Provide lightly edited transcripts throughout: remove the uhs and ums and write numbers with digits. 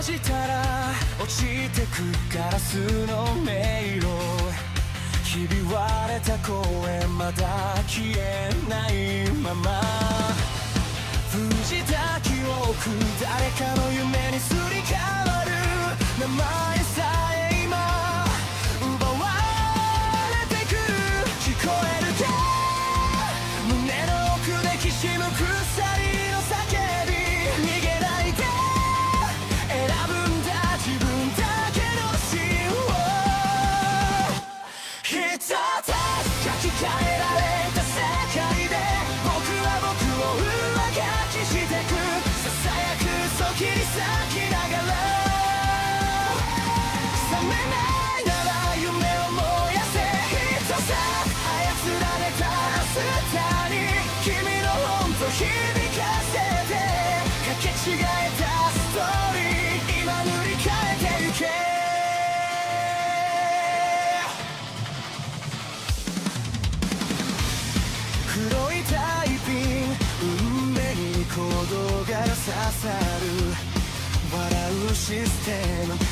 じたら落ちてくガラスの迷路ひび割れた声まだ消えないまま藤た記憶誰かの夢にすり替わる名前さえ今奪われてく聞こえるか胸の奥できしむ鎖の叫び逃げないで選ぶんだ自分だけの芯を一つ書き換えられた世界で僕は僕を上書きしてくささやく嘘切り裂きながら覚めないなら夢を燃やせ一つ操られた明日に君の本と響かせてかけ違えたストーリー今塗り替えてゆけ黒いタイピン運命に鼓動が刺さる笑うシステム感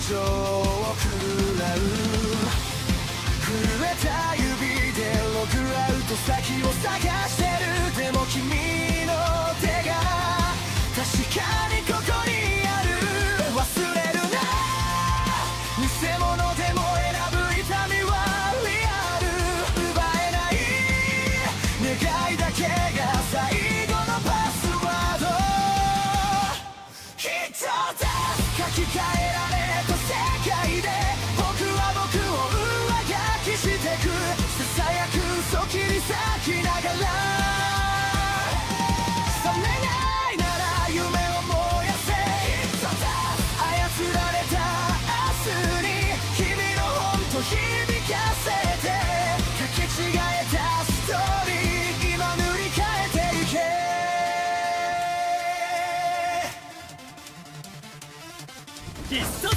情を食らう震えた指でログアウト先を探してるでも君の手が確かにここにある忘れるな偽物でも選ぶ痛みはリアル奪えない願いだけが最後のパスワード一つ書き換えられた世界で僕は僕を上書きしてくささやく嘘切り裂きながら覚めないなら夢を燃やせ一つ操られた明日に君の本と響かせてかけ違えたストーリー今塗り替えてゆけ必殺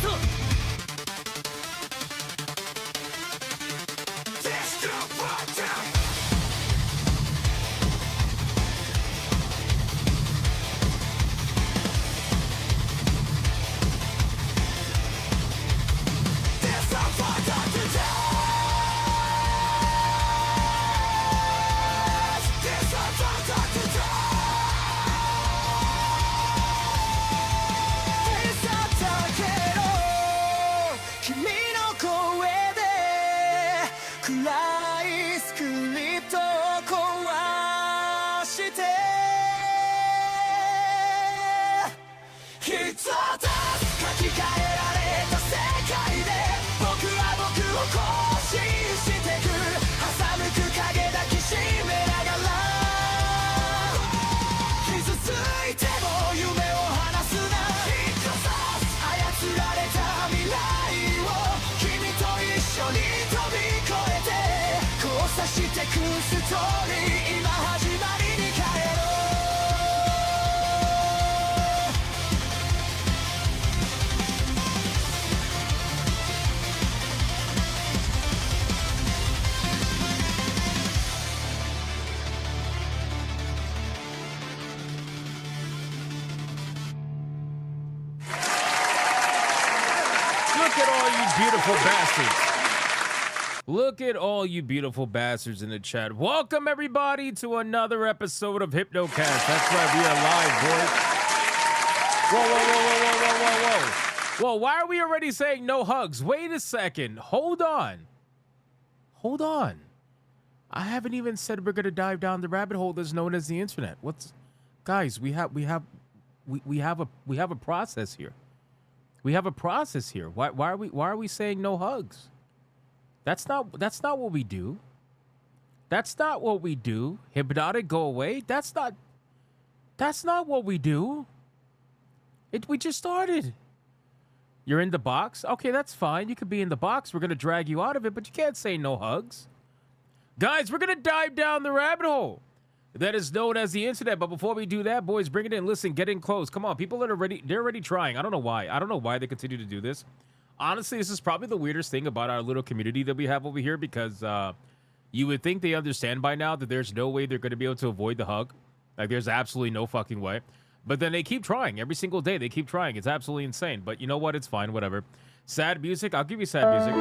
君の声で暗いスクリプトを壊して一つ書き換えられた世界で僕は僕を更新してく挟むく影抱きしめながら傷ついても夢を離すな一つ操られた未来一緒に飛び越えて交差してくストーリー今始まりに帰ろうLook at all you beautiful bastards. Look at all you beautiful bastards in the chat. Welcome, everybody, to another episode of Hypnocast. That's right, we are live, boys. Whoa, why are we already saying no hugs? Wait a second. Hold on. I haven't even said we're going to dive down the rabbit hole that's known as the internet. Guys, we have a process here. We have a process here. Why are we saying no hugs? That's not what we do. That's not what we do. Hypnotic, go away. That's not what we do. We just started. You're in the box? Okay, that's fine. You could be in the box. We're gonna drag you out of it, but you can't say no hugs. Guys, we're gonna dive down the rabbit hole that is known as the internet. But before we do that, boys, bring it in. Listen, get in close. Come on, people that are ready, they're already trying. I don't know why they continue to do this. Honestly, this is probably the weirdest thing about our little community that we have over here because you would think they understand by now that there's no way they're going to be able to avoid the hug. Like, there's absolutely no fucking way. But then they keep trying. Every single day, they keep trying. It's absolutely insane. But you know what? It's fine. Whatever. Sad music. I'll give you sad music.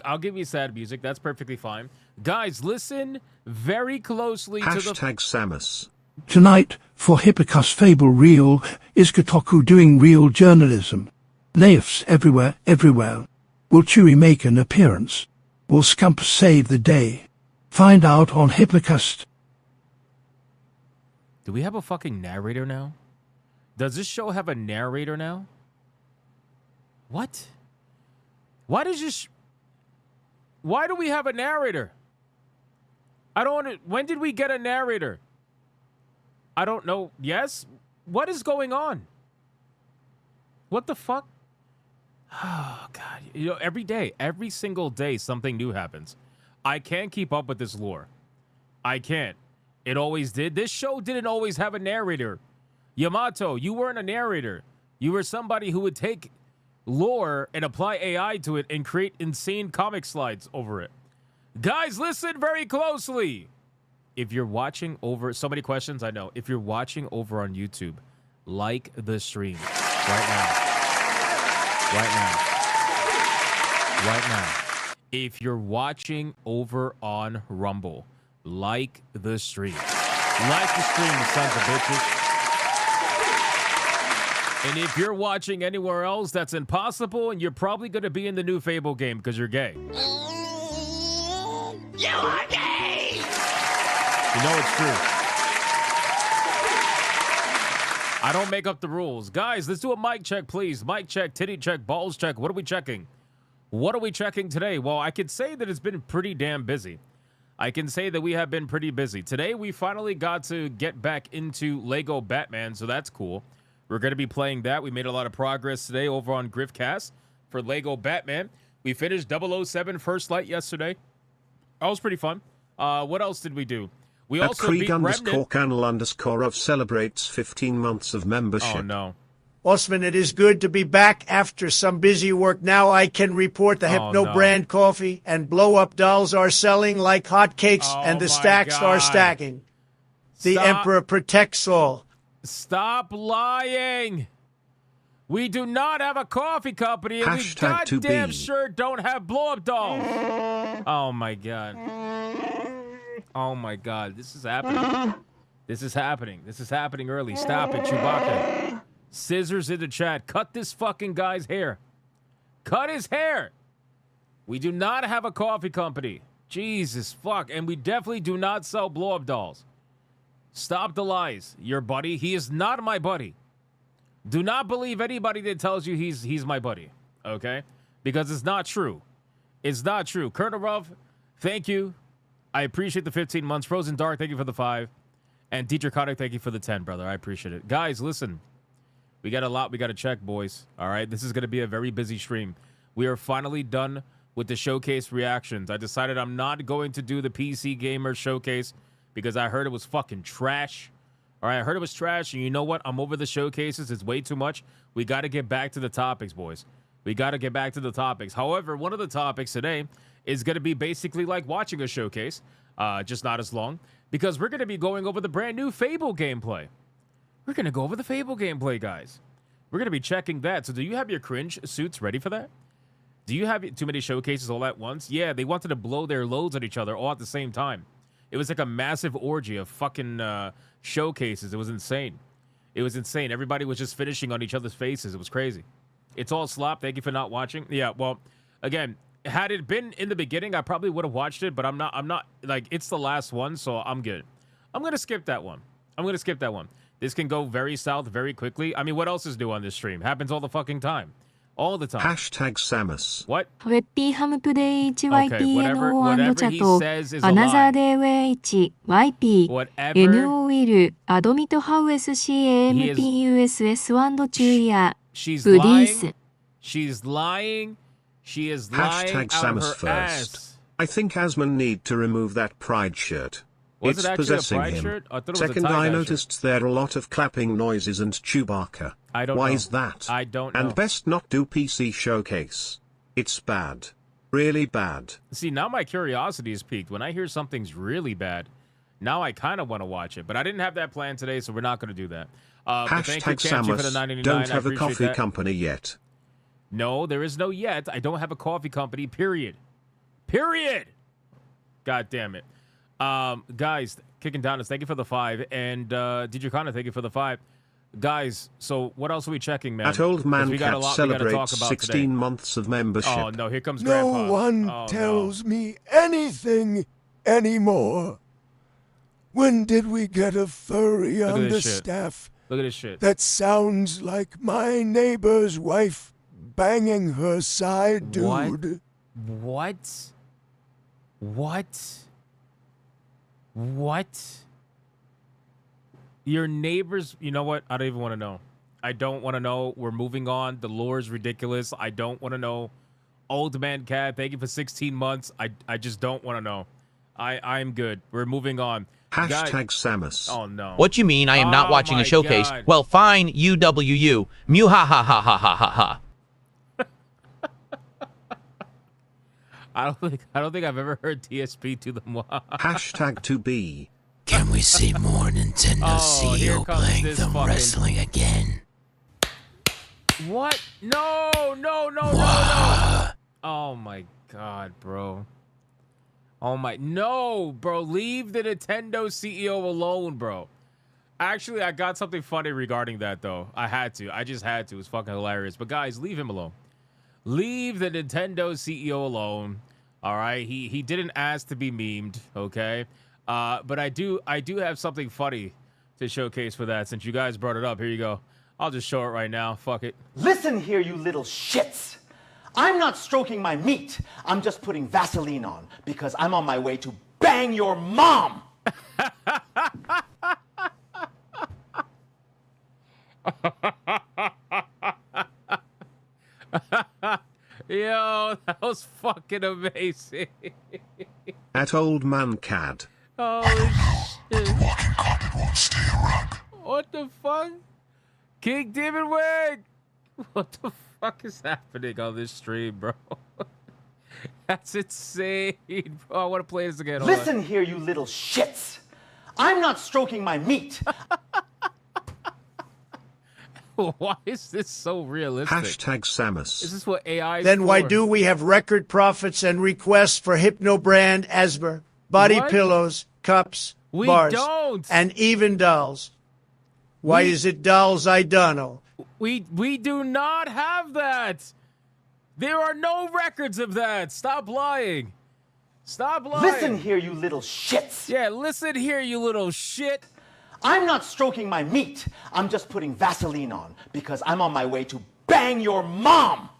I'll give you sad music. That's perfectly fine. Guys, listen very closely to the... Samus. Tonight, for Hypnocast Fable Real, is Kotaku doing real journalism? Layoffs everywhere, everywhere. Will Chewie make an appearance? Will Scump save the day? Find out on Hypnocast. Do we have a fucking narrator now? Does this show have a narrator now? What? Why does this... Why do we have a narrator? I don't want to... When did we get a narrator? I don't know. Yes? What is going on? What the fuck? Oh, God. You know, every day, every single day, something new happens. I can't keep up with this lore. I can't. It always did. This show didn't always have a narrator. Yamato, you weren't a narrator. You were somebody who would take lore and apply AI to it and create insane comic slides over it. Guys, listen very closely. If you're watching over... So many questions, I know. If you're watching over on YouTube, like the stream right now. Right now. Right now. If you're watching over on Rumble, like the stream. Like the stream, you sons of bitches. And if you're watching anywhere else, that's impossible, and you're probably going to be in the new Fable game because you're gay. You are gay! You know it's true. I don't make up the rules. Guys, let's do a mic check, please. Mic check, titty check, balls check. What are we checking? What are we checking today? Well, I could say that it's been pretty damn busy. I can say that we have been pretty busy. Today, we finally got to get back into Lego Batman, so that's cool. We're going to be playing that. We made a lot of progress today over on Griffcast for Lego Batman. We finished 007 First Light yesterday. That was pretty fun. What else did we do? We also beat Remnant. _Canal_of celebrates 15 months of membership. Oh, no. Osman, it is good to be back after some busy work. Now I can report the Hypno brand coffee and blow-up dolls are selling like hotcakes and the stacks are stacking. The Emperor protects all. Stop lying. We do not have a coffee company, and we goddamn sure don't have blow-up dolls. Oh, my God. Oh, my God. This is happening. This is happening. This is happening early. Stop it, Chewbacca. Scissors in the chat. Cut this fucking guy's hair. Cut his hair. We do not have a coffee company. Jesus, fuck. And we definitely do not sell blow-up dolls. Stop the lies. Your buddy, he is not my buddy. Do not believe anybody that tells you he's my buddy, okay? Because it's not true. It's not true. Colonel Ruff, thank you. I appreciate the 15 months. Frozen Dark, thank you for the 5. And Teacher Kodak, thank you for the 10, brother. I appreciate it. Guys, listen. We got a lot we got to check, boys. All right? This is going to be a very busy stream. We are finally done with the showcase reactions. I decided I'm not going to do the PC Gamer showcase because I heard it was fucking trash. All right, I heard it was trash, and you know what? I'm over the showcases. It's way too much. We got to get back to the topics, boys. We got to get back to the topics. However, one of the topics today is going to be basically like watching a showcase, just not as long, because we're going to be going over the brand new Fable gameplay. We're going to go over the Fable gameplay, guys. We're going to be checking that. So do you have your cringe suits ready for that? Do you have too many showcases all at once? Yeah, they wanted to blow their loads at each other all at the same time. It was like a massive orgy of fucking showcases. It was insane. It was insane. Everybody was just finishing on each other's faces. It was crazy. It's all slop. Thank you for not watching. Yeah, well, again, had it been in the beginning, I probably would have watched it, but I'm not, like, it's the last one, so I'm good. I'm going to skip that one. This can go very south very quickly. I mean, what else is new on this stream? Happens all the fucking time. All the time. #Samus. What? ウェッピーハムトゥデイ whatever HYPNO& チャ he と says is a アナザー lie. デーウェイ HYP Whatever NO ウィルアドミトハウ SCAMPUSS1 注意や she's ブディー lying. ス She's lying. She is lying out #Samus her first. ass. I think Asman need to remove that pride shirt. Was It's it actually a possessing pride him. shirt? I thought it was a Second, tie-dye I shirt. noticed there are a lot of clapping noises and Chewbacca. I don't Why know. is that? I don't know. And best not do PC showcase. It's bad. Really bad. See, now my curiosity is piqued. When I hear something's really bad, Now I kind of want to watch it, but I didn't have that plan today, so we're not going to do that. But thank you, Hashtag Kanchi, for the Samus, 9.99. don't I have a appreciate coffee that. company yet. No, there is no yet. I don't have a coffee company, period. Period. God damn it. Guys, Kicking Down, thank you for the 5. And DJ Connor, thank you for the 5. Guys, so what else are we checking, man? At Old Man We got a Cat lot we gotta talk celebrates about 16 today. months of membership. Oh, no, here comes No Grandpa. one Oh, tells me anything anymore. When did we get a furry Look at on this the shit. staff Look at this shit. that sounds like my neighbor's wife banging her side dude? What? Your neighbors, you know what? I don't even want to know. I don't want to know. We're moving on. The lore is ridiculous. I don't want to know. Old Man Cat, thank you for 16 months. I just don't want to know. I'm good. We're moving on. Hashtag Samus. Oh, no. What you mean I am not Oh, watching my a showcase? God. Well, fine, UWU. Mew ha ha ha ha ha ha ha. I don't think I've ever heard TSP to the Hashtag 2B. Can we see more Nintendo Oh, here CEO comes playing this thumb fucking- wrestling again? What? No. Oh my god, bro. Oh my no, bro. Leave the Nintendo CEO alone, bro. Actually, I got something funny regarding that though. I had to. I just had to. It's fucking hilarious. But guys, leave him alone. Leave the Nintendo CEO alone. All right. He didn't ask to be memed, okay? But I do have something funny to showcase for that since you guys brought it up. Here you go. I'll just show it right now. Fuck it. Listen here, you little shits. I'm not stroking my meat. I'm just putting Vaseline on because I'm on my way to bang your mom. Yo, that was fucking amazing. At Old Man Cat. Oh, shit. What the fuck? King Demon Wig! What the fuck is happening on this stream, bro? That's insane, bro. I want to play this again. Hold on. Listen here, you little shits. I'm not stroking my meat. Why is this so realistic? Hashtag Samus. Is this what AI is Then why for? do we have record profits and requests for Hypno brand Esber, body What? pillows, cups, We bars, don't. and even dolls? Why We- is it dolls? I don't know. We do not have that. There are no records of that. Stop lying. Stop lying. Listen here, you little shits. Yeah, listen here, you little shit. I'm not stroking my meat. I'm just putting Vaseline on because I'm on my way to bang your mom.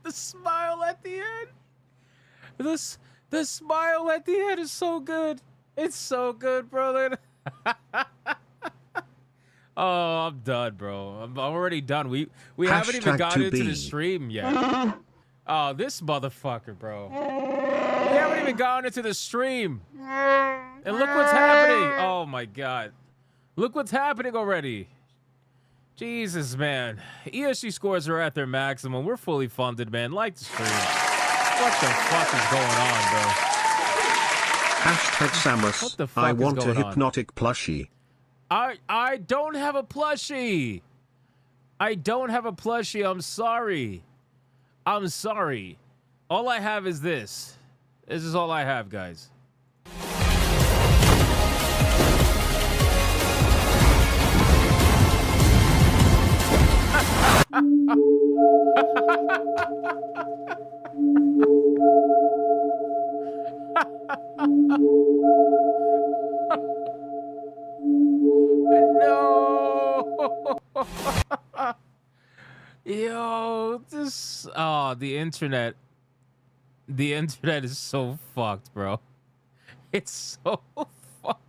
The smile at the end. The smile at the end is so good. It's so good, brother. Oh, I'm done, bro. I'm already done. We haven't even Hashtag gotten into 2B. the stream yet. Oh, this motherfucker, bro. We haven't even gotten into the stream. And look what's happening. Oh my god. Look what's happening already. Jesus, man. ESG scores are at their maximum. We're fully funded, man. Like the stream. What the fuck is going on, bro? Hashtag Samus. What the fuck I is want a going on? hypnotic plushie. I don't have a plushie. I don't have a plushie. I'm sorry. I'm sorry. All I have is this. This is all I have, guys. No. Yo, this the internet. The internet is so fucked, bro. It's so fucked.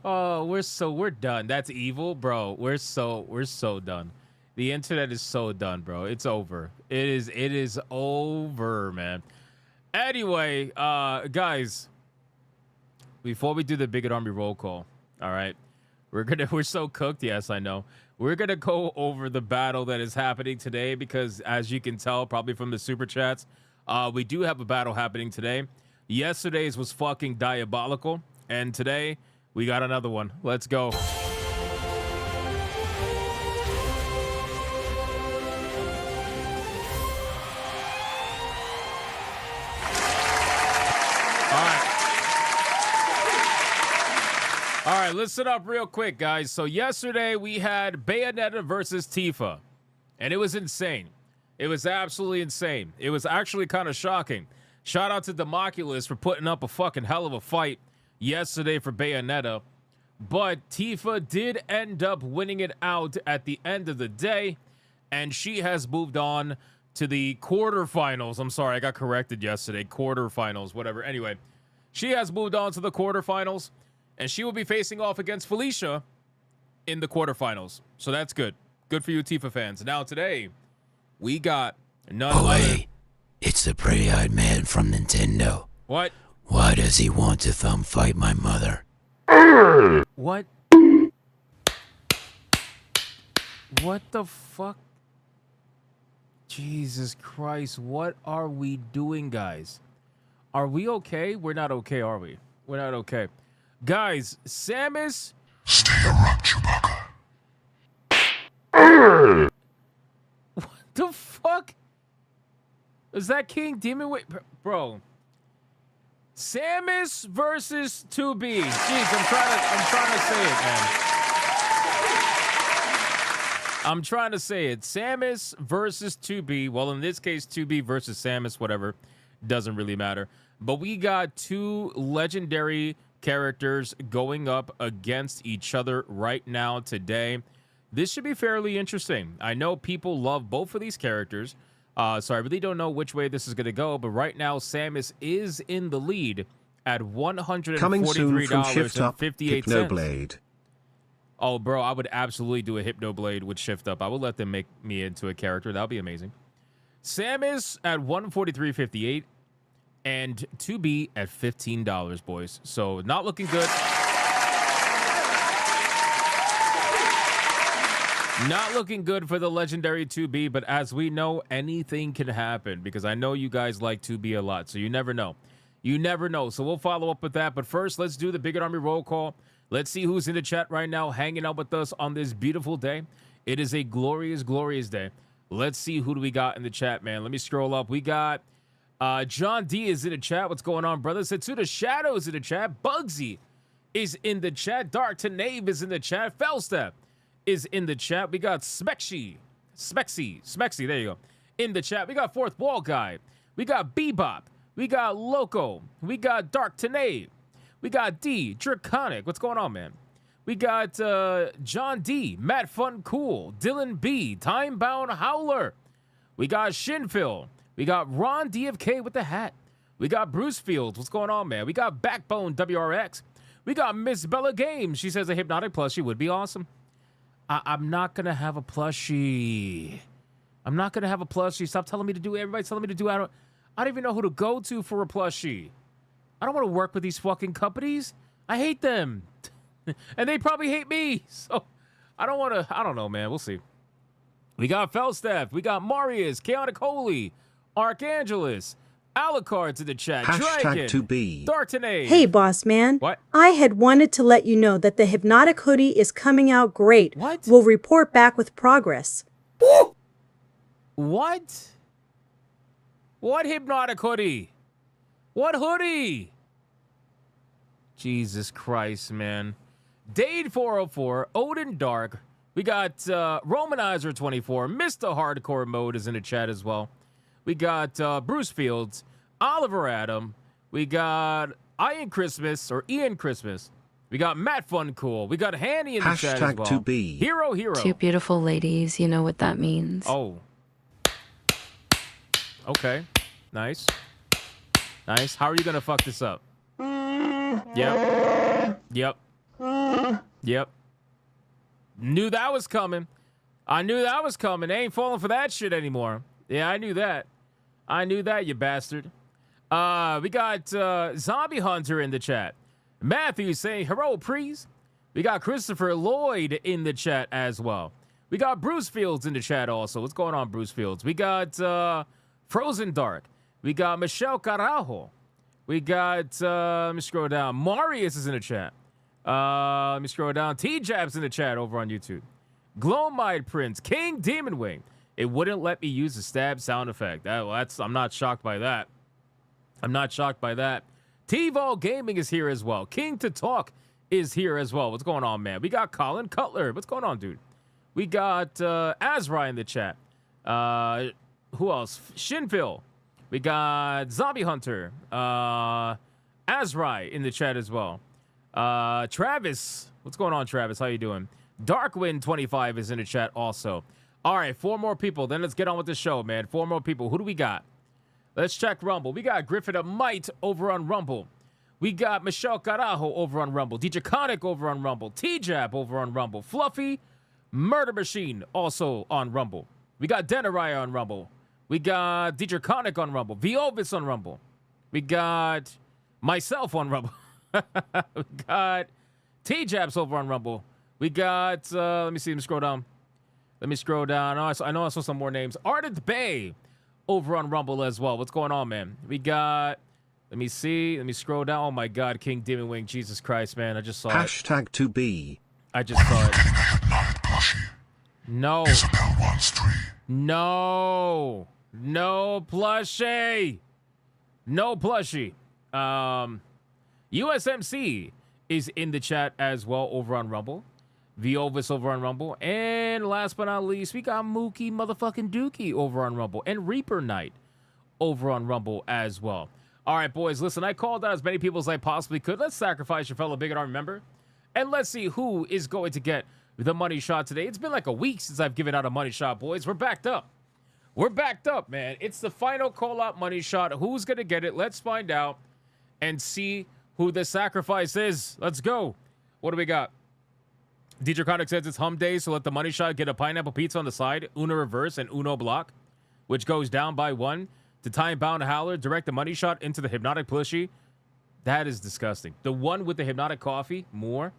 Oh, we're done. That's evil, bro. We're so done. The internet is so done, bro. It's over. It is over, man. Anyway, guys, before we do the Bigot Army roll call, all right, we're so cooked. Yes, I know. We're gonna go over the battle that is happening today because, as you can tell, probably from the super chats, we do have a battle happening today. Yesterday's was fucking diabolical. And today, we got another one. Let's go. All right, listen up real quick, guys. So yesterday we had Bayonetta versus Tifa, and it was insane. It was absolutely insane. It was actually kind of shocking. Shout out to Democulus for putting up a fucking hell of a fight yesterday for Bayonetta, but Tifa did end up winning it out at the end of the day, and she has moved on to the quarterfinals. I'm sorry, I got corrected yesterday. Quarterfinals, whatever. Anyway, she has moved on to the quarterfinals. And she will be facing off against Felicia in the quarterfinals. So that's good. Good for you, Tifa fans. Now today, we got none other... It's the pretty-eyed man from Nintendo. What? Why does he want to thumb fight my mother? What? What the fuck? Jesus Christ, what are we doing, guys? Are we okay? We're not okay, are we? We're not okay. Guys, Samus... Stay around, Chewbacca. What the fuck? Is that King Demon? Wait, bro. Samus versus 2B. Jeez, I'm trying to say it, man. I'm trying to say it. Samus versus 2B. Well, in this case, 2B versus Samus, whatever. Doesn't really matter. But we got two legendary characters going up against each other right now today. This should be fairly interesting. I know people love both of these characters, so I really don't know which way this is going to go, but right now Samus is in the lead at $143.58. Hypnoblade. Oh, bro, I would absolutely do a Hypnoblade with Shift Up. I would let them make me into a character. That would be amazing. Samus at $143.58. And 2B at $15, boys. So not looking good. Not looking good for the legendary 2B, but as we know, anything can happen because I know you guys like 2B a lot, so you never know. You never know. So we'll follow up with that. But first, let's do the Big Army roll call. Let's see who's in the chat right now, hanging out with us on this beautiful day. It is a glorious, glorious day. Let's see who do we got in the chat, man. Let me scroll up. We got... John D is in the chat. What's going on, brother? Setsuda Shadow is in the chat. Bugsy is in the chat. Dark Tanave is in the chat. Felstep is in the chat. We got Smexy, there you go, in the chat. We got Fourth Wall Guy. We got Bebop. We got Loco. We got Dark Tanave. We got D, Draconic. What's going on, man? We got John D, Matt Fun Cool, Dylan B, Time Bound Howler. We got Shinphil. We got Ron DFK with the hat. We got Bruce Fields. What's going on, man? We got Backbone WRX. We got Miss Bella Games. She says a hypnotic plushie would be awesome. I'm not going to have a plushie. I'm not going to have a plushie. Stop telling me to do. Everybody's telling me to do. I don't even know who to go to for a plushie. I don't want to work with these fucking companies. I hate them. And they probably hate me. So I don't want to. I don't know, man. We'll see. We got Felsteph. We got Marius, Chaotic Holy, Archangelus, Alucard's in the chat. Dragon, 2B. Dartanay. Hey, boss man. What? I had wanted to let you know that the hypnotic hoodie is coming out great. What? We'll report back with progress. What? What hypnotic hoodie? What hoodie? Jesus Christ, man. Dade 404, Odin Dark. We got Romanizer 24. Mr. Hardcore Mode is in the chat as well. We got Bruce Fields, Oliver Adam. We got Ian Christmas. We got Matt Fun Cool. We got Hanny in the chat as well. 2B. Hero. Two beautiful ladies, you know what that means. Oh. Okay. Nice. How are you going to fuck this up? Yep. Knew that was coming. I knew that was coming. They ain't falling for that shit anymore. Yeah, I knew that. You bastard. We got Zombie Hunter in the chat. Matthew saying, hello, please. We got Christopher Lloyd in the chat as well. We got Bruce Fields in the chat also. What's going on, Bruce Fields? We got Frozen Dark. We got Michelle Carajo. We got, let me scroll down. Marius is in the chat. Let me scroll down. T-Jab's in the chat over on YouTube. Glowmide Prince, King Demon Wing. It wouldn't let me use the stab sound effect. I'm not shocked by that. I'm not shocked by that. T-Vol Gaming is here as well. King to Talk is here as well. What's going on, man? We got Colin Cutler. What's going on, dude? We got Azrai in the chat. Who else? Shinville. We got Zombie Hunter. Azrai in the chat as well. Travis. What's going on, Travis? How you doing? Darkwind25 is in the chat also. All right, 4 more people. Then let's get on with the show, man. 4 more people. Who do we got? Let's check Rumble. We got Griffin of Might over on Rumble. We got Michelle Carajo over on Rumble. DJ Conic over on Rumble. T-Jab over on Rumble. Fluffy Murder Machine also on Rumble. We got Denariah on Rumble. We got DJ Conic on Rumble. Viovis on Rumble. We got myself on Rumble. We got T-Jabs over on Rumble. We got, let me see, let me scroll down. Let me scroll down. I know I saw some more names. Ardent Bay over on Rumble as well. What's going on, man? We got, let me see. Let me scroll down. Oh, my God. King Demon Wing. Jesus Christ, man. I just saw Hashtag it. 2B. I just saw it. No. Isabel wants 3. No. No plushie. No plushie. USMC is in the chat as well over on Rumble. Viovis over on Rumble. And last but not least, we got Mookie motherfucking Dookie over on Rumble. And Reaper Knight over on Rumble as well. All right, boys, listen, I called out as many people as I possibly could. Let's sacrifice your fellow Big Arm member. And let's see who is going to get the money shot today. It's been like a week since I've given out a money shot, boys. We're backed up. We're backed up, man. It's the final call-out money shot. Who's going to get it? Let's find out and see who the sacrifice is. Let's go. What do we got? DJ Conic says it's hum day, so let the money shot get a pineapple pizza on the side, Uno reverse, and Uno block, which goes down by 1. To time-bound howler, direct the money shot into the hypnotic plushie. That is disgusting. The one with the hypnotic coffee, more.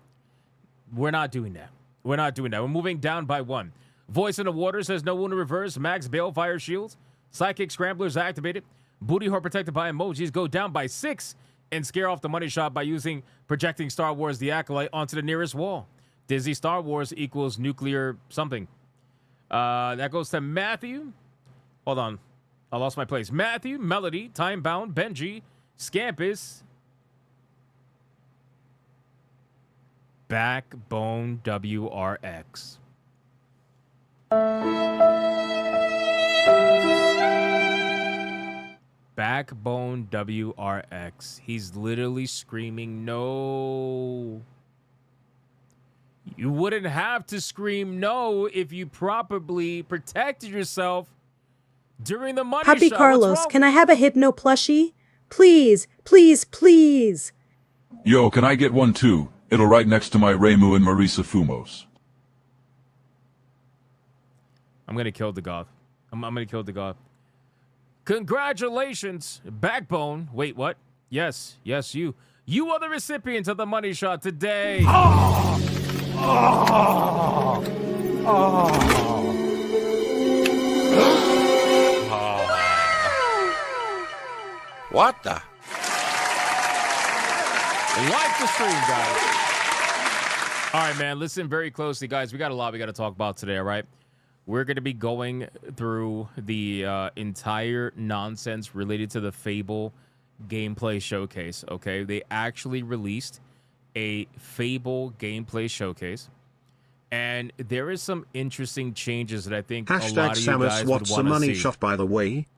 We're not doing that. We're not doing that. We're moving down by 1. Voice in the water says no Uno reverse, max balefire shields. Psychic scramblers activated. Booty hole protected by emojis go down by 6 and scare off the money shot by using projecting Star Wars the Acolyte onto the nearest wall. Disney Star Wars equals nuclear something. That goes to Matthew. Hold on. I lost my place. Matthew, Melody, Timebound, Benji, Scampus, Backbone WRX. Backbone WRX. He's literally screaming, no. You wouldn't have to scream no if you properly protected yourself during the money Puppy shot. Carlos, can I have a Hypno plushie? Please, please, please. Yo, can I get one too? It'll right next to my Reimu and Marisa Fumos. I'm going to kill the goth. I'm going to kill the goth. Congratulations, Backbone. Wait, what? Yes, you. You are the recipient of the money shot today. Oh! What the? Like the stream, guys. All right, man. Listen very closely, guys. We got a lot we got to talk about today, all right? We're going to be going through the entire nonsense related to the Fable gameplay showcase, okay? They actually released a Fable gameplay showcase, and there is some interesting changes that I think a lot of you guys would want to see. What's a money shot, by the way?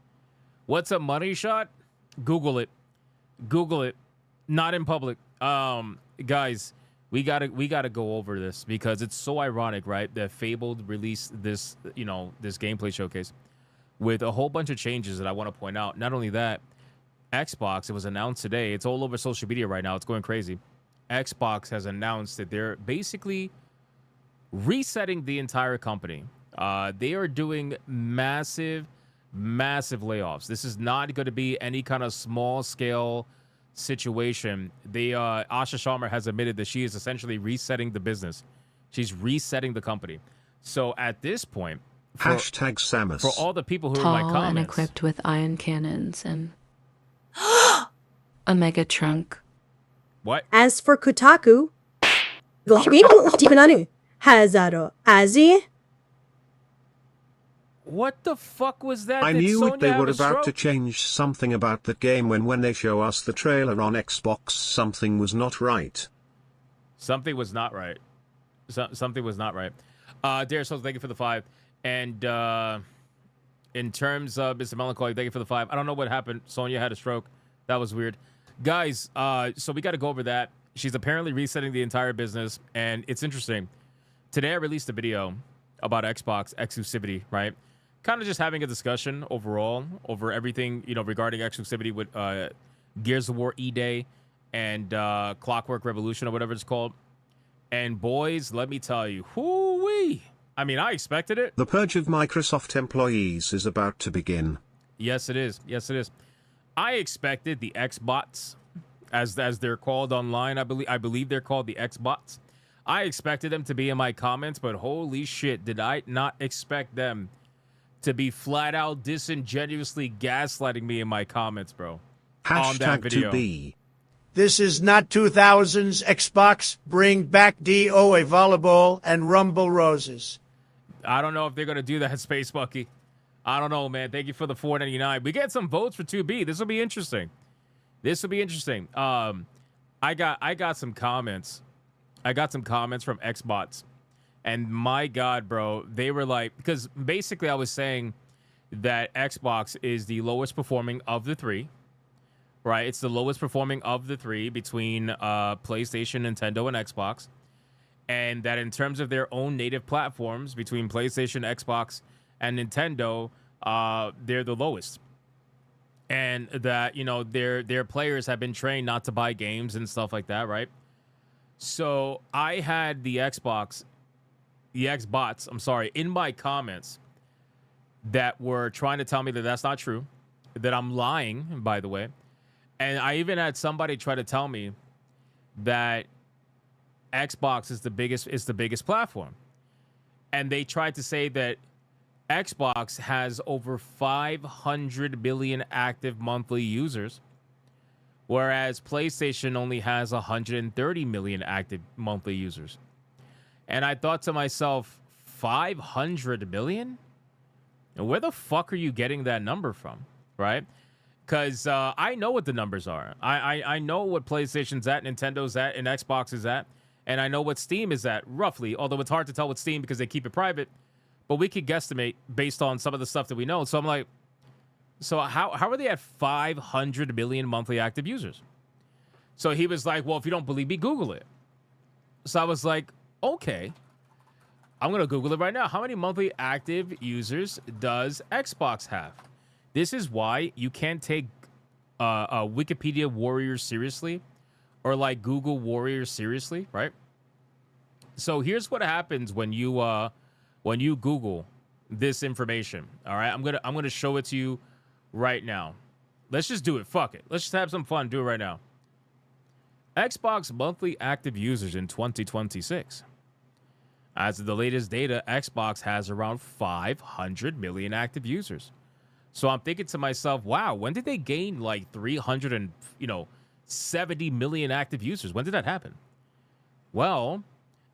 What's a money shot? Google it. Google it. Not in public. Guys, we gotta go over this because it's so ironic, right? That Fable released this, this gameplay showcase with a whole bunch of changes that I want to point out. Not only that, Xbox, it was announced today. It's all over social media right now. It's going crazy. Xbox has announced that they're basically resetting the entire company. They are doing massive layoffs. This is not going to be any kind of small scale situation. Asha Sharma has admitted that she is essentially resetting the business. She's resetting the company. So at this point, Hashtag Samus. For all the people who Tall are in my comments, and equipped with iron cannons and A mega trunk. What? As for Kotaku, Hazaro Azi. What the fuck was that? I Did knew Sonya they have were a about to stroke? change something about that game when they show us the trailer on Xbox, something was not right. Something was not right. Something was not right. Dear Souls, thank you for the 5. And in terms of Mr. Melancholy, thank you for the 5. I don't know what happened. Sonya had a stroke. That was weird. Guys, so we got to go over that. She's apparently resetting the entire business, and it's interesting. Today I released a video about Xbox exclusivity, right? Kind of just having a discussion overall over everything, regarding exclusivity with Gears of War E-Day and Clockwork Revolution or whatever it's called. And boys, let me tell you, whoo-wee. I mean, I expected it. The purge of Microsoft employees is about to begin. Yes, it is. Yes, it is. I expected the Xbots, as they're called online. I believe they're called the Xbots. I expected them to be in my comments, but holy shit, did I not expect them to be flat out disingenuously gaslighting me in my comments, bro. On that video. #2B. This is not 2000s Xbox. Bring back DOA volleyball and Rumble Roses. I don't know if they're going to do that, Space Bucky. I don't know, man. Thank you for the $4.99. We get some votes for 2B. This will be interesting. I got some comments. I got some comments from Xbots. And my God, bro, they were like, because basically I was saying that Xbox is the lowest performing of the three, right? It's the lowest performing of the three between PlayStation, Nintendo, and Xbox. And that in terms of their own native platforms between PlayStation, Xbox, and Nintendo, they're the lowest. And that, their players have been trained not to buy games and stuff like that, right? So I had the Xbots, in my comments that were trying to tell me that that's not true, that I'm lying, by the way. And I even had somebody try to tell me that Xbox is the biggest platform. And they tried to say that Xbox has over 500 million active monthly users, whereas PlayStation only has 130 million active monthly users. And I thought to myself, 500 million? And where the fuck are you getting that number from, right? Because I know what the numbers are. I know what PlayStation's at, Nintendo's at, and Xbox is at. And I know what Steam is at, roughly. Although it's hard to tell with Steam because they keep it private. But we could guesstimate based on some of the stuff that we know. So I'm like, so how are they at 500 million monthly active users? So he was like, well, if you don't believe me, Google it. So I was like, okay. I'm going to Google it right now. How many monthly active users does Xbox have? This is why you can't take Wikipedia Warriors seriously or like Google Warriors seriously, right? So here's what happens when you Google this information. All right, I'm gonna show it to you right now. Let's just do it. Fuck it. Let's just have some fun. Do it right now. Xbox monthly active users in 2026. As of the latest data, Xbox has around 500 million active users. So I'm thinking to myself, wow, when did they gain like 370 million active users? When did that happen? Well,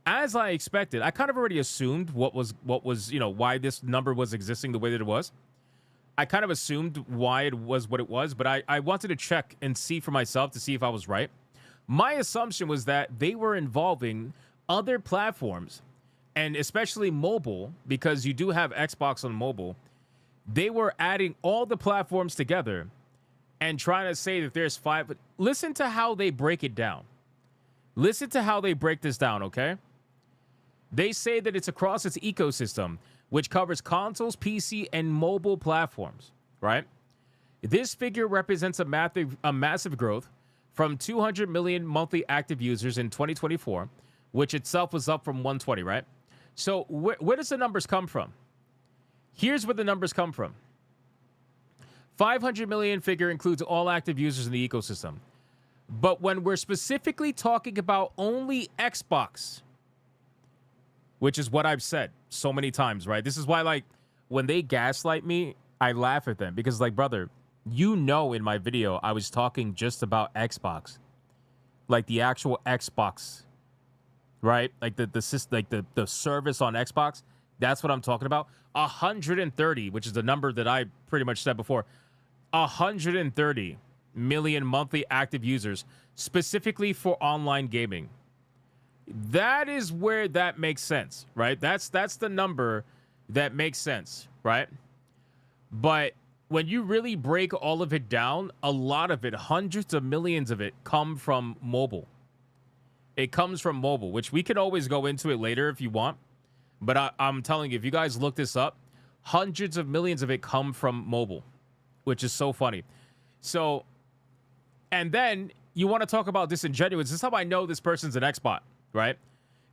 as I expected, I kind of already assumed what was why this number was existing the way that it was. I kind of assumed why it was what it was, but I wanted to check and see for myself to see if I was right. My assumption was that they were involving other platforms, and especially mobile, because you do have Xbox on mobile. They were adding all the platforms together and trying to say that there's 5. But listen to how they break it down. Listen to how they break this down, okay? They say that it's across its ecosystem, which covers consoles, PC, and mobile platforms, right? This figure represents a massive growth from 200 million monthly active users in 2024, which itself was up from 120, right? So where does the numbers come from? Here's where the numbers come from. 500 million figure includes all active users in the ecosystem. But when we're specifically talking about only Xbox, which is what I've said so many times, right? This is why, like, when they gaslight me, I laugh at them because, like, brother, You know, in my video, I was talking just about Xbox, like the actual Xbox, right? Like the service on Xbox. That's what I'm talking about. 130, which is the number that I pretty much said before. 130 million monthly active users, specifically for online gaming. That is where that makes sense, right? That's the number that makes sense, right? But when you really break all of it down, a lot of it, hundreds of millions of it, come from mobile. It comes from mobile, which we can always go into it later if you want. But I'm telling you, if you guys look this up, hundreds of millions of it come from mobile, which is so funny. So, and then you want to talk about disingenuous. This is how I know this person's an Xbot, right?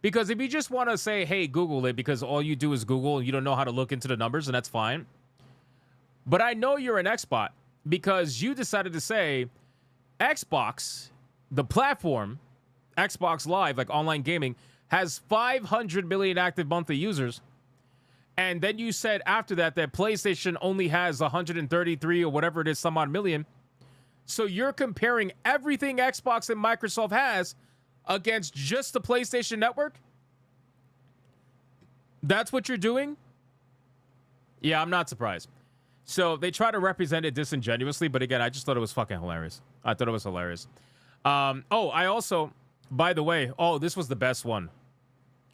Because if you just want to say, hey, Google it, because all you do is Google and you don't know how to look into the numbers, and that's fine. But I know you're an Xbot because you decided to say Xbox, the platform, Xbox Live, like online gaming, has 500 million active monthly users. And then you said after that PlayStation only has 133 or whatever it is, some odd million. So you're comparing everything Xbox and Microsoft has against just the PlayStation Network? That's what you're doing? Yeah, I'm not surprised. So they try to represent it disingenuously, but again, I just thought it was fucking hilarious. I thought it was hilarious. I also, by the way, this was the best one.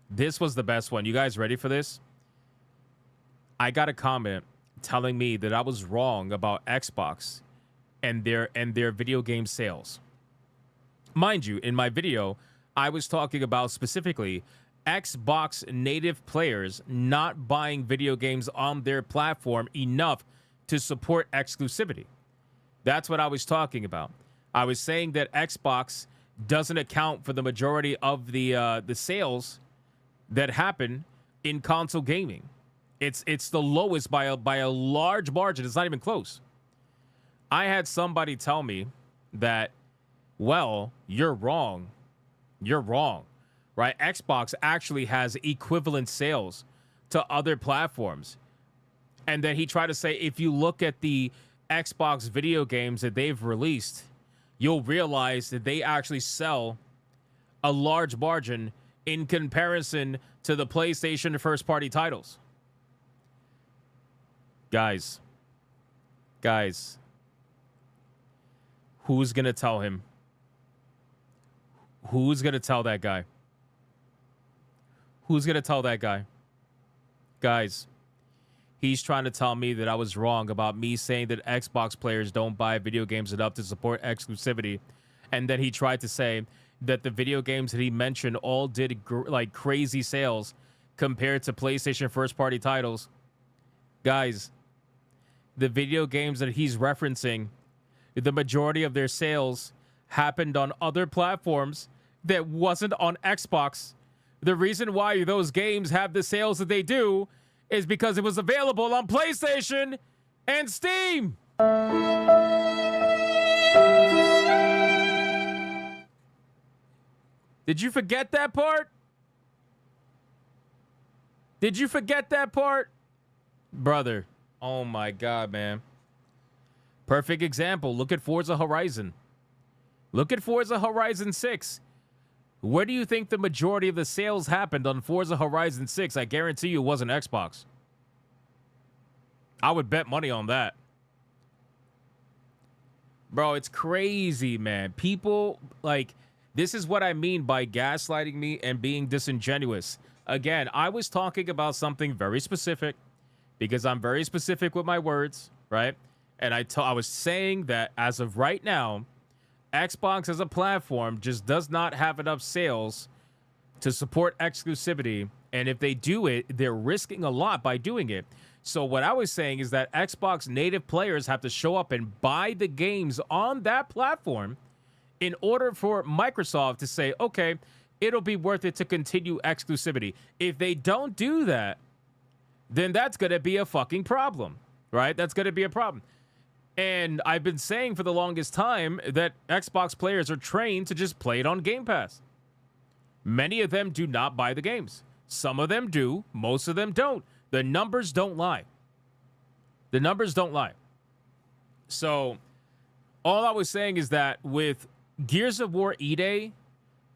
This was the best one. You guys ready for this? I got a comment telling me that I was wrong about Xbox and their video game sales. Mind you, in my video, I was talking about specifically Xbox native players not buying video games on their platform enough to support exclusivity. That's what I was talking about. I was saying that Xbox doesn't account for the majority of the sales that happen in console gaming. It's the lowest by a large margin. It's not even close. I had somebody tell me that, well, you're wrong. You're wrong, right? Xbox actually has equivalent sales to other platforms. And then he tried to say, if you look at the Xbox video games that they've released, you'll realize that they actually sell a large margin in comparison to the PlayStation first-party titles. Guys, who's going to tell him? Who's going to tell that guy? Who's going to tell that guy? Guys, he's trying to tell me that I was wrong about me saying that Xbox players don't buy video games enough to support exclusivity. And then he tried to say that the video games that he mentioned all did like crazy sales compared to PlayStation first-party titles. Guys, the video games that he's referencing, the majority of their sales happened on other platforms that wasn't on Xbox. The reason why those games have the sales that they do is because it was available on PlayStation and Steam. Did you forget that part? Did you forget that part? Brother, oh my God, man. Perfect example. Look at Forza Horizon. Look at Forza Horizon 6. Where do you think the majority of the sales happened on Forza Horizon 6? I guarantee you it wasn't Xbox. I would bet money on that. Bro, it's crazy, man. People, like, this is what I mean by gaslighting me and being disingenuous. Again, I was talking about something very specific because I'm very specific with my words, right? And I was saying that as of right now, Xbox as a platform just does not have enough sales to support exclusivity. And if they do it, they're risking a lot by doing it. So what I was saying is that Xbox native players have to show up and buy the games on that platform in order for Microsoft to say, okay, it'll be worth it to continue exclusivity. If they don't do that, then that's going to be a fucking problem, right? That's going to be a problem. And I've been saying for the longest time that Xbox players are trained to just play it on Game Pass. Many of them do not buy the games. Some of them do. Most of them don't. The numbers don't lie. The numbers don't lie. So all I was saying is that with Gears of War E-Day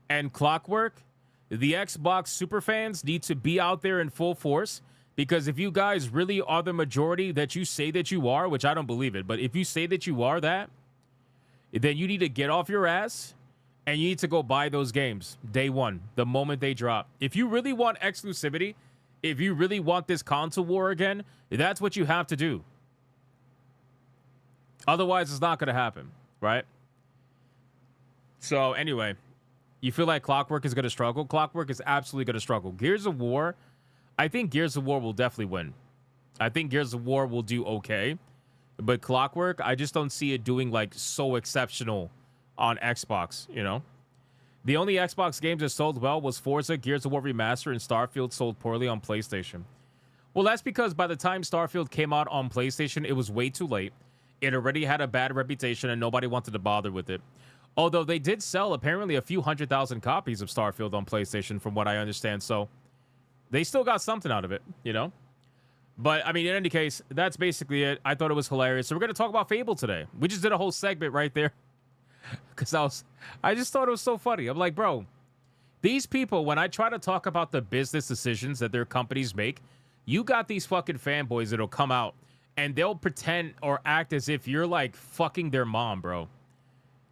and Clockwork, the Xbox superfans need to be out there in full force, because if you guys really are the majority that you say that you are, which I don't believe it, but if you say that you are that, then you need to get off your ass and you need to go buy those games day one, the moment they drop. If you really want exclusivity, if you really want this console war again, that's what you have to do. Otherwise, it's not going to happen, right? So anyway, you feel like Clockwork is going to struggle? Clockwork is absolutely going to struggle. Gears of War, I think Gears of War will definitely win. I think Gears of War will do okay. But Clockwork, I just don't see it doing like so exceptional on Xbox, you know? The only Xbox games that sold well was Forza, Gears of War Remaster, and Starfield sold poorly on PlayStation. Well, that's because by the time Starfield came out on PlayStation, it was way too late. It already had a bad reputation and nobody wanted to bother with it. Although they did sell apparently a few 100,000 copies of Starfield on PlayStation from what I understand. So they still got something out of it, you know? But, I mean, in any case, that's basically it. I thought it was hilarious. So we're going to talk about Fable today. We just did a whole segment right there. Because I just thought it was so funny. I'm like, bro, these people, when I try to talk about the business decisions that their companies make, you got these fucking fanboys that'll come out and they'll pretend or act as if you're like fucking their mom, bro.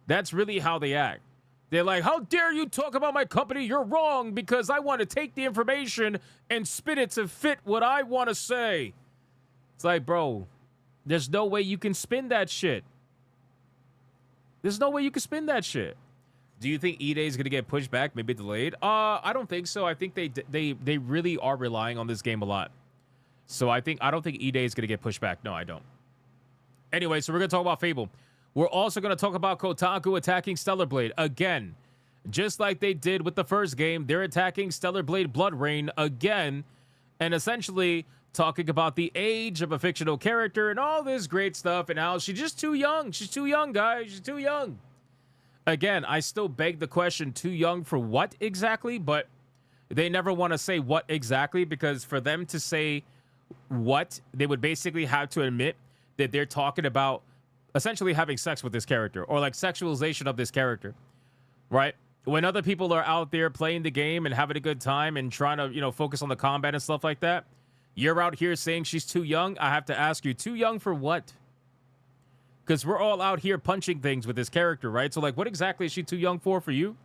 That's really how they act. They're like, how dare you talk about my company? You're wrong, because I want to take the information and spin it to fit what I want to say. It's like, bro, there's no way you can spin that shit. There's no way you can spin that shit. Do you think E-Day is going to get pushed back, maybe delayed? I don't think so. I think they really are relying on this game a lot. So I don't think E-Day is going to get pushed back. No, I don't. Anyway, so we're going to talk about Fable. We're also going to talk about Kotaku attacking Stellar Blade again. Just like they did with the first game, they're attacking Stellar Blade Blood Rain again, and essentially talking about the age of a fictional character and all this great stuff and how she's just too young. She's too young, guys. She's too young. Again, I still beg the question, too young for what exactly? But they never want to say what exactly, because for them to say what, they would basically have to admit that they're talking about essentially having sex with this character, or like sexualization of this character, right? When other people are out there playing the game and having a good time and trying to, you know, focus on the combat and stuff like that, you're out here saying she's too young. I have to ask you, too young for what? Because we're all out here punching things with this character, right? So like, what exactly is she too young for you?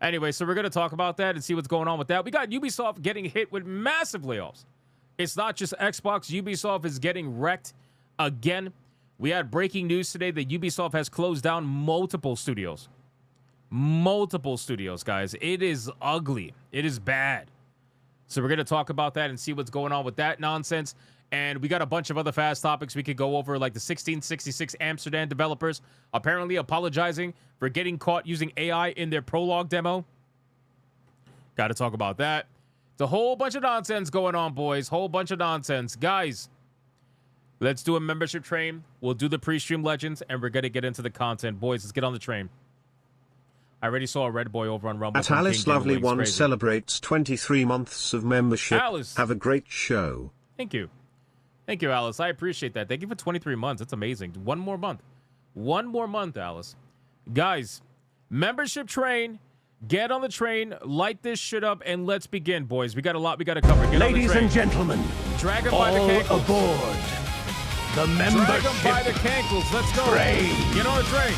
Anyway, so we're going to talk about that and see what's going on with that. We got Ubisoft getting hit with massive layoffs. It's not just Xbox. Ubisoft is getting wrecked again. We had breaking news today that Ubisoft has closed down multiple studios. Multiple studios, guys. It is ugly. It is bad. So we're going to talk about that and see what's going on with that nonsense. And we got a bunch of other fast topics we could go over, like the 1666 Amsterdam developers apparently apologizing for getting caught using AI in their prologue demo. Got to talk about that. It's a whole bunch of nonsense going on, boys. Whole bunch of nonsense. Guys, let's do a membership train. We'll do the pre-stream legends, and we're going to get into the content. Boys, let's get on the train. I already saw a red boy over on Rumble. At Alice Lovely One celebrates 23 months of membership. Alice. Have a great show. Thank you. Thank you, Alice. I appreciate that. Thank you for 23 months. That's amazing. One more month. One more month, Alice. Guys, membership train. Get on the train, light this shit up, and let's begin, boys. We got a lot we got to cover. Get Ladies and gentlemen, drag 'em all by the cankles. aboard the membership Drag 'em by the cankles. Let's go. train. Get on the train.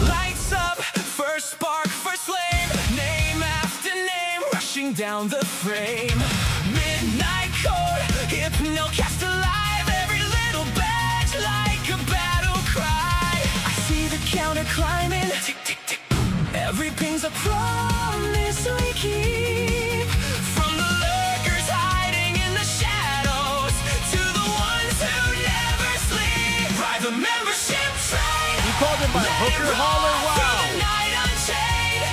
Lights up, first spark, first flame, name after name, rushing down the frame. Midnight code, Hypnocast alive, every little badge like a battle cry. I see the counter climbing, tick, tick, tick. Every ping's a promise we keep. From the lurkers hiding in the shadows to the ones who never sleep. Ride the membership train. You called him by hooker, holler, wow. Night unchained.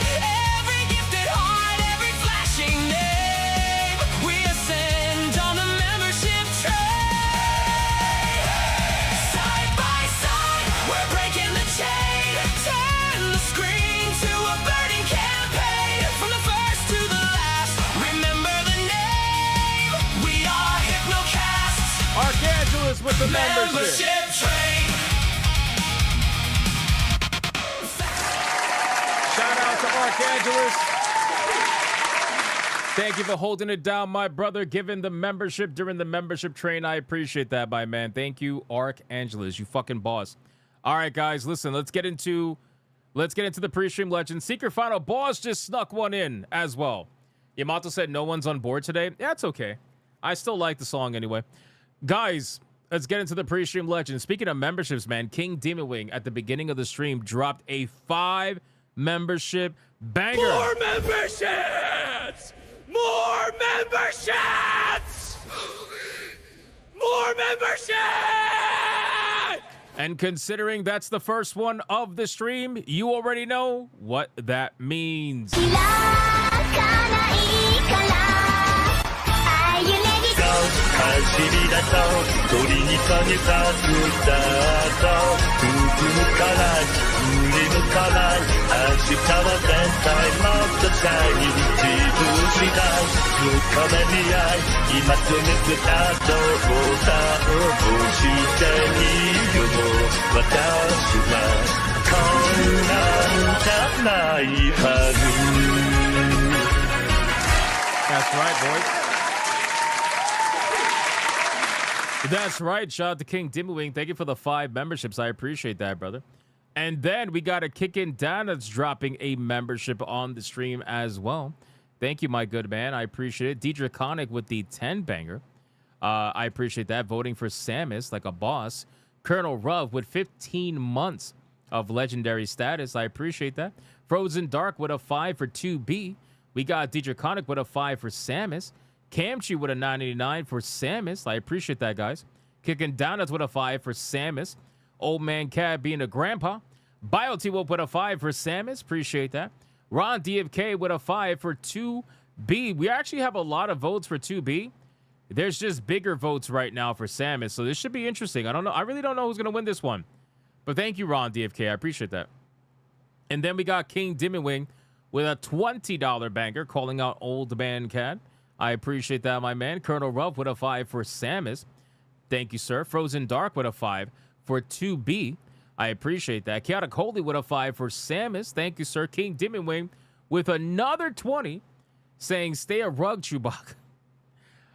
Every gifted heart, every flashing name. We ascend on the membership train. Side by side, we're breaking the chain. Turn the screen to a burning campaign. From the first to the last, remember the name. We are Hypnocast. Archangelus with the membership. Membership train. Archangelus. Thank you for holding it down, my brother, giving the membership during the membership train. I appreciate that, my man. Thank you, Archangelus. You fucking boss. All right, guys, listen, let's get into the pre-stream legend. Secret Final Boss just snuck one in as well. Yamato said no one's on board today. Yeah, it's okay. I still like the song anyway. Guys, let's get into the pre-stream legend. Speaking of memberships, man, King Demon Wing at the beginning of the stream dropped a 5 membership banger. More memberships! More memberships! More memberships! And considering that's the first one of the stream, you already know what that means. That's right, boys. That's right. Shout out to King Dimwing. Thank you for the 5 memberships. I appreciate that, brother. And then we got a Kickin' Down that's dropping a membership on the stream as well. Thank you, my good man. I appreciate it. Deidre Connick with the 10 banger. I appreciate that. Voting for Samus like a boss. Colonel Ruv with 15 months of legendary status. I appreciate that. Frozen Dark with a 5 for 2B. We got Deidre Connick with a 5 for Samus. Camchi with a 989 for Samus. I appreciate that, guys. Kicking Donuts with a 5 for Samus. Old Man Cab being a grandpa. BioT with a 5 for Samus. Appreciate that. Ron DFK with a 5 for 2B. We actually have a lot of votes for 2B. There's just bigger votes right now for Samus, so this should be interesting. I don't know. I really don't know who's going to win this one. But thank you, Ron DFK. I appreciate that. And then we got King Dimmonwing with a $20 banger calling out Old Man Cat. I appreciate that, my man. Colonel Ruff with a 5 for Samus. Thank you, sir. Frozen Dark with a 5 for 2B. I appreciate that. Chaotic Holy with a 5 for Samus. Thank you, sir. King Dimmonwing with another 20 saying stay a rug, Chewbacca.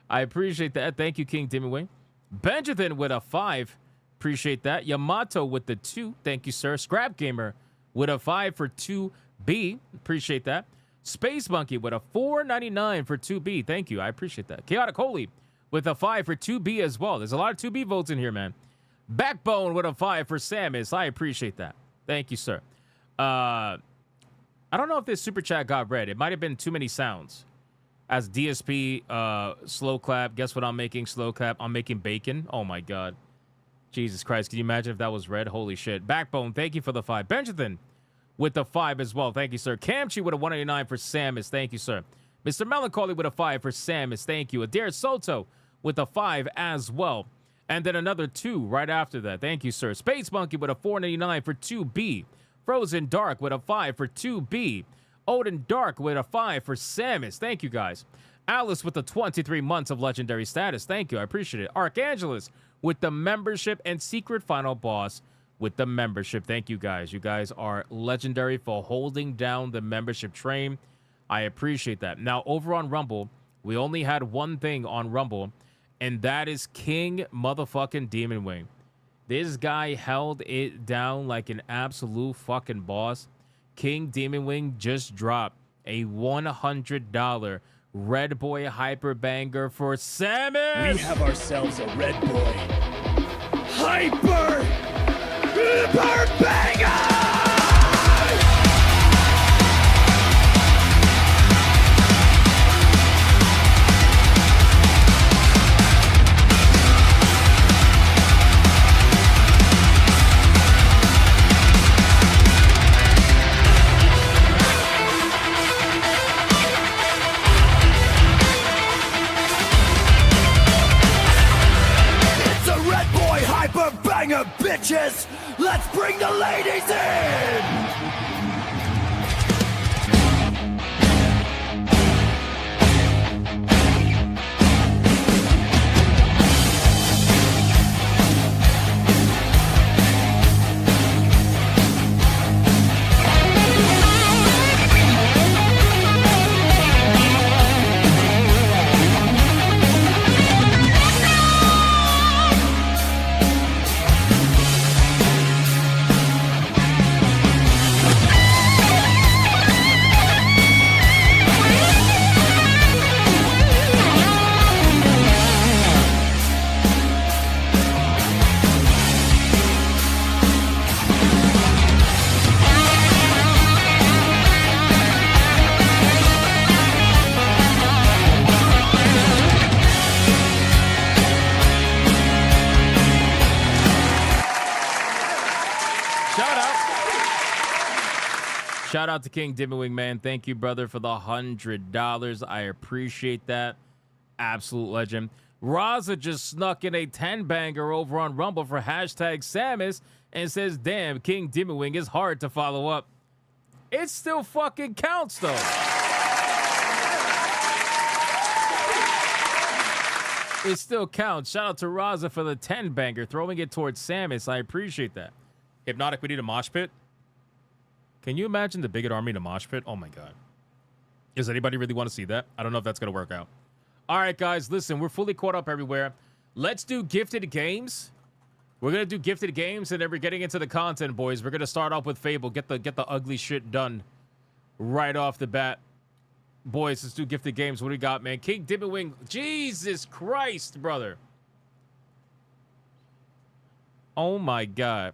I appreciate that. Thank you, King Dimmonwing. Benjamin with a 5. Appreciate that. Yamato with the 2. Thank you, sir. Scrap Gamer with a 5 for 2B. Appreciate that. Space Monkey with a 4.99 for 2B. Thank you. I appreciate that. Chaotic Holy with a 5 for 2B as well. There's a lot of 2B votes in here, man. Backbone with a 5 for Samus. I appreciate that. Thank you, sir. I don't know if this super chat got read. It might have been too many sounds. As DSP, slow clap. Guess what I'm making? Slow clap. I'm making bacon. Oh, my God. Jesus Christ. Can you imagine if that was red? Holy shit. Backbone, thank you for the 5. Benjamin with the 5 as well. Thank you, sir. Camchi with a 189 for Samus. Thank you, sir. Mr. Melancholy with a 5 for Samus. Thank you. Adair Soto with a 5 as well. And then another 2 right after that. Thank you, sir. Space Monkey with a 4.99 for 2B. Frozen Dark with a 5 for 2B. Odin Dark with a 5 for Samus. Thank you, guys. Alice with the 23 months of legendary status. Thank you. I appreciate it. Archangelus with the membership and Secret Final Boss with the membership. Thank you, guys. You guys are legendary for holding down the membership train. I appreciate that. Now, over on Rumble, we only had one thing on Rumble, and that is King motherfucking Demon Wing. This guy held it down like an absolute fucking boss. King Demon Wing just dropped a $100 Red Boy Hyper Banger for Samus. We have ourselves a Red Boy Hyper Banger! Banger, bitches! Let's bring the ladies in! Shout out to King Dimwing, man. Thank you, brother, for the $100. I appreciate that. Absolute legend. Raza just snuck in a 10-banger over on Rumble for hashtag Samus and says, damn, King Dimwing is hard to follow up. It still fucking counts, though. It still counts. Shout out to Raza for the 10-banger, throwing it towards Samus. I appreciate that. Hypnotic, we need a mosh pit. Can you imagine the Bigot Army in a mosh pit? Oh, my God. Does anybody really want to see that? I don't know if that's going to work out. All right, guys, listen, we're fully caught up everywhere. Let's do gifted games. We're going to do gifted games, and then we're getting into the content, boys. We're going to start off with Fable. Get the ugly shit done right off the bat. Boys, let's do gifted games. What do we got, man? King Dimwing. Jesus Christ, brother. Oh, my God.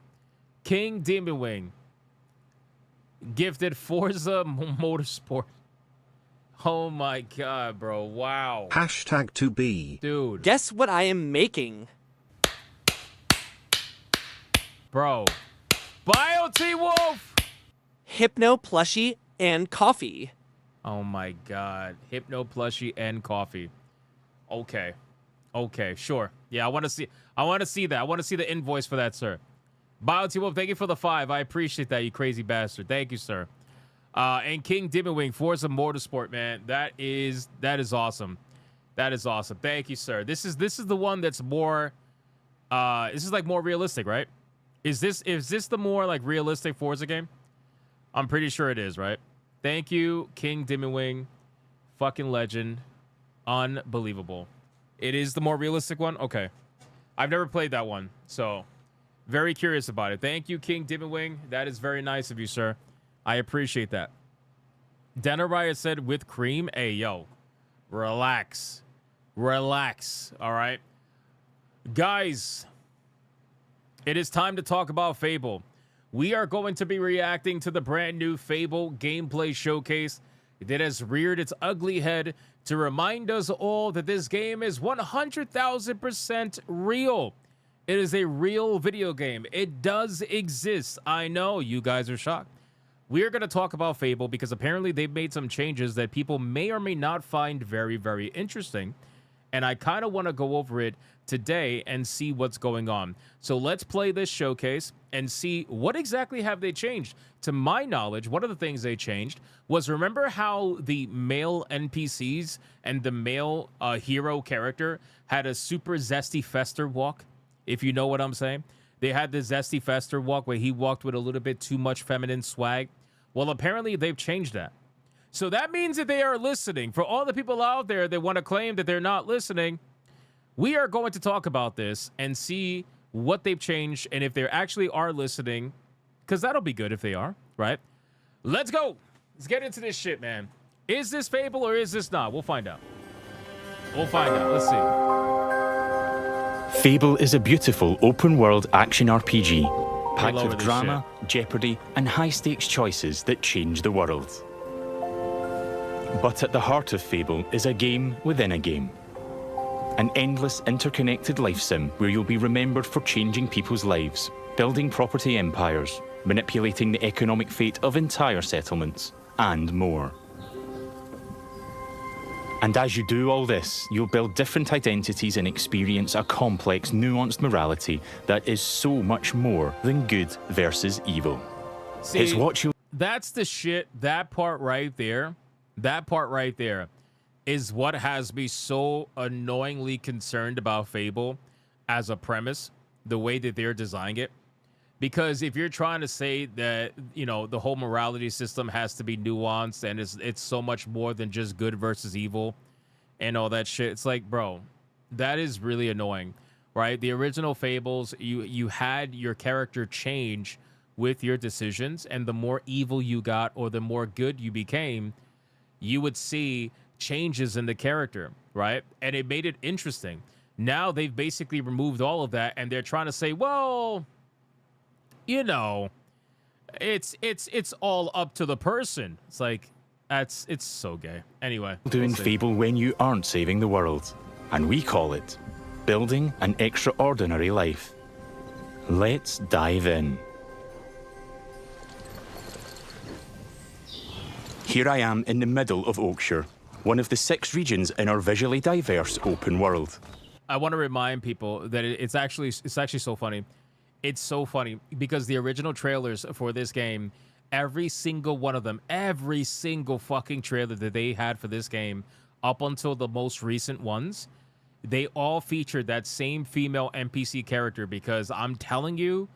King Dimwing. Gifted Forza Motorsport. Oh my God, bro. Wow. Hashtag 2B. Dude. Guess what I am making? Bro. Bio T-Wolf. Hypno plushie and coffee. Oh my God. Hypno plushie and coffee. Okay. Okay, sure. Yeah, I want to see that. I want to see the invoice for that, sir. Bio T-Wolf, thank you for the 5. I appreciate that, you crazy bastard. Thank you, sir. And King Dimwing, Forza Motorsport, man. That is awesome. That is awesome. Thank you, sir. This is the one that's more this is like more realistic, right? Is this the more like realistic Forza game? I'm pretty sure it is, right? Thank you, King Dimwing. Fucking legend. Unbelievable. It is the more realistic one? Okay. I've never played that one, so very curious about it. Thank you, King Dimwing. That is very nice of you, sir. I appreciate that. Denariah said with cream. Hey, yo. Relax. Relax. All right. Guys, it is time to talk about Fable. We are going to be reacting to the brand new Fable gameplay showcase that has reared its ugly head to remind us all that this game is 100,000% real. It is a real video game. It does exist. I know you guys are shocked. We're going to talk about Fable because apparently they've made some changes that people may or may not find very, very interesting. And I kind of want to go over it today and see what's going on. So let's play this showcase and see what exactly have they changed. To my knowledge, one of the things they changed was, remember how the male NPCs and the male hero character had a super zesty Fester walk? If you know what I'm saying. They had the zesty Fester walk where he walked with a little bit too much feminine swag. Well, apparently they've changed that. So that means that they are listening. For all the people out there that want to claim that they're not listening, we are going to talk about this and see what they've changed and if they actually are listening, because that'll be good if they are, right? Let's go. Let's get into this shit, man. Is this Fable or is this not? We'll find out. We'll find out. Let's see. Fable is a beautiful open-world action RPG, packed with drama, jeopardy, and high-stakes choices that change the world. But at the heart of Fable is a game within a game. An endless, interconnected life sim where you'll be remembered for changing people's lives, building property empires, manipulating the economic fate of entire settlements, and more. And as you do all this, you'll build different identities and experience a complex, nuanced morality that is so much more than good versus evil. See, it's what you... That's the shit. That part right there is what has me so annoyingly concerned about Fable as a premise, the way that they're designing it. Because if you're trying to say that, you know, the whole morality system has to be nuanced and it's so much more than just good versus evil and all that shit, it's like, bro, that is really annoying, right? The original Fables, you had your character change with your decisions, and the more evil you got or the more good you became, you would see changes in the character, right? And it made it interesting. Now they've basically removed all of that, and they're trying to say, well, you know, it's all up to the person. It's like, it's so gay. Anyway, doing Fable when you aren't saving the world, and we call it building an extraordinary life. Let's dive in. Here I am in the middle of Oakshire, one of the 6 regions in our visually diverse open world. I want to remind people that it's actually so funny. It's so funny because the original trailers for this game, every single one of them, every single fucking trailer that they had for this game, up until the most recent ones, they all featured that same female NPC character, because I'm telling you,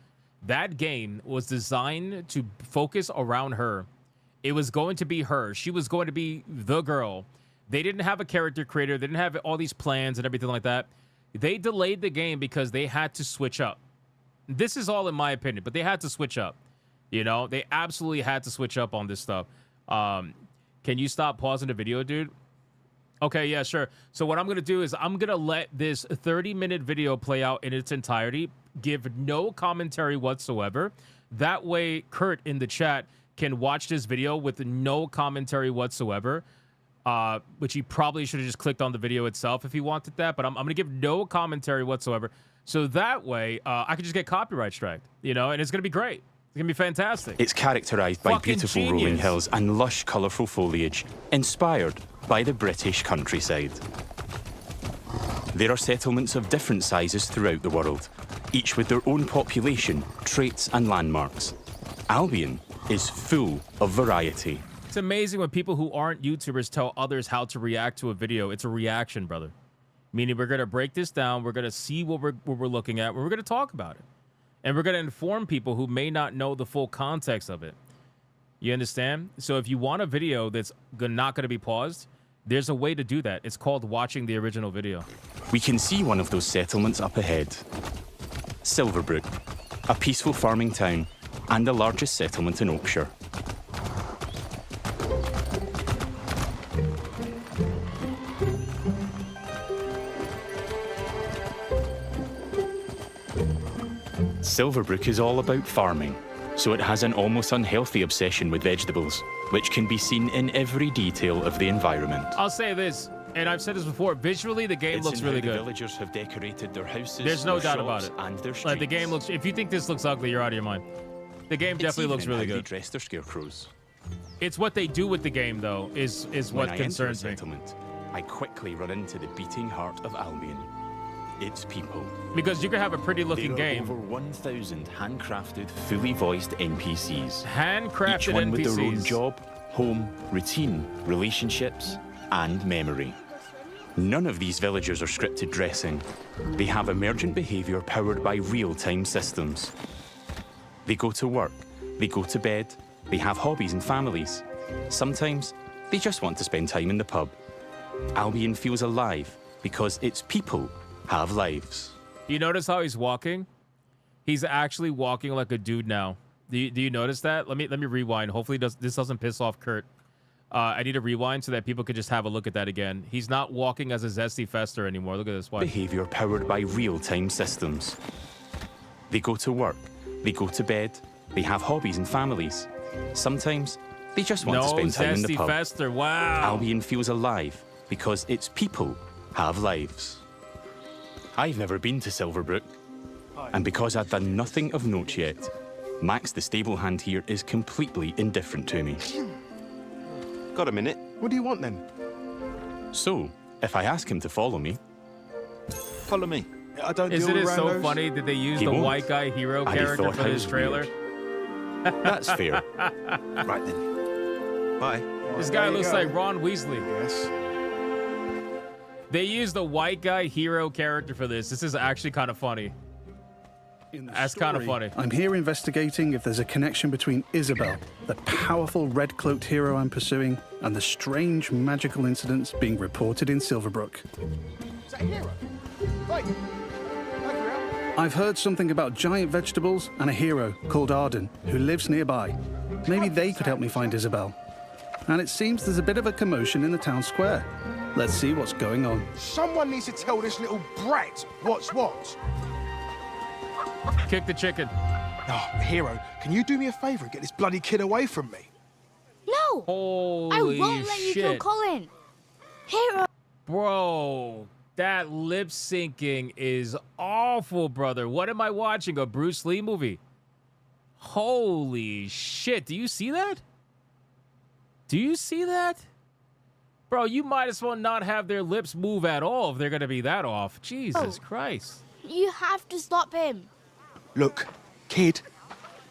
that game was designed to focus around her. It was going to be her. She was going to be the girl. They didn't have a character creator. They didn't have all these plans and everything like that. They delayed the game because they had to switch up. This is all in my opinion, but they had to switch up. You know, they absolutely had to switch up on this stuff. Can you stop pausing the video, dude? Okay, yeah, sure. So what I'm going to do is I'm going to let this 30-minute video play out in its entirety, give no commentary whatsoever. That way, Kurt in the chat can watch this video with no commentary whatsoever, which he probably should have just clicked on the video itself if he wanted that, but I'm going to give no commentary whatsoever. So that way, I can just get copyright striked, you know, and it's going to be great. It's going to be fantastic. It's characterized by Fucking beautiful genius. rolling hills and lush, colourful foliage, inspired by the British countryside. There are settlements of different sizes throughout the world, each with their own population, traits and landmarks. Albion is full of variety. It's amazing when people who aren't YouTubers tell others how to react to a video. It's a reaction, brother. Meaning we're going to break this down. We're going to see what we're looking at. We're going to talk about it. And we're going to inform people who may not know the full context of it. You understand? So if you want a video that's not going to be paused, there's a way to do that. It's called watching the original video. We can see one of those settlements up ahead. Silverbrook, a peaceful farming town and the largest settlement in Oakshire. Silverbrook is all about farming, so it has an almost unhealthy obsession with vegetables, which can be seen in every detail of the environment. I'll say this, and I've said this before, visually the game looks really good. The villagers have decorated their houses, There's no their doubt about shops, it. and their streets. Like the game looks, if you think this looks ugly, you're out of your mind. The game definitely looks really They good. dress their scarecrows. It's what they do with the game, though, is what concerns me. I quickly run into the beating heart of Albion. Its people. Because you can have a pretty looking game. Over 1,000 handcrafted, fully voiced NPCs. Handcrafted Each one NPCs. with their own job, home, routine, relationships, and memory. None of these villagers are scripted dressing. They have emergent behavior powered by real-time systems. They go to work, they go to bed, they have hobbies and families. Sometimes, they just want to spend time in the pub. Albion feels alive because its people have lives. You notice how he's walking? He's actually walking like a dude now. Do you notice that? Let me rewind. Hopefully this doesn't piss off Kurt. I need to rewind so that people could just have a look at that again. He's not walking as a zesty fester anymore. Look at this. Watch. Behavior powered by real-time systems. They go to work, they go to bed, they have hobbies and families. Sometimes they just want to spend time in the pub. Fester. Wow. Albion feels alive because its people have lives. I've never been to Silverbrook, and because I've done nothing of note yet, Max the stable hand here is completely indifferent to me. Got a minute? What do you want then? So, if I ask him to follow me... Follow me. I don't Isn't deal it with so randos. funny that they used He the won't. white guy hero And he character thought for I this was trailer? That's fair. Right then. Bye. This guy looks like Ron Weasley. Yes. They used the white guy hero character for this. This is actually kind of funny. That's kind of funny. I'm here investigating if there's a connection between Isabel, the powerful red-cloaked hero I'm pursuing, and the strange magical incidents being reported in Silverbrook. Is that a hero? Wait. I've heard something about giant vegetables and a hero called Arden who lives nearby. Maybe they could help me find Isabel. And it seems there's a bit of a commotion in the town square. Let's see what's going on. Someone needs to tell this little brat what's what. Kick the chicken. Oh, hero, can you do me a favour and get this bloody kid away from me? No! Holy I won't let you kill shit. Colin! Hero! Bro, that lip syncing is awful, brother. What am I watching? A Bruce Lee movie? Holy shit. Do you see that? Do you see that? Bro, you might as well not have their lips move at all if they're going to be that off. Jesus Christ. You have to stop him. Look, kid,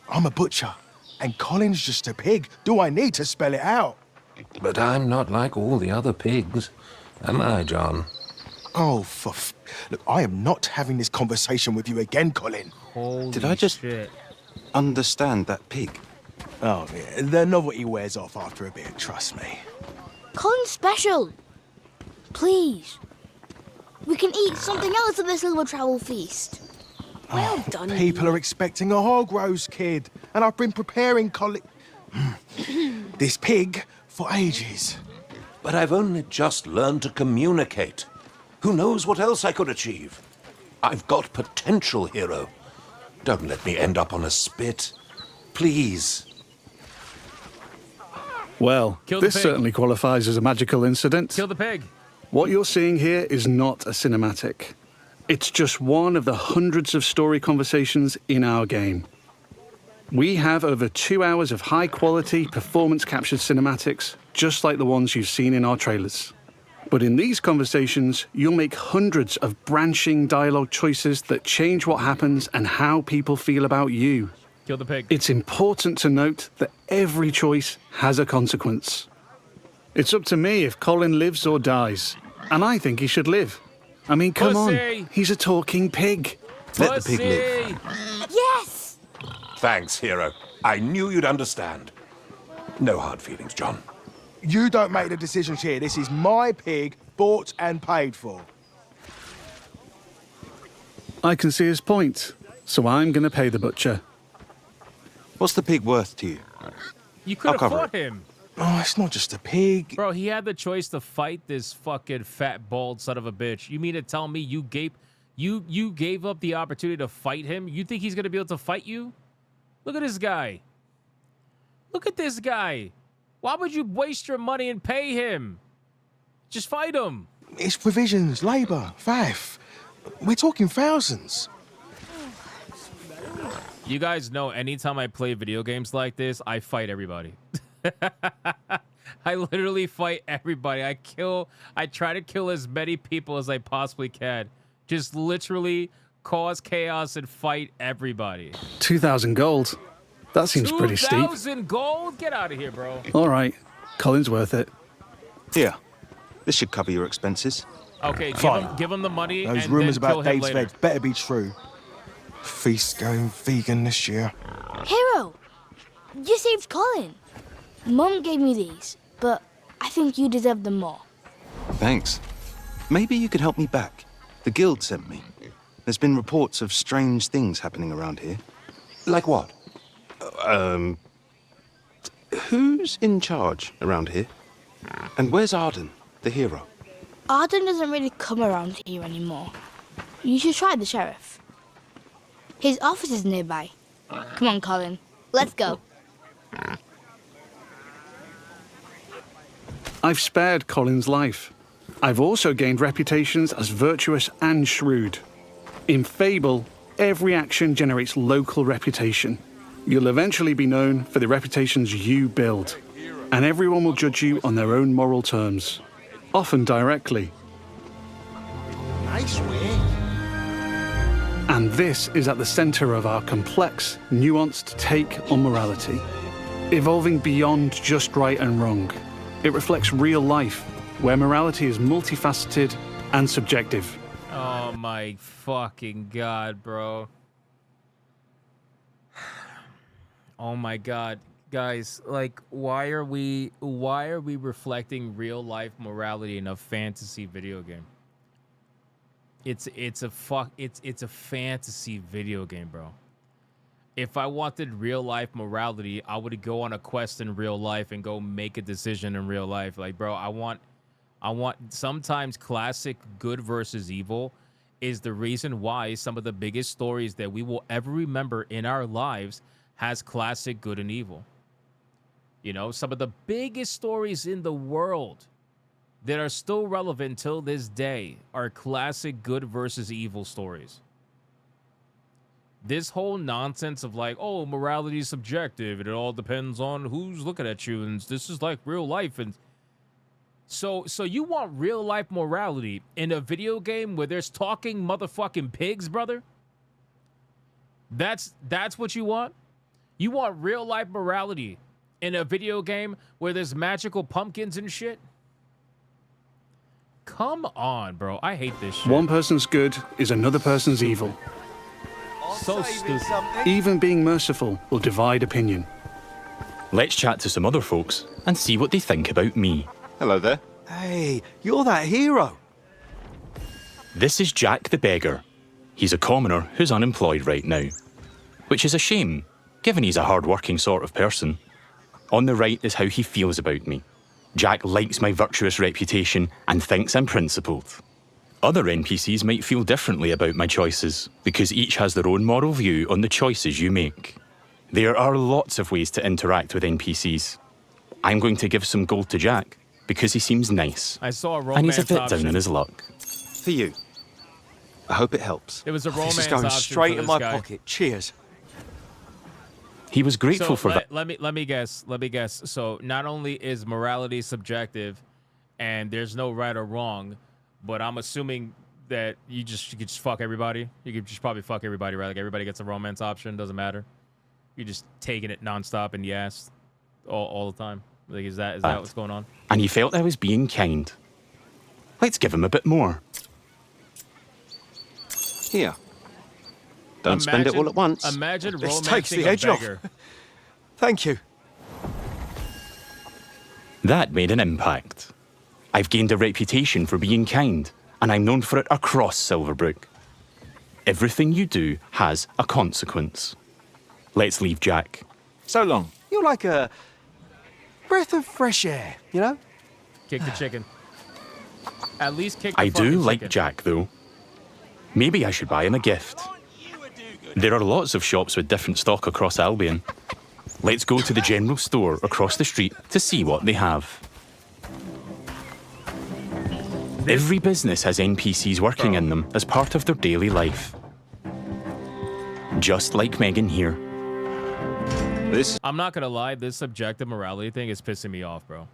I'm a butcher, and Colin's just a pig. Do I need to spell it out? But I'm not like all the other pigs, am I, John? Oh, look, I am not having this conversation with you again, Colin. Holy Did I just shit. understand that pig? Oh, yeah, the novelty wears off after a bit, trust me. Colin's special. Please. We can eat something else at this little travel feast. Well done. People are expecting a hog roast, kid, and I've been preparing this pig for ages. But I've only just learned to communicate. Who knows what else I could achieve? I've got potential, hero. Don't let me end up on a spit. Please. Well, Kill the this pig. certainly qualifies as a magical incident. Kill the pig. What you're seeing here is not a cinematic. It's just one of the hundreds of story conversations in our game. We have over 2 hours of high-quality, performance-captured cinematics, just like the ones you've seen in our trailers. But in these conversations, you'll make hundreds of branching dialogue choices that change what happens and how people feel about you. Kill the pig. It's important to note that every choice has a consequence. It's up to me if Colin lives or dies, and I think he should live. I mean, come Pussy. on, he's a talking pig. Let the pig live. Yes! Thanks, hero. I knew you'd understand. No hard feelings, John. You don't make the decisions here. This is my pig, bought and paid for. I can see his point, so I'm going to pay the butcher. What's the pig worth to you? You could have cover fought him. Oh, it's not just a pig. Bro, he had the choice to fight this fucking fat, bald son of a bitch. You mean to tell me you gave up the opportunity to fight him? You think he's going to be able to fight you? Look at this guy. Look at this guy. Why would you waste your money and pay him? Just fight him. It's provisions, labour, faff. We're talking thousands. You guys know anytime I play video games like this, I fight everybody. I literally fight everybody. I try to kill as many people as I possibly can. Just literally cause chaos and fight everybody. 2,000 gold. That seems pretty steep. 2,000 gold? Get out of here, bro. All right, Colin's worth it. Here. This should cover your expenses. Okay, Fine. give him the money. Those and rumours then kill about him Dave's later. veg better be true. Feast going vegan this year. Hero! You saved Colin. Mum gave me these, but I think you deserve them more. Thanks. Maybe you could help me back. The guild sent me. There's been reports of strange things happening around here. Like what? Who's in charge around here? And where's Arden, the hero? Arden doesn't really come around here anymore. You should try the sheriff. His office is nearby. Come on, Colin. Let's go. I've spared Colin's life. I've also gained reputations as virtuous and shrewd. In Fable, every action generates local reputation. You'll eventually be known for the reputations you build, and everyone will judge you on their own moral terms, often directly. Nice way. And this is at the center of our complex, nuanced take on morality, evolving beyond just right and wrong. It reflects real life, where morality is multifaceted and subjective. Oh my fucking god, bro. Oh my god. Guys, like, why are we reflecting real life morality in a fantasy video game? It's a fantasy video game, bro. If I wanted real life morality, I would go on a quest in real life and go make a decision in real life. Like, bro, I want sometimes classic good versus evil is the reason why some of the biggest stories that we will ever remember in our lives has classic good and evil. You know, some of the biggest stories in the world that are still relevant till this day are classic good versus evil stories. This whole nonsense of like, oh, morality is subjective and it all depends on who's looking at you and this is like real life. And so you want real life morality in a video game where there's talking motherfucking pigs, brother? That's what you want? You want real life morality in a video game where there's magical pumpkins and shit? Come on, bro. I hate this shit. One person's good is another person's evil. So stupid. Even being merciful will divide opinion. Let's chat to some other folks and see what they think about me. Hello there. Hey, you're that hero. This is Jack the Beggar. He's a commoner who's unemployed right now, which is a shame, given he's a hard-working sort of person. On the right is how he feels about me. Jack likes my virtuous reputation and thinks I'm principled. Other NPCs might feel differently about my choices, because each has their own moral view on the choices you make. There are lots of ways to interact with NPCs. I'm going to give some gold to Jack, because he seems nice. I saw a romance and he's a bit option. down on his luck. For you. I hope it helps. It was a romance This is going option straight for in this my guy. pocket. Cheers. He was grateful for that. Let me guess. So not only is morality subjective, and there's no right or wrong, but I'm assuming that you could just fuck everybody. You could just probably fuck everybody, right? Like everybody gets a romance option. Doesn't matter. You're just taking it nonstop and yes, all the time. Like is that what's going on? And he felt I was being kind. Let's give him a bit more. Here. Don't spend it all at once. Imagine This romancing takes the a edge off. beggar. Thank you. That made an impact. I've gained a reputation for being kind, and I'm known for it across Silverbrook. Everything you do has a consequence. Let's leave Jack. So long. You're like a breath of fresh air, you know? Kick the chicken. At least kick the I do fucking like chicken. Jack, though. Maybe I should buy him a gift. There are lots of shops with different stock across Albion. Let's go to the general store across the street to see what they have. Every business has NPCs working in them as part of their daily life. Just like Megan here. I'm not gonna lie, this subjective morality thing is pissing me off, bro.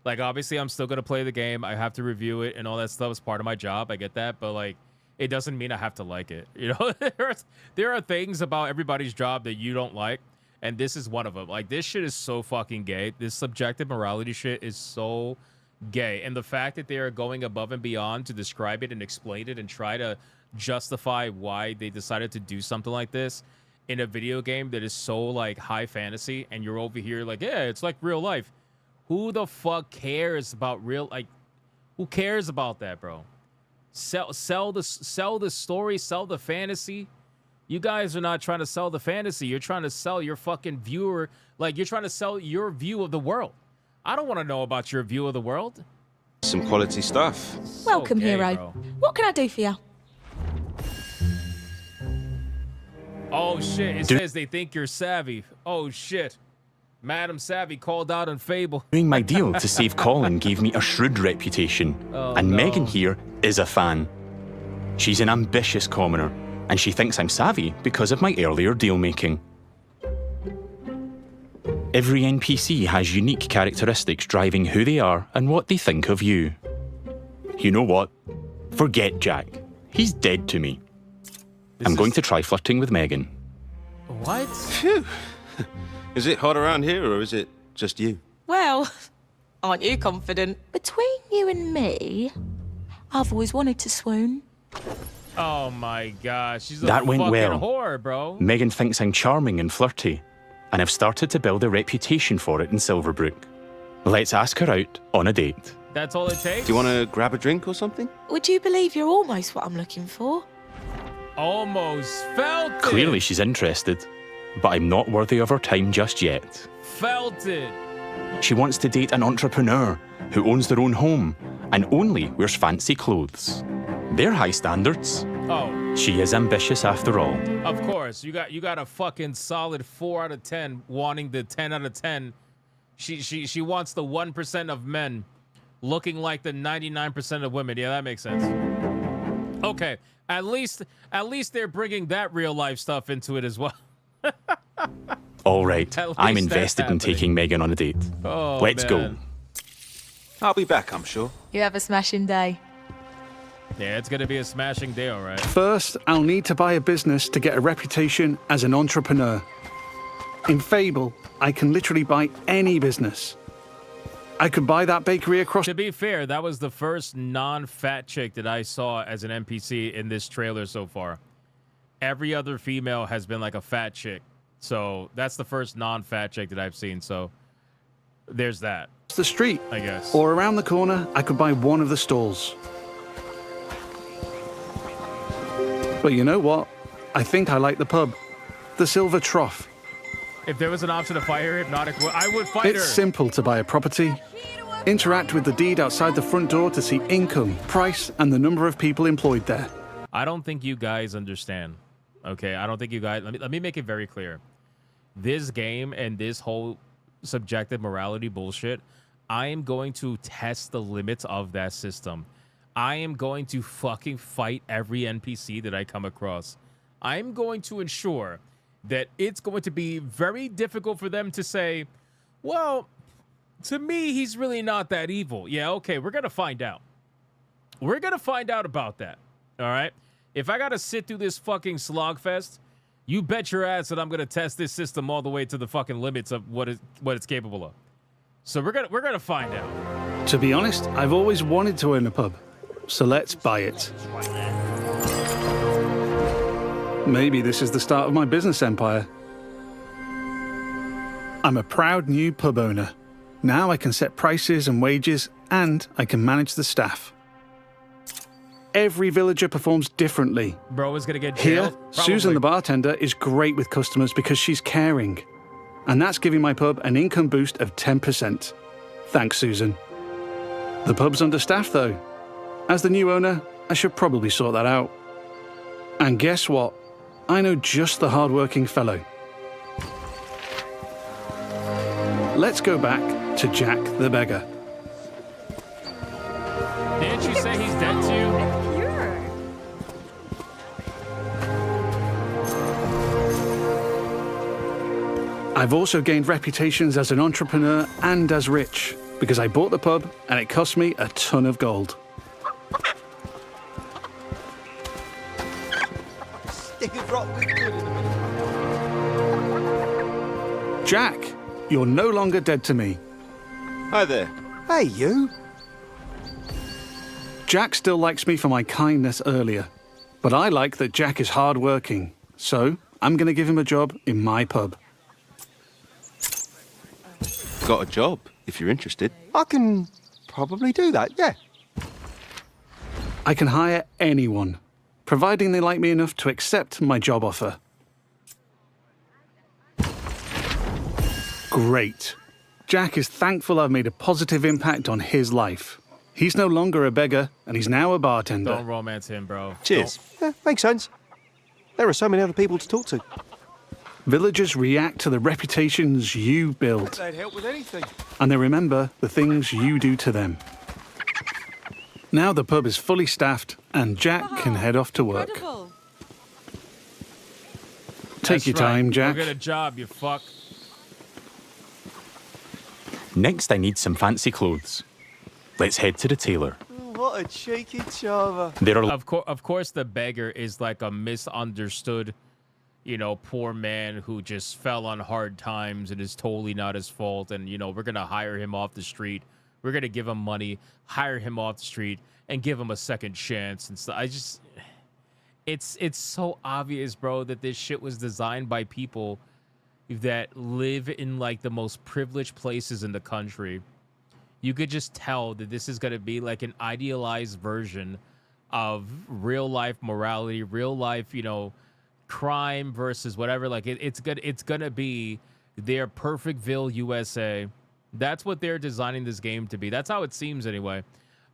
Like, obviously, I'm still gonna play the game. I have to review it and all that stuff is part of my job. I get that, but like, it doesn't mean I have to like it. You know, there are things about everybody's job that you don't like, and this is one of them. Like, this shit is so fucking gay. This subjective morality shit is so gay, and the fact that they are going above and beyond to describe it and explain it and try to justify why they decided to do something like this in a video game that is so like high fantasy, and you're over here like, yeah, it's like real life. Who the fuck cares about real, like, who cares about that, bro? Sell the story, sell the fantasy. You guys are not trying to sell the fantasy. You're trying to sell your fucking viewer, like you're trying to sell your view of the world. I don't want to know about your view of the world. Some quality stuff. Welcome, gay, hero. bro. What can I do for you? Oh shit, it says they think you're savvy. Oh shit. Madam Savvy called out on Fable. Doing my deal to save Colin gave me a shrewd reputation, and Megan here is a fan. She's an ambitious commoner, and she thinks I'm savvy because of my earlier deal-making. Every NPC has unique characteristics driving who they are and what they think of you. You know what? Forget Jack. He's dead to me. I'm going to try flirting with Megan. What? Phew. Is it hot around here, or is it just you? Well, aren't you confident? Between you and me, I've always wanted to swoon. Oh my gosh, she's a That went fucking well. whore, bro. Megan thinks I'm charming and flirty, and I've started to build a reputation for it in Silverbrook. Let's ask her out on a date. That's all it takes? Do you want to grab a drink or something? Would you believe you're almost what I'm looking for? Almost felt it. Clearly she's interested, but I'm not worthy of her time just yet. Felt it. She wants to date an entrepreneur who owns their own home and only wears fancy clothes. They're high standards. Oh. She is ambitious after all. Of course, you got a fucking solid 4 out of 10 wanting the 10 out of 10. She wants the 1% of men looking like the 99% of women. Yeah, that makes sense. Okay, at least they're bringing that real life stuff into it as well. All right, At I'm least that's invested in happening. taking Megan on a date. Oh, Let's go. man. I'll be back, I'm sure. You have a smashing day. Yeah, it's gonna be a smashing day, all right. First, I'll need to buy a business to get a reputation as an entrepreneur. In Fable, I can literally buy any business. I could buy that bakery across... To be fair, that was the first non-fat chick that I saw as an NPC in this trailer so far. Every other female has been like a fat chick. So that's the first non-fat chick that I've seen. So there's that. the street. I guess. Or around the corner, I could buy one of the stalls. But you know what? I think I like the pub. The Silver Trough. If there was an option to fight her, Hypnotic, I would fight her. It's simple to buy a property. Interact with the deed outside the front door to see income, price, and the number of people employed there. I don't think you guys understand. Okay, I don't think you guys... Let me make it very clear. This game and this whole subjective morality bullshit, I am going to test the limits of that system. I am going to fucking fight every NPC that I come across. I'm going to ensure that it's going to be very difficult for them to say, well, to me, he's really not that evil. Yeah, okay, we're going to find out. We're going to find out about that, all right? If I got to sit through this fucking slogfest, you bet your ass that I'm going to test this system all the way to the fucking limits of what it's capable of. So we're going to find out. To be honest, I've always wanted to own a pub. So let's buy it. Maybe this is the start of my business empire. I'm a proud new pub owner. Now I can set prices and wages, and I can manage the staff. Every villager performs differently. Bro is gonna get Here, jailed. Susan the bartender is great with customers because she's caring. And that's giving my pub an income boost of 10%. Thanks, Susan. The pub's understaffed, though. As the new owner, I should probably sort that out. And guess what? I know just the hard-working fellow. Let's go back to Jack the beggar. Didn't you say he's dead to you? I've also gained reputations as an entrepreneur and as rich because I bought the pub and it cost me a ton of gold. Jack, you're no longer dead to me. Hi there. Hey, you. Jack still likes me for my kindness earlier, but I like that Jack is hardworking, so I'm going to give him a job in my pub. Got a job, if you're interested. I can probably do that, yeah. I can hire anyone, providing they like me enough to accept my job offer. Great. Jack is thankful I've made a positive impact on his life. He's no longer a beggar, and he's now a bartender. Don't romance him, bro. Cheers. Yeah, makes sense. There are so many other people to talk to. Villagers react to the reputations you build, They'd help with anything. and they remember the things you do to them. Now the pub is fully staffed, and Jack can head off to work. Take your time, Jack. Go get a job, you fuck. Next, I need some fancy clothes. Let's head to the tailor. What a cheeky chava. There are Of course, the beggar is like a misunderstood, poor man who just fell on hard times and is totally not his fault. And, we're going to hire him off the street. We're going to give him money, hire him off the street, and give him a second chance. And so it's so obvious, bro, that this shit was designed by people that live in like the most privileged places in the country. You could just tell that this is going to be like an idealized version of real life morality, real life, crime versus whatever. Like it's gonna be their Perfectville USA. That's what they're designing this game to be. That's how it seems anyway.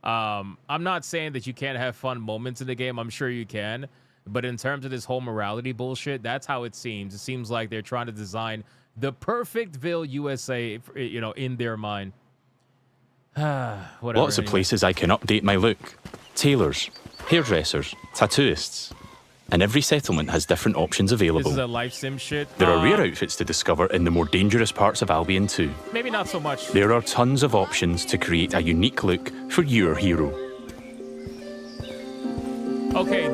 I'm not saying that you can't have fun moments in the game. I'm sure you can. But in terms of this whole morality bullshit, that's how it seems. It seems like they're trying to design the Perfectville USA, in their mind. Whatever. lots of places I can update my look. Tailors. hairdressers, tattooists. And every settlement has different options available. This is a life sim shit. There are rare outfits to discover in the more dangerous parts of Albion too. Maybe not so much. There are tons of options to create a unique look for your hero. Okay,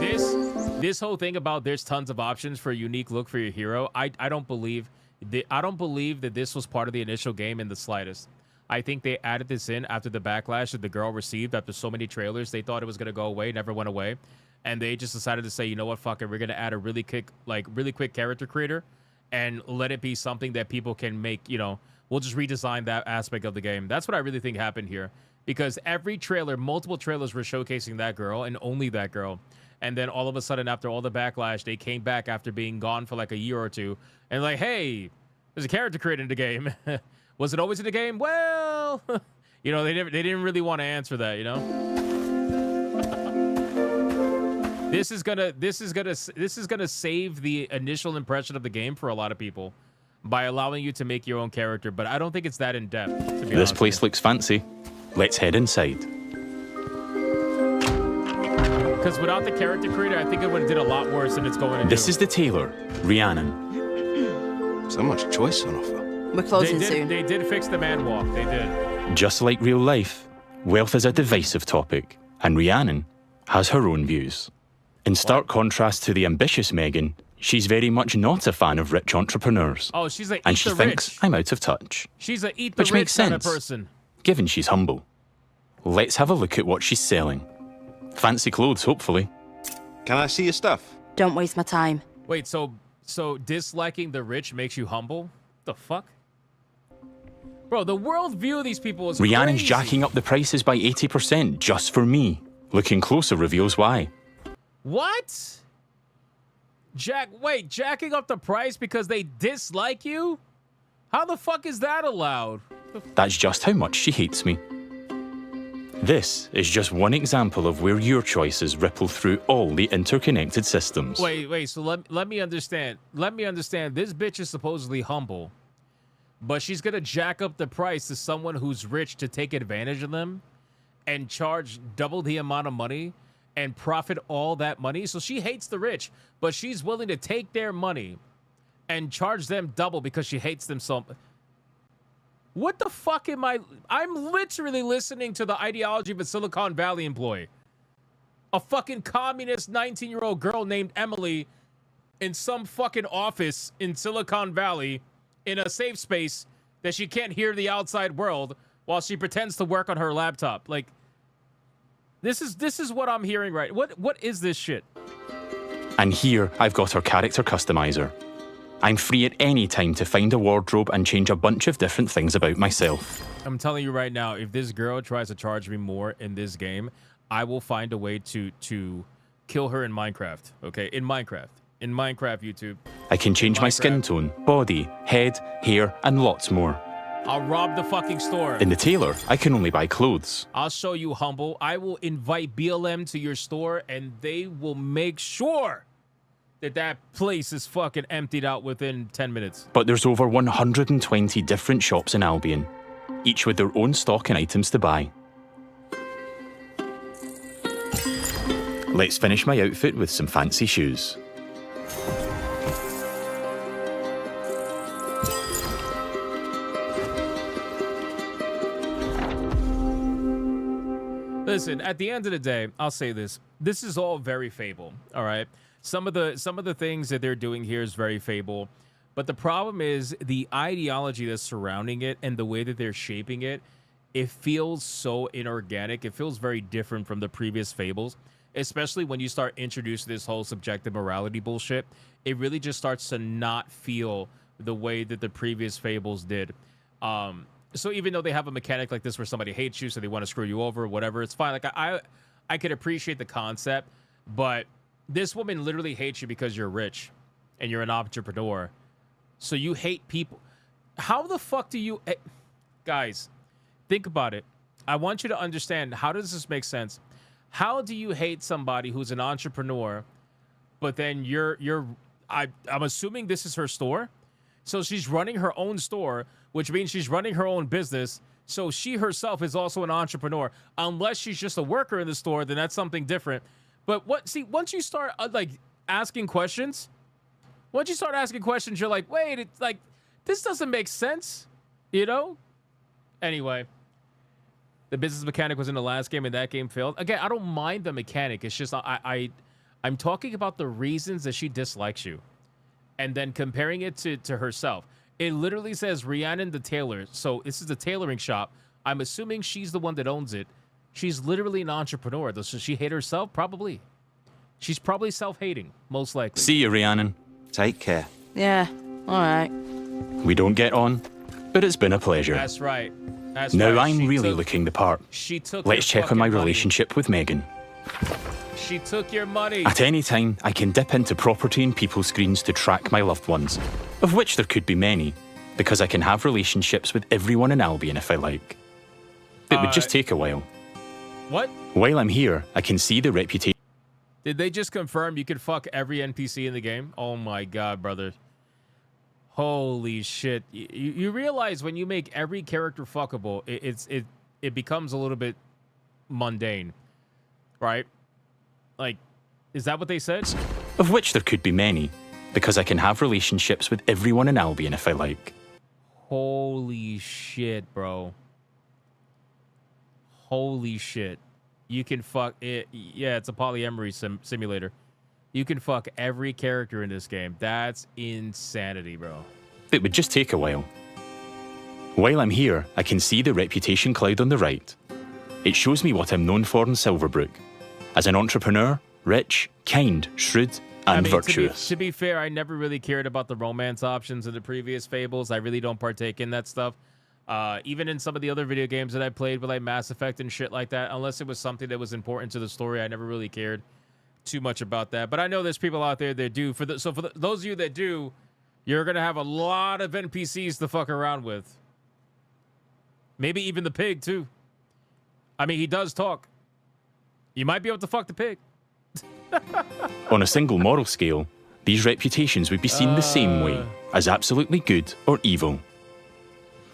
this whole thing about there's tons of options for a unique look for your hero, I don't believe that this was part of the initial game in the slightest. I think they added this in after the backlash that the girl received after so many trailers. They thought it was gonna go away, never went away. And they just decided to say, you know what, fuck it, we're gonna add a really quick character creator and let it be something that people can make, you know, we'll just redesign that aspect of the game. That's what I really think happened here. Because every trailer, multiple trailers were showcasing that girl and only that girl. And then all of a sudden, after all the backlash, they came back after being gone for like a year or two. And like, hey, there's a character creator in the game. Was it always in the game? Well, you know, they didn't really want to answer that, you know? This is gonna save the initial impression of the game for a lot of people by allowing you to make your own character, but I don't think it's that in depth. To be This place looks fancy. Let's head inside. Because without the character creator, I think it would have did a lot worse than it's going to This do. is the tailor, Rhiannon. So much choice on offer. We're closing soon. They did fix the man walk. They did. Just like real life, wealth is a divisive topic, and Rhiannon has her own views. In stark contrast to the ambitious Megan, she's very much not a fan of rich entrepreneurs. Oh, she's a and eat she the thinks rich. I'm out of touch. She's a eat the Which rich makes kind of sense, person. given she's humble. Let's have a look at what she's selling. Fancy clothes, hopefully. Can I see your stuff? Don't waste my time. Wait, so disliking the rich makes you humble? The fuck? Bro, the worldview of these people is Rhiannon's crazy. jacking up the prices by 80% just for me. Looking closer reveals why. What? Jacking up the price because they dislike you? How the fuck is that allowed? That's just how much she hates me. This is just one example of where your choices ripple through all the interconnected systems. Wait, so let me understand. Let me understand. This bitch is supposedly humble, but she's gonna jack up the price to someone who's rich to take advantage of them and charge double the amount of money and profit all that money. So she hates the rich, but she's willing to take their money and charge them double because she hates them so. What the fuck am I? I'm literally listening to the ideology of a Silicon Valley employee. A fucking communist 19-year-old girl named Emily in some fucking office in Silicon Valley in a safe space that she can't hear the outside world while she pretends to work on her laptop. Like, this is what I'm hearing right. What is this shit? And here I've got her character customizer. I'm free at any time to find a wardrobe and change a bunch of different things about myself. I'm telling you right now, if this girl tries to charge me more in this game, I will find a way to kill her in Minecraft. Okay, in Minecraft, YouTube. I can change my skin tone, body, head, hair, and lots more. I'll rob the fucking store. In the tailor, I can only buy clothes. I'll show you humble. I will invite BLM to your store, and they will make sure that place is fucking emptied out within 10 minutes. But there's over 120 different shops in Albion, each with their own stock and items to buy. Let's finish my outfit with some fancy shoes. Listen, at the end of the day, I'll say this. This is all very Fable, all right? Some of the things that they're doing here is very Fable. But the problem is the ideology that's surrounding it and the way that they're shaping it, it feels so inorganic. It feels very different from the previous Fables, especially when you start introducing this whole subjective morality bullshit. It really just starts to not feel the way that the previous Fables did. So even though they have a mechanic like this where somebody hates you, so they want to screw you over, whatever, it's fine. Like I could appreciate the concept, but this woman literally hates you because you're rich and you're an entrepreneur. So you hate people. How the fuck do you... Guys, think about it. I want you to understand, how does this make sense? How do you hate somebody who's an entrepreneur, but then I'm assuming this is her store? So she's running her own store, which means she's running her own business. So she herself is also an entrepreneur. Unless she's just a worker in the store, then that's something different. But once you start like asking questions, you're like, wait, it's like this doesn't make sense, you know? Anyway, the business mechanic was in the last game and that game failed. Again, I don't mind the mechanic. It's just I'm talking about the reasons that she dislikes you, and then comparing it to herself. It literally says Rhiannon the tailor. So this is the tailoring shop. I'm assuming she's the one that owns it. She's literally an entrepreneur. Does she hate herself? Probably. She's probably self-hating, most likely. See you, Rhiannon. Take care. Yeah, all right. We don't get on, but it's been a pleasure. That's right. Now I'm really looking the part. She took Let's your check on my fucking money. relationship with Megan. She took your money. At any time, I can dip into property and people screens to track my loved ones, of which there could be many, because I can have relationships with everyone in Albion if I like. It would just take a while. What? While I'm here, I can see the reputation. Did they just confirm you could fuck every NPC in the game? Oh my god, brother. Holy shit. You realize when you make every character fuckable, it becomes a little bit mundane, right? Like, is that what they said? Of which there could be many, because I can have relationships with everyone in Albion if I like. Holy shit, bro. Holy shit. You can fuck it. Yeah, it's a polyamory simulator. You can fuck every character in this game. That's insanity, bro. It would just take a while. While I'm here, I can see the reputation cloud on the right. It shows me what I'm known for in Silverbrook. As an entrepreneur, rich, kind, shrewd, and virtuous. To be fair, I never really cared about the romance options in the previous Fables. I really don't partake in that stuff. Even in some of the other video games that I played with like Mass Effect and shit like that, unless it was something that was important to the story, I never really cared too much about that. But I know there's people out there that do. For those of you that do, you're going to have a lot of NPCs to fuck around with. Maybe even the pig, too. I mean, he does talk. You might be able to fuck the pig. On a single moral scale, these reputations would be seen the same way, as absolutely good or evil.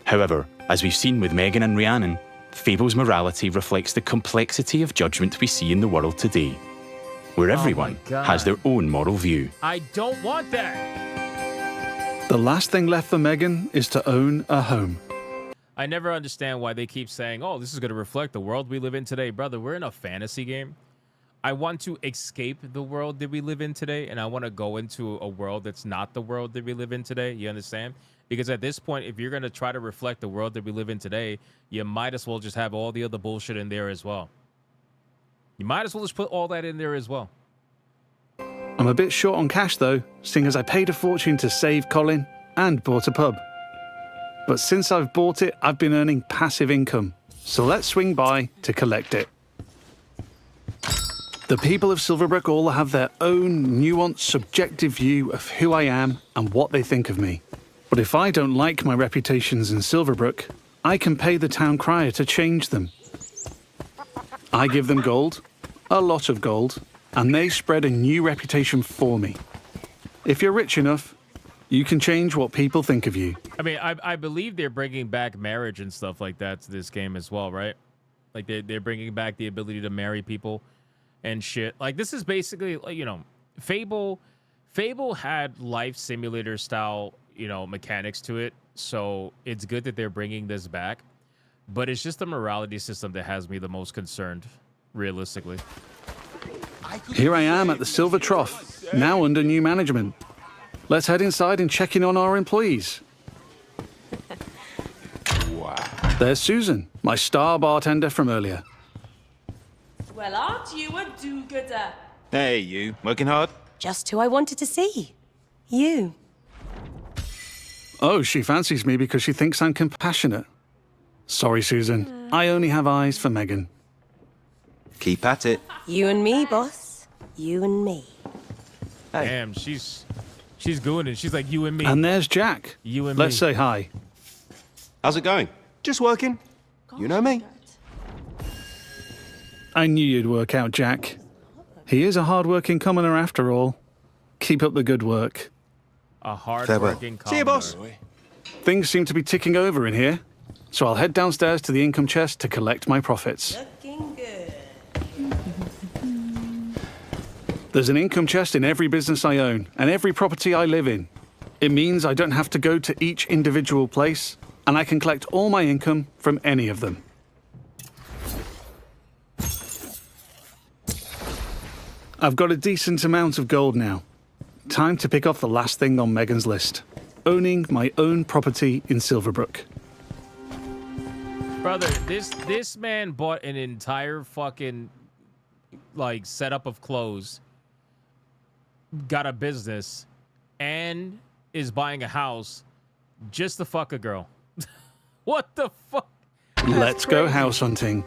However, as we've seen with Megan and Rhiannon, Fable's morality reflects the complexity of judgment we see in the world today, where everyone has their own moral view. I don't want that. The last thing left for Megan is to own a home. I never understand why they keep saying, oh, this is going to reflect the world we live in today. Brother, we're in a fantasy game. I want to escape the world that we live in today, and I want to go into a world that's not the world that we live in today. You understand? Because at this point, if you're going to try to reflect the world that we live in today, you might as well just have all the other bullshit in there as well. You might as well just put all that in there as well. I'm a bit short on cash, though, seeing as I paid a fortune to save Colin and bought a pub. But since I've bought it, I've been earning passive income. So let's swing by to collect it. The people of Silverbrook all have their own nuanced, subjective view of who I am and what they think of me. But if I don't like my reputations in Silverbrook, I can pay the town crier to change them. I give them gold, a lot of gold, and they spread a new reputation for me. If you're rich enough, you can change what people think of you. I mean, I believe they're bringing back marriage and stuff like that to this game as well, right? Like they're bringing back the ability to marry people and shit. Like this is basically, you know, Fable had life simulator style, you know, mechanics to it. So it's good that they're bringing this back, but it's just the morality system that has me the most concerned, realistically. Here I am at the Silver Trough, now under new management. Let's head inside and check in on our employees. Wow. There's Susan, my star bartender from earlier. Well, aren't you a do-gooder? Hey, you. Working hard? Just who I wanted to see. You. Oh, she fancies me because she thinks I'm compassionate. Sorry, Susan. I only have eyes for Megan. Keep at it. You and me, boss. You and me. Hey. Damn, she's going and she's like, you and me. And there's Jack. You and Let's me. say hi. How's it going? Just working. You know me. I knew you'd work out, Jack. He is a hard-working commoner after all. Keep up the good work. A hard-working See you, boss. Things seem to be ticking over in here, so I'll head downstairs to the income chest to collect my profits. Looking good. There's an income chest in every business I own and every property I live in. It means I don't have to go to each individual place, and I can collect all my income from any of them. I've got a decent amount of gold now. Time to pick off the last thing on Megan's list. Owning my own property in Silverbrook. Brother, this man bought an entire fucking like setup of clothes, got a business, and is buying a house just to fuck a girl. What the fuck? Let's go house hunting.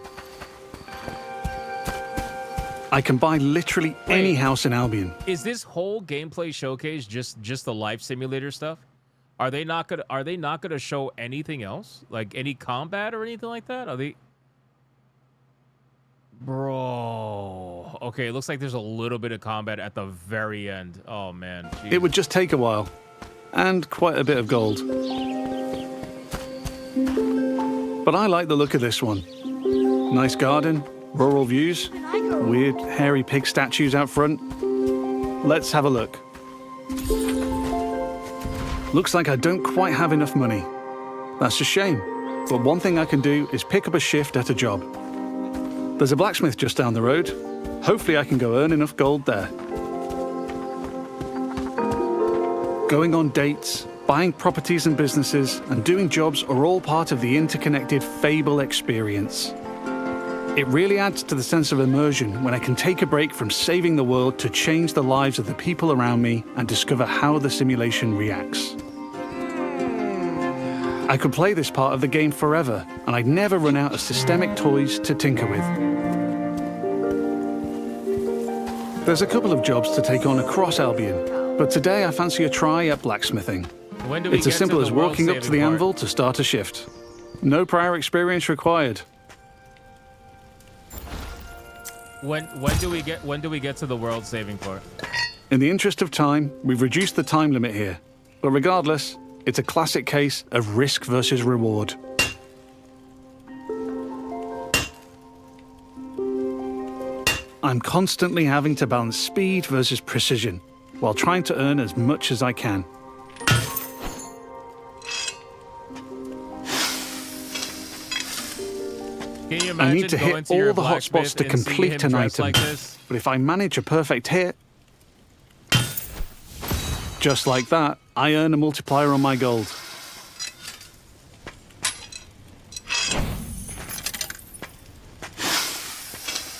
I can buy literally any house in Albion. Is this whole gameplay showcase just the life simulator stuff? Are they not gonna show anything else? Like any combat or anything like that? Are they? Bro. Okay, it looks like there's a little bit of combat at the very end. Oh man. Jeez. It would just take a while. And quite a bit of gold. But I like the look of this one. Nice garden, rural views, weird hairy pig statues out front. Let's have a look. Looks like I don't quite have enough money. That's a shame, but one thing I can do is pick up a shift at a job. There's a blacksmith just down the road. Hopefully I can go earn enough gold there. Going on dates, buying properties and businesses, and doing jobs are all part of the interconnected Fable experience. It really adds to the sense of immersion when I can take a break from saving the world to change the lives of the people around me and discover how the simulation reacts. I could play this part of the game forever, and I'd never run out of systemic toys to tinker with. There's a couple of jobs to take on across Albion, but today I fancy a try at blacksmithing. When do we It's get as simple to as the walking up to the world-saving part? anvil to start a shift. No prior experience required. When do we get to the world saving part? In the interest of time, we've reduced the time limit here. But regardless, it's a classic case of risk versus reward. I'm constantly having to balance speed versus precision, while trying to earn as much as I can. Can you I imagine need to going hit to your all the blacksmith hotspots to and seeing complete him an dressed item. like this? But if I manage a perfect hit, just like that, I earn a multiplier on my gold.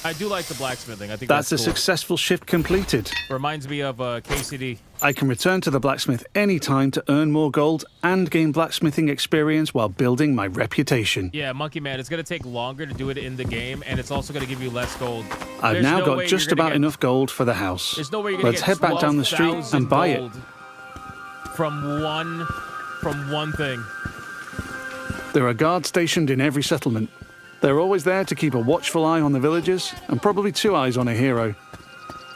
I do like the blacksmithing. I think That's a cool. successful shift completed. Reminds me of KCD. I can return to the blacksmith anytime to earn more gold and gain blacksmithing experience while building my reputation. Yeah, Monkey Man, it's going to take longer to do it in the game, and it's also going to give you less gold. I've There's now no got way just you're gonna about get- enough gold for the house. There's no way you're going to Let's get head back down the street 12,000 and buy it. gold from one thing. There are guards stationed in every settlement. They're always there to keep a watchful eye on the villagers and probably two eyes on a hero.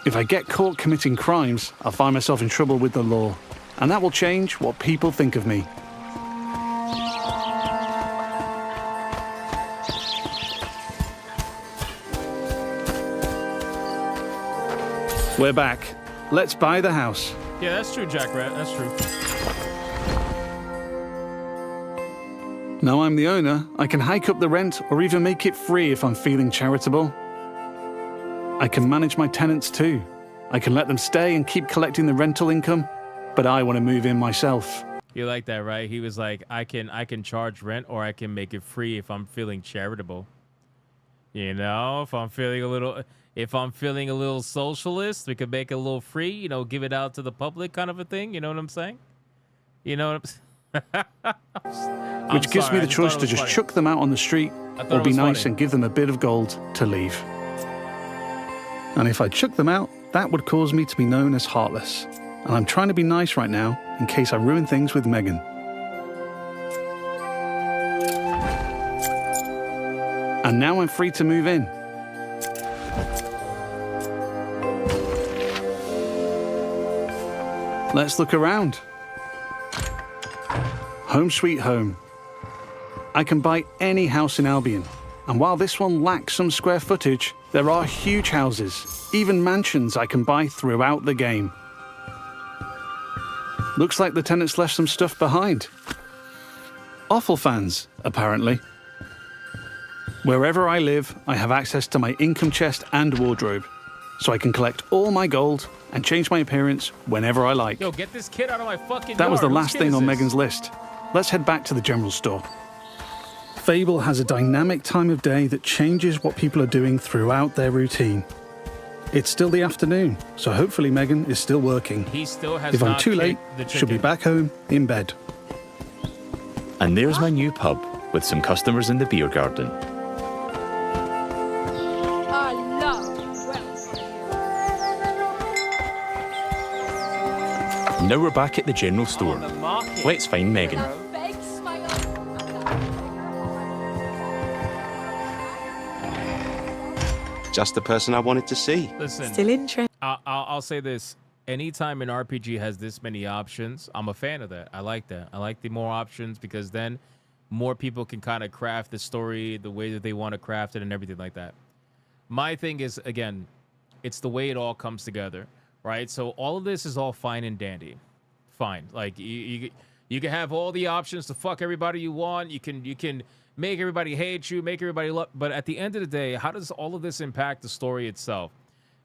If I get caught committing crimes, I'll find myself in trouble with the law, and that will change what people think of me. We're back. Let's buy the house. Yeah, that's true, Jack Rat. That's true. Now I'm the owner, I can hike up the rent or even make it free if I'm feeling charitable. I can manage my tenants too. I can let them stay and keep collecting the rental income, but I want to move in myself. You like that, right? He was like, I can charge rent or I can make it free if I'm feeling charitable. You know, if I'm feeling a little socialist, we could make it a little free, you know, give it out to the public kind of a thing. You know what I'm saying? You know what I'm saying? Which gives me the choice to just chuck them out on the street or be nice and give them a bit of gold to leave. And if I chuck them out, that would cause me to be known as heartless. And I'm trying to be nice right now in case I ruin things with Megan. And now I'm free to move in. Let's look around. Home sweet home. I can buy any house in Albion, and while this one lacks some square footage, there are huge houses, even mansions I can buy throughout the game. Looks like the tenants left some stuff behind. Awful fans, apparently. Wherever I live, I have access to my income chest and wardrobe, so I can collect all my gold and change my appearance whenever I like. Yo, get this kid out of my fucking That was the yard. last Whose kid thing is on this? Megan's list. Let's head back to the general store. Fable has a dynamic time of day that changes what people are doing throughout their routine. It's still the afternoon, so hopefully Megan is still working. He still has If I'm not too late, kicked the she'll be chicken. back home in bed. And there's my new pub with some customers in the beer garden. I love Now we're back at the general store. Let's find Megan. Just the person I wanted to see. Listen, Still interested. I'll say this. Anytime an RPG has this many options, I'm a fan of that. I like that. I like the more options because then more people can kind of craft the story the way that they want to craft it and everything like that. My thing is, again, it's the way it all comes together, right? So all of this is all fine and dandy. Fine. Like, you can have all the options to fuck everybody you want. You can make everybody hate you, make everybody love. But at the end of the day, how does all of this impact the story itself?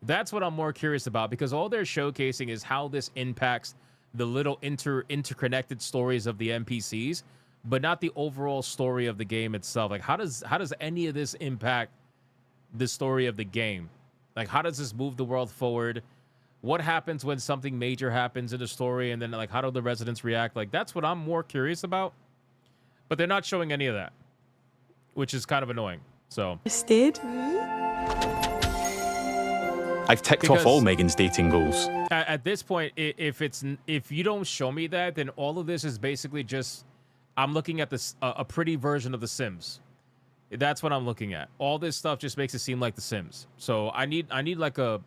That's what I'm more curious about, because all they're showcasing is how this impacts the little interconnected stories of the NPCs, but not the overall story of the game itself. Like, how does any of this impact the story of the game? Like, how does this move the world forward? What happens when something major happens in the story, and then, like, how do the residents react? Like, that's what I'm more curious about. But they're not showing any of that, which is kind of annoying. So Interested? I've ticked Because- off all Megan's dating goals. at this point, if you don't show me that, then all of this is basically just I'm looking at this a pretty version of The Sims. That's what I'm looking at. All this stuff just makes it seem like The Sims. So I need like a,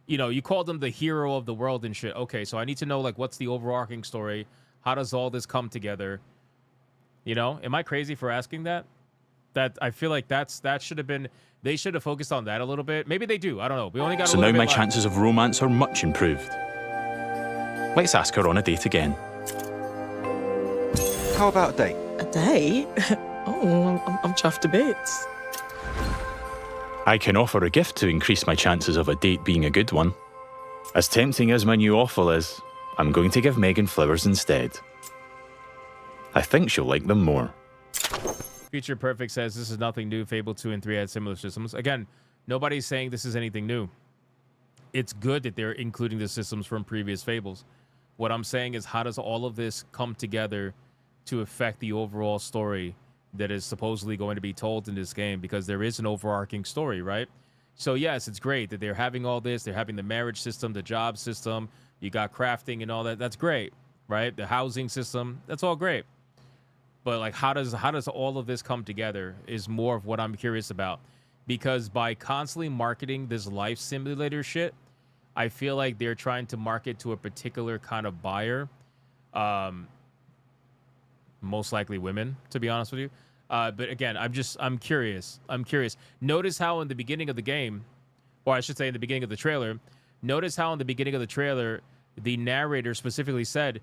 you called them the hero of the world and shit. Okay, so I need to know, like, what's the overarching story? How does all this come together? Am I crazy for asking that? That I feel like that should have been. They should have focused on that a little bit. Maybe they do. I don't know. We only got. So a little now bit my left. chances of romance are much improved. Let's ask her on a date again. How about a date? A date? Oh, I'm chuffed to bits. I can offer a gift to increase my chances of a date being a good one. As tempting as my new offer is, I'm going to give Megan flowers instead. I think she'll like them more. Future Perfect says this is nothing new. Fable 2 and 3 had similar systems. Again, nobody's saying this is anything new. It's good that they're including the systems from previous Fables. What I'm saying is, how does all of this come together to affect the overall story that is supposedly going to be told in this game? Because there is an overarching story, right? So yes, it's great that they're having all this. They're having the marriage system, the job system. You got crafting and all that. That's great, right? The housing system. That's all great. But, like, how does all of this come together is more of what I'm curious about. Because by constantly marketing this life simulator shit, I feel like they're trying to market to a particular kind of buyer. Most likely women, to be honest with you. But again, I'm curious. Notice how in the beginning of the game, or I should say in the beginning of the trailer, the narrator specifically said,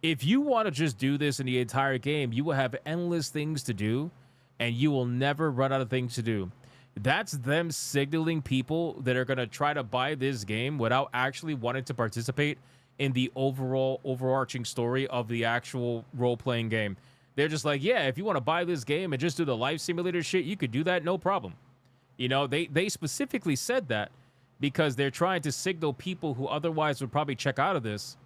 if you want to just do this in the entire game, you will have endless things to do, and you will never run out of things to do. That's them signaling people that are going to try to buy this game without actually wanting to participate in the overarching story of the actual role-playing game. They're just like, yeah, if you want to buy this game and just do the life simulator shit, you could do that, no problem. They specifically said that because they're trying to signal people who otherwise would probably check out of this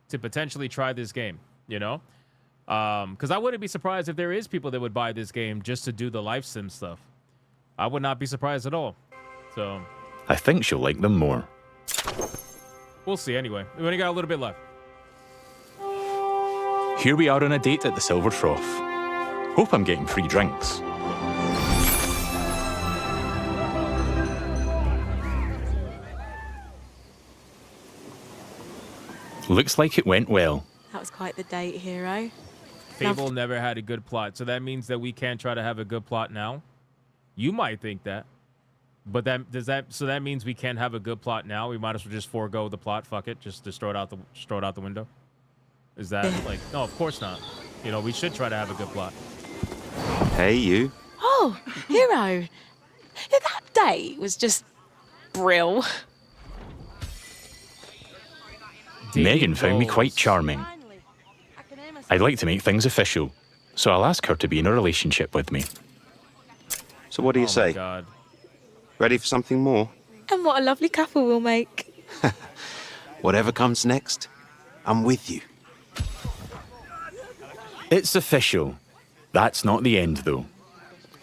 to potentially try this game, because I wouldn't be surprised if there is people that would buy this game just to do the life sim stuff. I would not be surprised at all. So I think she'll like them more. we'll see anyway. We only got a little bit left. Here we are on a date at the Silver Trough. Hope I'm getting free drinks. Looks like it went well. That was quite the date, hero. Fable never had a good plot, so that means that we can't try to have a good plot now. You might think that. But so that means we can't have a good plot now. We might as well just forego the plot. Fuck it, just throw it out the window. Is that like no? Of course not. You know, we should try to have a good plot. Hey, you. Oh, Hero. That date was just brill. Megan found me quite charming. I'd like to make things official, so I'll ask her to be in a relationship with me. So what do you say? God. Ready for something more? And what a lovely couple we'll make. Whatever comes next, I'm with you. It's official. That's not the end, though.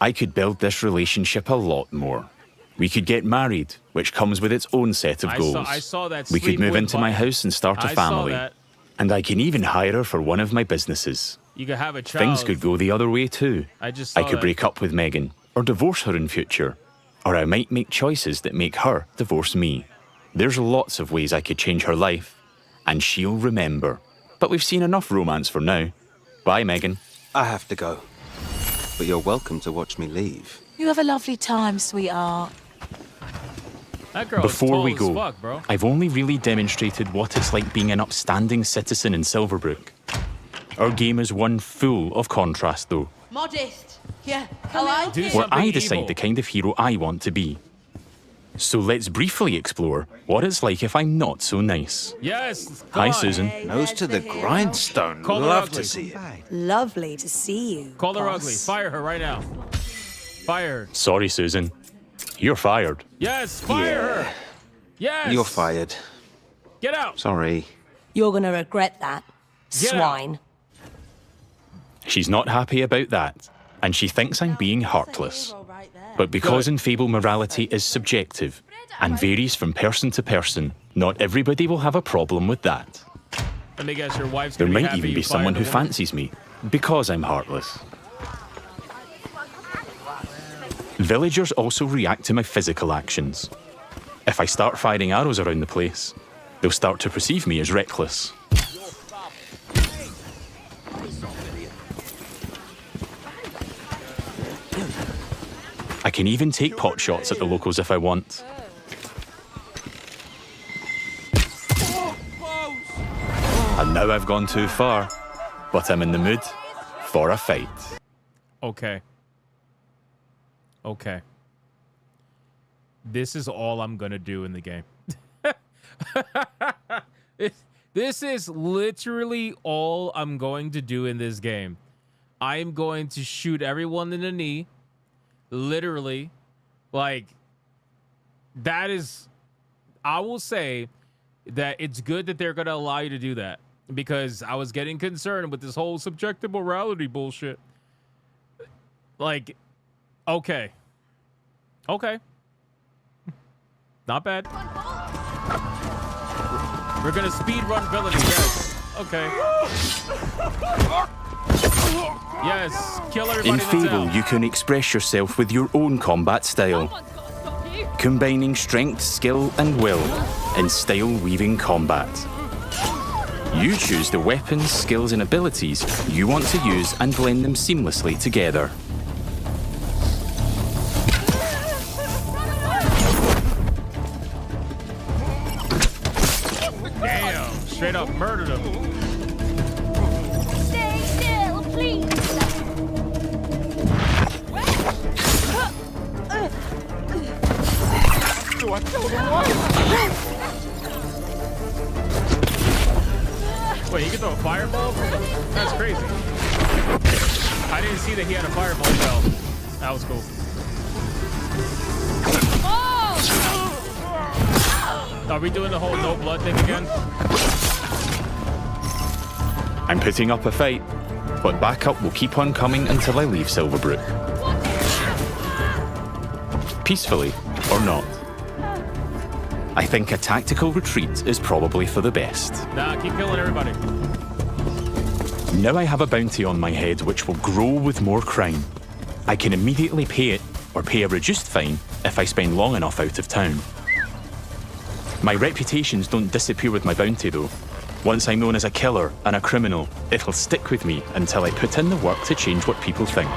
I could build this relationship a lot more. We could get married, which comes with its own set of goals. I saw that. We could move into my house and start a family. Saw that. And I can even hire her for one of my businesses. You could have a child. Things could go the other way too. I could that. Break up with Megan, or divorce her in future. Or I might make choices that make her divorce me. There's lots of ways I could change her life. And she'll remember. But we've seen enough romance for now. Bye, Megan. I have to go. But you're welcome to watch me leave. You have a lovely time, sweetheart. That girl Before we is tall go, as fuck, bro. I've only really demonstrated what it's like being an upstanding citizen in Silverbrook. Our game is one full of contrast, though. Modest. Yeah, I like it. Where I decide the kind of hero I want to be. So let's briefly explore what it's like if I'm not so nice. Yes. Hi, Susan. Nose to the grindstone. Call her Love ugly. to see it. Lovely to see you. Call her boss. ugly. Fire her right now. Fire her. Sorry, Susan. You're fired. Yes, fire her. Yes. You're fired. Get out. Sorry. You're gonna regret that, Get out. swine. She's not happy about that, and she thinks I'm being heartless. But because in Fable morality is subjective and varies from person to person, not everybody will have a problem with that. Let me guess, your wife's There gonna be might happy even you be fired someone the who woman. fancies me, because I'm heartless. Villagers also react to my physical actions. If I start firing arrows around the place, they'll start to perceive me as reckless. I can even take pot shots at the locals if I want. And now I've gone too far, but I'm in the mood for a fight. Okay. Okay. This is all I'm gonna do in the game. This is literally all I'm going to do in this game. I am going to shoot everyone in the knee. Literally. Like, that is... I will say that it's good that they're gonna allow you to do that. Because I was getting concerned with this whole subjective morality bullshit. Like, okay. Okay. Not bad. We're gonna speed run villainy, yes. Okay. Yes, kill everybody In that's Fable, out. you can express yourself with your own combat style, combining strength, skill, and will in style-weaving combat. You choose the weapons, skills, and abilities you want to use and blend them seamlessly together. Damn, straight up murdered him. Stay still, please. Do I kill the wife? Wait, he can throw a fireball? That's crazy. I didn't see that he had a fireball spell. That was cool. Are we doing the whole no blood thing again? I'm putting up a fight, but backup will keep on coming until I leave Silverbrook. Peacefully or not. I think a tactical retreat is probably for the best. Nah, keep killing everybody. Now I have a bounty on my head which will grow with more crime. I can immediately pay it, or pay a reduced fine, if I spend long enough out of town. My reputations don't disappear with my bounty though. Once I'm known as a killer and a criminal, it'll stick with me until I put in the work to change what people think.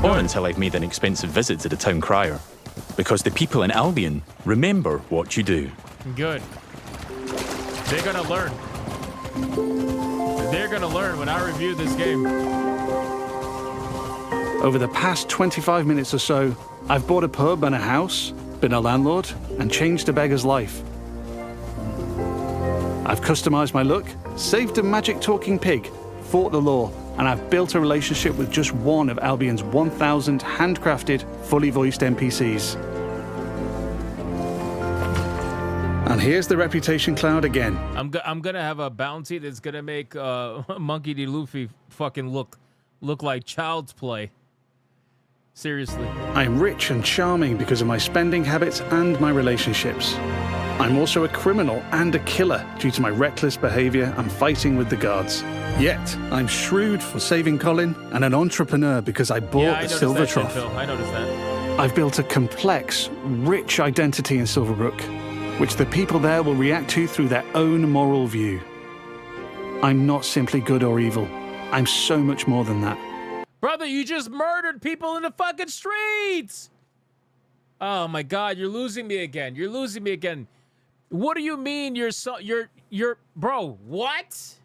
Or until I've made an expensive visit to the town crier. because the people in Albion remember what you do. Good. They're gonna learn. They're gonna learn when I review this game. Over the past 25 minutes or so, I've bought a pub and a house, been a landlord, and changed a beggar's life. I've customized my look, saved a magic talking pig, fought the law, and I've built a relationship with just one of Albion's 1,000 handcrafted, fully voiced NPCs. And here's the reputation cloud again. I'm gonna have a bounty that's gonna make Monkey D. Luffy fucking look like child's play. Seriously. I'm rich and charming because of my spending habits and my relationships. I'm also a criminal and a killer due to my reckless behavior and fighting with the guards. Yet, I'm shrewd for saving Colin and an entrepreneur because I bought the Silver Trough. I noticed that. I've built a complex, rich identity in Silverbrook, which the people there will react to through their own moral view. I'm not simply good or evil. I'm so much more than that. Brother, you just murdered people in the fucking streets! Oh my god, you're losing me again. You're losing me again. What do you mean you're bro, what?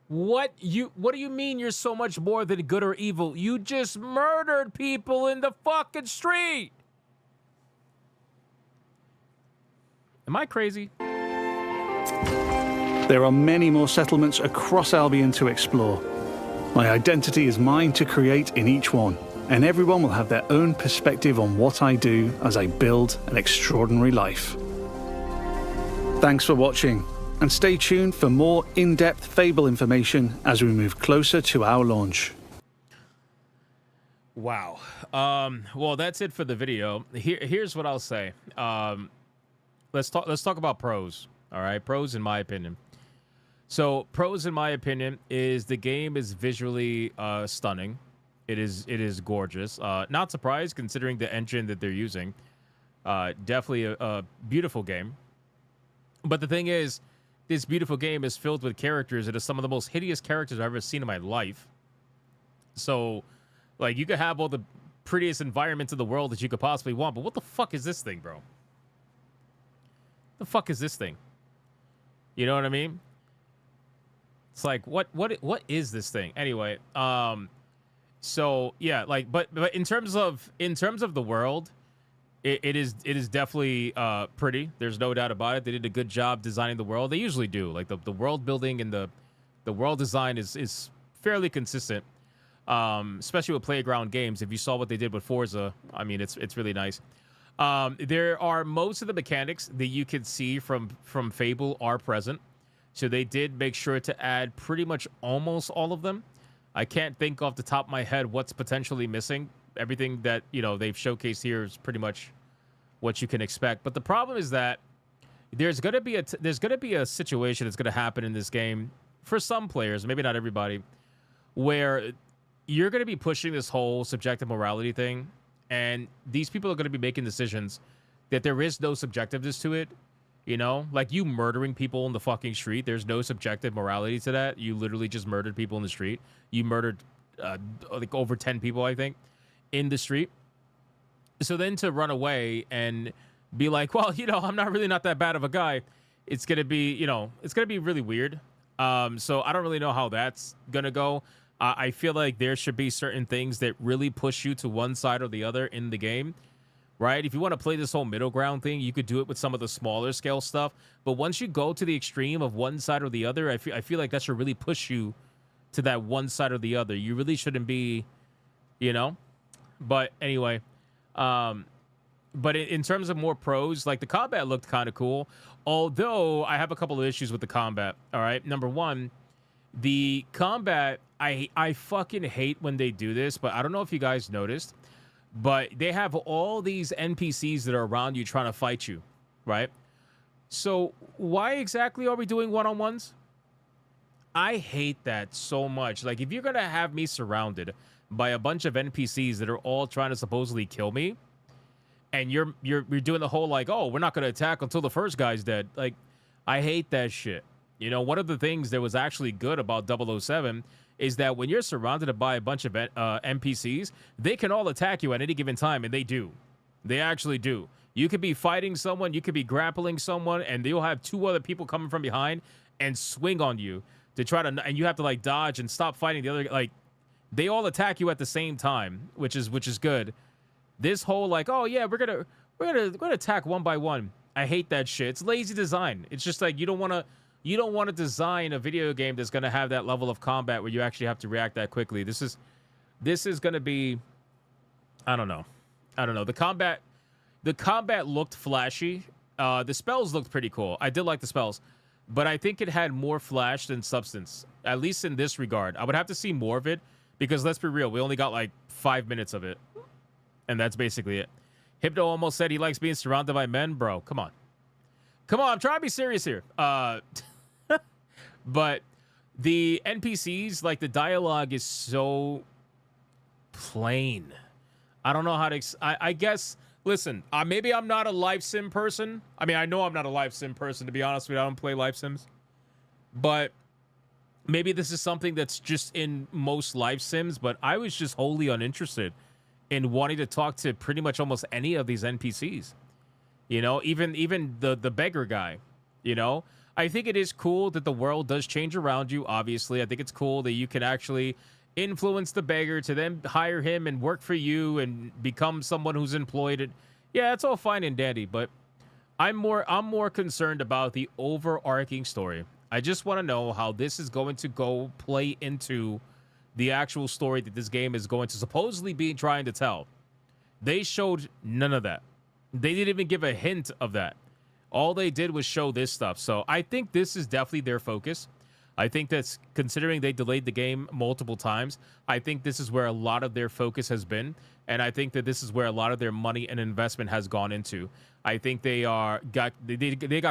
What do you mean you're so much more than good or evil? You just murdered people in the fucking street! Am I crazy? There are many more settlements across Albion to explore. My identity is mine to create in each one, and everyone will have their own perspective on what I do as I build an extraordinary life. Thanks for watching, and stay tuned for more in-depth Fable information as we move closer to our launch. Wow. Well, that's it for the video. Here's what I'll say. Let's talk about pros. All right, pros in my opinion. So pros in my opinion is the game is visually stunning. It is gorgeous. Not surprised considering the engine that they're using. Definitely a beautiful game. But the thing is, this beautiful game is filled with characters that are some of the most hideous characters I've ever seen in my life. So, like, you could have all the prettiest environments in the world that you could possibly want, but what the fuck is this thing, bro? The fuck is this thing? You know what I mean? It's like, what is this thing? Anyway, so yeah, like, but in terms of the world, it is definitely pretty. There's no doubt about it. They did a good job designing the world. They usually do. Like the world building and the world design is fairly consistent. Especially with Playground Games. If you saw what they did with Forza, I mean, it's really nice. There are most of the mechanics that you can see from Fable are present. So they did make sure to add pretty much almost all of them. I can't think off the top of my head what's potentially missing. Everything that, you know, they've showcased here is pretty much what you can expect. But the problem is that there's going to be a situation that's going to happen in this game for some players, maybe not everybody, where you're going to be pushing this whole subjective morality thing, and these people are going to be making decisions that there is no subjectiveness to it. You know, like you murdering people in the fucking street. There's no subjective morality to that. You literally just murdered people in the street. You murdered like over 10 people, I think, in the street. So then to run away and be like, well, you know, I'm not that bad of a guy. It's going to be, you know, it's going to be really weird. So I don't really know how that's going to go. I feel like there should be certain things that really push you to one side or the other in the game. Right? If you want to play this whole middle ground thing, you could do it with some of the smaller scale stuff. But once you go to the extreme of one side or the other, I feel like that should really push you to that one side or the other. You really shouldn't be, you know? But anyway, but in terms of more pros, like the combat looked kind of cool. Although I have a couple of issues with the combat. All right. Number one, the combat, I fucking hate when they do this, but I don't know if you guys noticed. But they have all these NPCs that are around you trying to fight you, right? So why exactly are we doing one-on-ones? I hate that so much. Like, if you're going to have me surrounded by a bunch of NPCs that are all trying to supposedly kill me, and you're doing the whole, like, oh, we're not going to attack until the first guy's dead. Like, I hate that shit. You know, one of the things that was actually good about 007 is that when you're surrounded by a bunch of NPCs, they can all attack you at any given time, and they do. They actually do. You could be fighting someone, you could be grappling someone, and you'll have two other people coming from behind and swing on you to try to, and you have to like dodge and stop fighting the other. Like, they all attack you at the same time, which is good. This whole like, oh yeah, we're gonna attack one by one. I hate that shit. It's lazy design. It's just like you don't want to design a video game that's gonna have that level of combat where you actually have to react that quickly. This is gonna be, I don't know. The combat looked flashy. The spells looked pretty cool. I did like the spells, but I think it had more flash than substance, at least in this regard. I would have to see more of it because let's be real, we only got like 5 minutes of it, and that's basically it. Hypno almost said he likes being surrounded by men. Bro, come on. I'm trying to be serious here. But the NPCs, like the dialogue is so plain. I don't know how to... I guess... Listen, maybe I'm not a life sim person. I mean, I know I'm not a life sim person, to be honest with you. I don't play life sims. But maybe this is something that's just in most life sims, but I was just wholly uninterested in wanting to talk to pretty much almost any of these NPCs. You know, even the beggar guy, you know? I think it is cool that the world does change around you, obviously. I think it's cool that you can actually influence the beggar to then hire him and work for you and become someone who's employed. Yeah, it's all fine and dandy, but I'm more concerned about the overarching story. I just want to know how this is going to go play into the actual story that this game is going to supposedly be trying to tell. They showed none of that. They didn't even give a hint of that. All they did was show this stuff. So I think this is definitely their focus. I think that's, considering they delayed the game multiple times, I think this is where a lot of their focus has been. And I think that this is where a lot of their money and investment has gone into. I think they got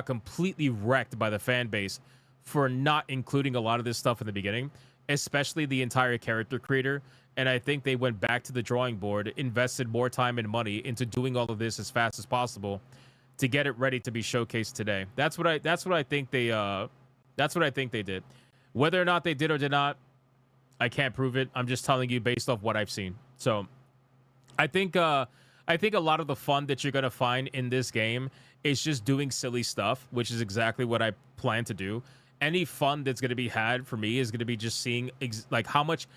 completely wrecked by the fan base for not including a lot of this stuff in the beginning, especially the entire character creator. And I think they went back to the drawing board, invested more time and money into doing all of this as fast as possible to get it ready to be showcased today. That's what I think they did. Whether or not they did or did not, I can't prove it. I'm just telling you based off what I've seen. So I think a lot of the fun that you're going to find in this game is just doing silly stuff, which is exactly what I plan to do. Any fun that's going to be had for me is going to be just seeing like how much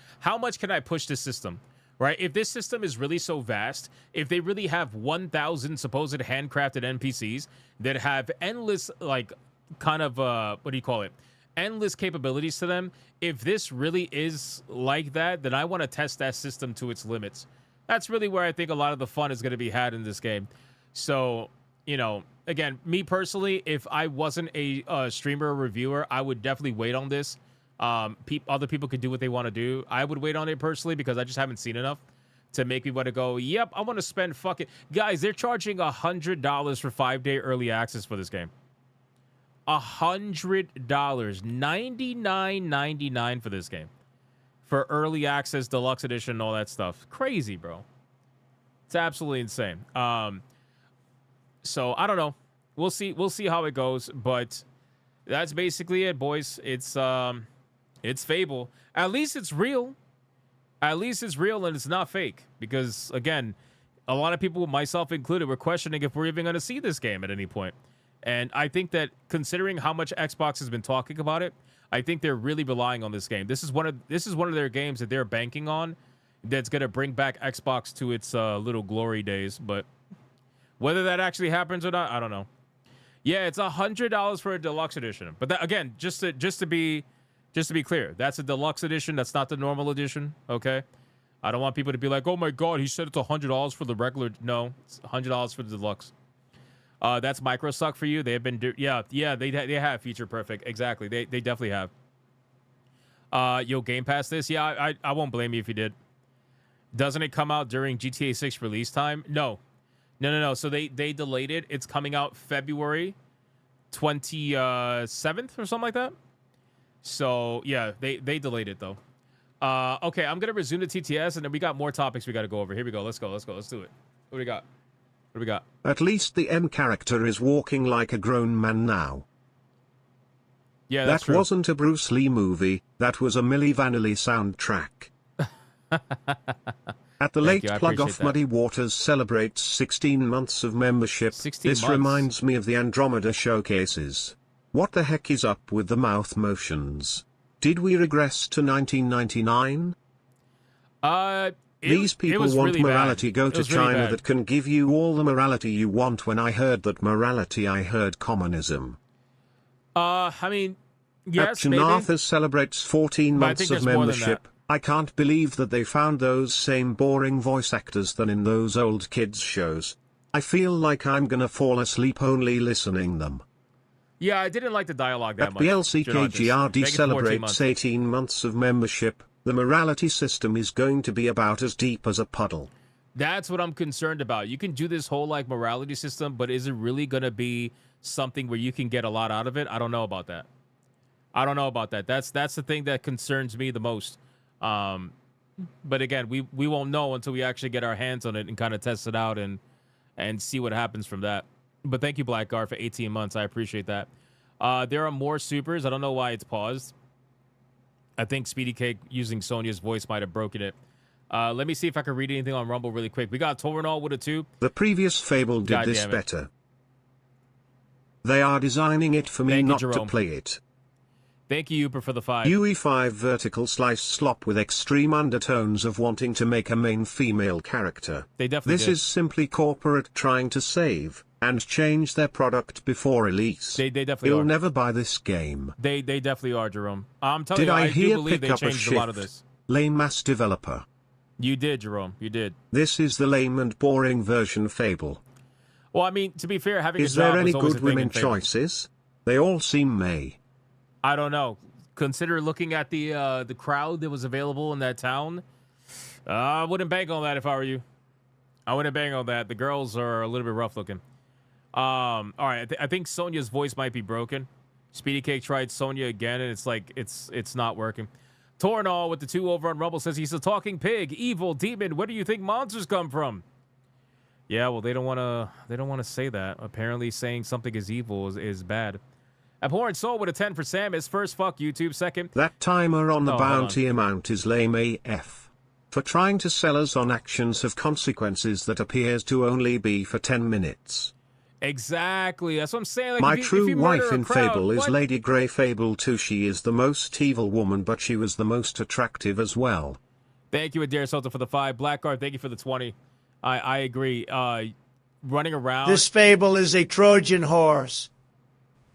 can I push this system, right? If this system is really so vast, if they really have 1,000 supposed handcrafted NPCs that have endless, like, kind of endless capabilities to them, if this really is like that, then I want to test that system to its limits. That's really where I think a lot of the fun is going to be had in this game. So, you know, again, me personally, if I wasn't a streamer or reviewer, I would definitely wait on this. Other people could do what they want to do. I would wait on it personally because I just haven't seen enough to make me want to go, yep, I want to spend fucking... Guys, they're charging $100 for 5-day early access for this game. $100, $99.99 for this game, for early access, deluxe edition, and all that stuff. Crazy, bro. It's absolutely insane. So I don't know. We'll see how it goes, but that's basically it, boys. It's Fable. At least it's real. At least it's real and it's not fake. Because again, a lot of people, myself included, were questioning if we're even going to see this game at any point. And I think that considering how much Xbox has been talking about it, I think they're really relying on this game. This is one of their games that they're banking on that's going to bring back Xbox to its little glory days. But whether that actually happens or not, I don't know. Yeah, it's $100 for a deluxe edition. But that, again, just to be clear, that's a deluxe edition. That's not the normal edition. Okay, I don't want people to be like, "Oh my God, he said it's $100 for the regular." No, it's $100 for the deluxe. That's Microsoft for you. They have been, they have feature perfect. Exactly. They definitely have. Yo, Game Pass this? Yeah, I won't blame you if you did. Doesn't it come out during GTA 6 release time? No. So they delayed it. It's coming out February 27th or something like that. So yeah, they delayed it though. Okay, I'm gonna resume the TTS, and then we got more topics we got to go over. Here we go. Let's do it. What do we got? What do we got? At least the M character is walking like a grown man now. Yeah, that's true. That wasn't a Bruce Lee movie, that was a Milli Vanilli soundtrack. At the Thank late you, I plug appreciate off, that. Muddy Waters celebrates 16 months of membership. 16 This months. reminds me of the Andromeda showcases. What the heck is up with the mouth motions? Did we regress to 1999? These people was want really morality. bad. Go It to was really China bad. that can give you all the morality you want. When I heard that morality, I heard communism. I mean, yes, maybe. Janatha celebrates 14 But I months think of there's more than membership. I can't believe that they found those same boring voice actors than in those old kids shows. I feel like I'm gonna fall asleep only listening them. Yeah, I didn't like the dialogue that At much. BLCKGRD Thank you for 14 celebrates months. 18 months of membership. The morality system is going to be about as deep as a puddle. That's what I'm concerned about. You can do this whole like morality system, but is it really going to be something where you can get a lot out of it? I don't know about that. I don't know about that. That's the thing that concerns me the most. But again, we won't know until we actually get our hands on it and kind of test it out and see what happens from that. But thank you, Blackguard, for 18 months. I appreciate that. There are more supers. I don't know why it's paused. I think Speedy Cake using Sonia's voice might have broken it. Let me see if I can read anything on Rumble really quick. We got Torinol with a 2. The previous Fable did God this damn it. better. They are designing it for me Thank you, not to Jerome. play it. Thank you, Uber, for the 5. UE5 vertical slice slop with extreme undertones of wanting to make a main female character. They definitely This did. is simply corporate trying to save and change their product before release. They definitely You'll are. never buy this game. They definitely are, Jerome. I'm telling Did you, I do hear believe pick they up a changed a lot of shift? this. Lame ass developer. You did, Jerome. You did. This is the lame and boring version Fable. Well, I mean, to be fair, having Is a job there any was always good a thing in women Fable. choices? They all seem May. I don't know. Consider looking at the crowd that was available in that town. I wouldn't bank on that if I were you. I wouldn't bank on that. The girls are a little bit rough looking. All right, I think Sonia's voice might be broken. Speedy Cake tried Sonia again, and it's like it's not working. Tornall with the 2 over on Rumble says he's a talking pig, evil demon. Where do you think monsters come from? Yeah, well, they don't want to say that. Apparently, saying something is evil is bad. Abhorrent Soul with a 10 for Samus. First, fuck YouTube. Second, That timer on the Oh, hold on. bounty amount is lame AF. For trying to sell us on actions have consequences that appears to only be for 10 minutes. exactly. That's what I'm saying. Like, My if you true murder wife a in crowd, Fable is what? Lady Grey Fable 2. She is the most evil woman, but she was the most attractive as well. Thank you, Adair Soto, for the 5. Blackguard, thank you for the 20. I agree. Running around. This Fable is a Trojan horse.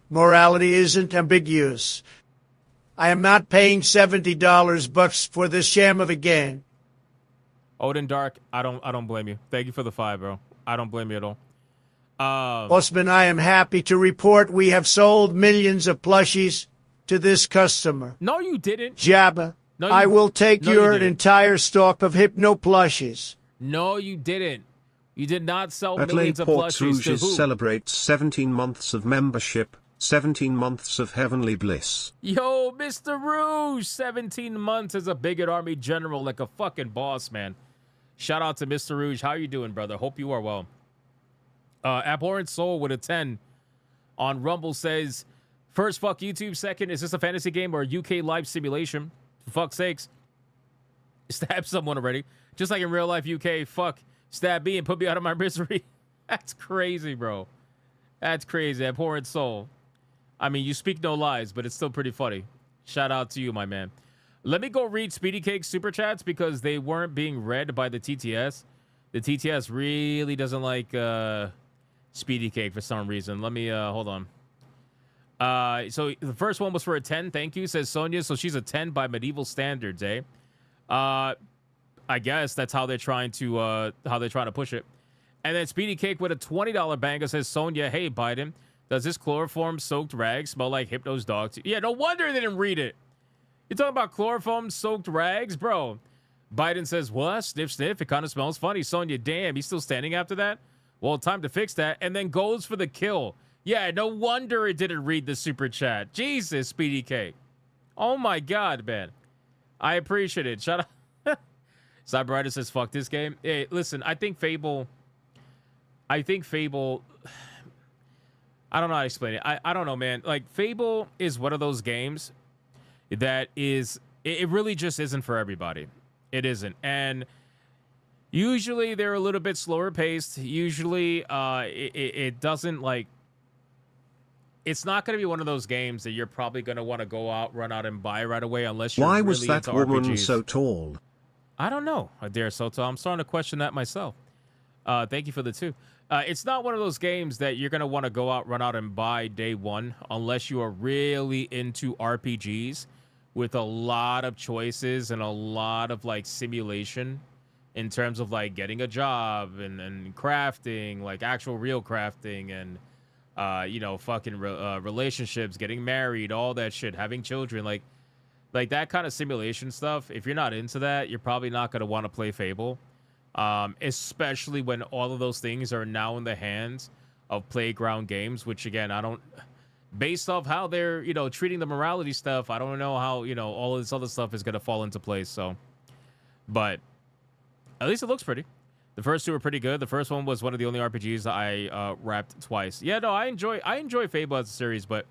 Morality isn't ambiguous. I am not paying $70 bucks for this sham of a game. Odin Dark, I don't blame you. Thank you for the 5, bro. I don't blame you at all. Osman, I am happy to report we have sold millions of plushies to this customer. No, you didn't. Jabba, No, you- I will take no, you your didn't. entire stock of Hypno plushies. No, you didn't. You did not sell At millions late of Port plushies to Rouges who? celebrates 17 months of membership, 17 months of heavenly bliss. Yo, Mr. Rouge, 17 months as a bigot army general, like a fucking boss, man. Shout out to Mr. Rouge. How you doing, brother? Hope you are well. Abhorrent Soul with a 10 on Rumble says, first, fuck YouTube. Second, is this a fantasy game or a UK live simulation? For fuck's sakes. Stab someone already. Just like in real life UK, fuck. Stab me and put me out of my misery. That's crazy, bro. That's crazy. Abhorrent Soul. I mean, you speak no lies, but it's still pretty funny. Shout out to you, my man. Let me go read Speedy Cake's super chats because they weren't being read by the TTS. The TTS really doesn't like Speedy Cake for some reason. Let me hold on. So the first one was for a 10. Thank you, says Sonia. So she's a 10 by medieval standards, eh? I guess that's how they're trying to push it. And then Speedy Cake with a $20 banger says Sonia, hey Biden, does this chloroform soaked rag smell like Hypno's dog? Yeah, no wonder they didn't read it. You talking about chloroform soaked rags, bro? Biden says, what? Sniff, sniff. It kind of smells funny. Sonia, damn, he's still standing after that? Well, time to fix that. And then goes for the kill. Yeah, no wonder it didn't read the super chat. Jesus, Speedy Cake. Oh my God, man. I appreciate it. Shout out. Cyberwriter says, fuck this game. Hey, listen, I think Fable, I don't know how to explain it. I don't know, man. Like, Fable is one of those games that is, it really just isn't for everybody. It isn't. And Usually they're a little bit slower paced. Usually it doesn't like. It's not going to be one of those games that you're probably going to want to go out, run out and buy right away unless you're Why really was that into woman RPGs. so tall? I don't know, Adair Soto. I'm starting to question that myself. Thank you for the 2. It's not one of those games that you're going to want to go out, run out and buy day one unless you are really into RPGs with a lot of choices and a lot of like simulation in terms of like getting a job and crafting, like actual real crafting and fucking relationships, getting married, all that shit, having children, like that kind of simulation stuff. If you're not into that, you're probably not going to want to play Fable, especially when all of those things are now in the hands of Playground Games, which again, I don't, based off how they're, treating the morality stuff, I don't know how, all of this other stuff is going to fall into place. So, but at least it looks pretty. The first 2 are pretty good. The first one was one of the only RPGs that I wrapped twice. Yeah, no, I enjoy Fable as a series, but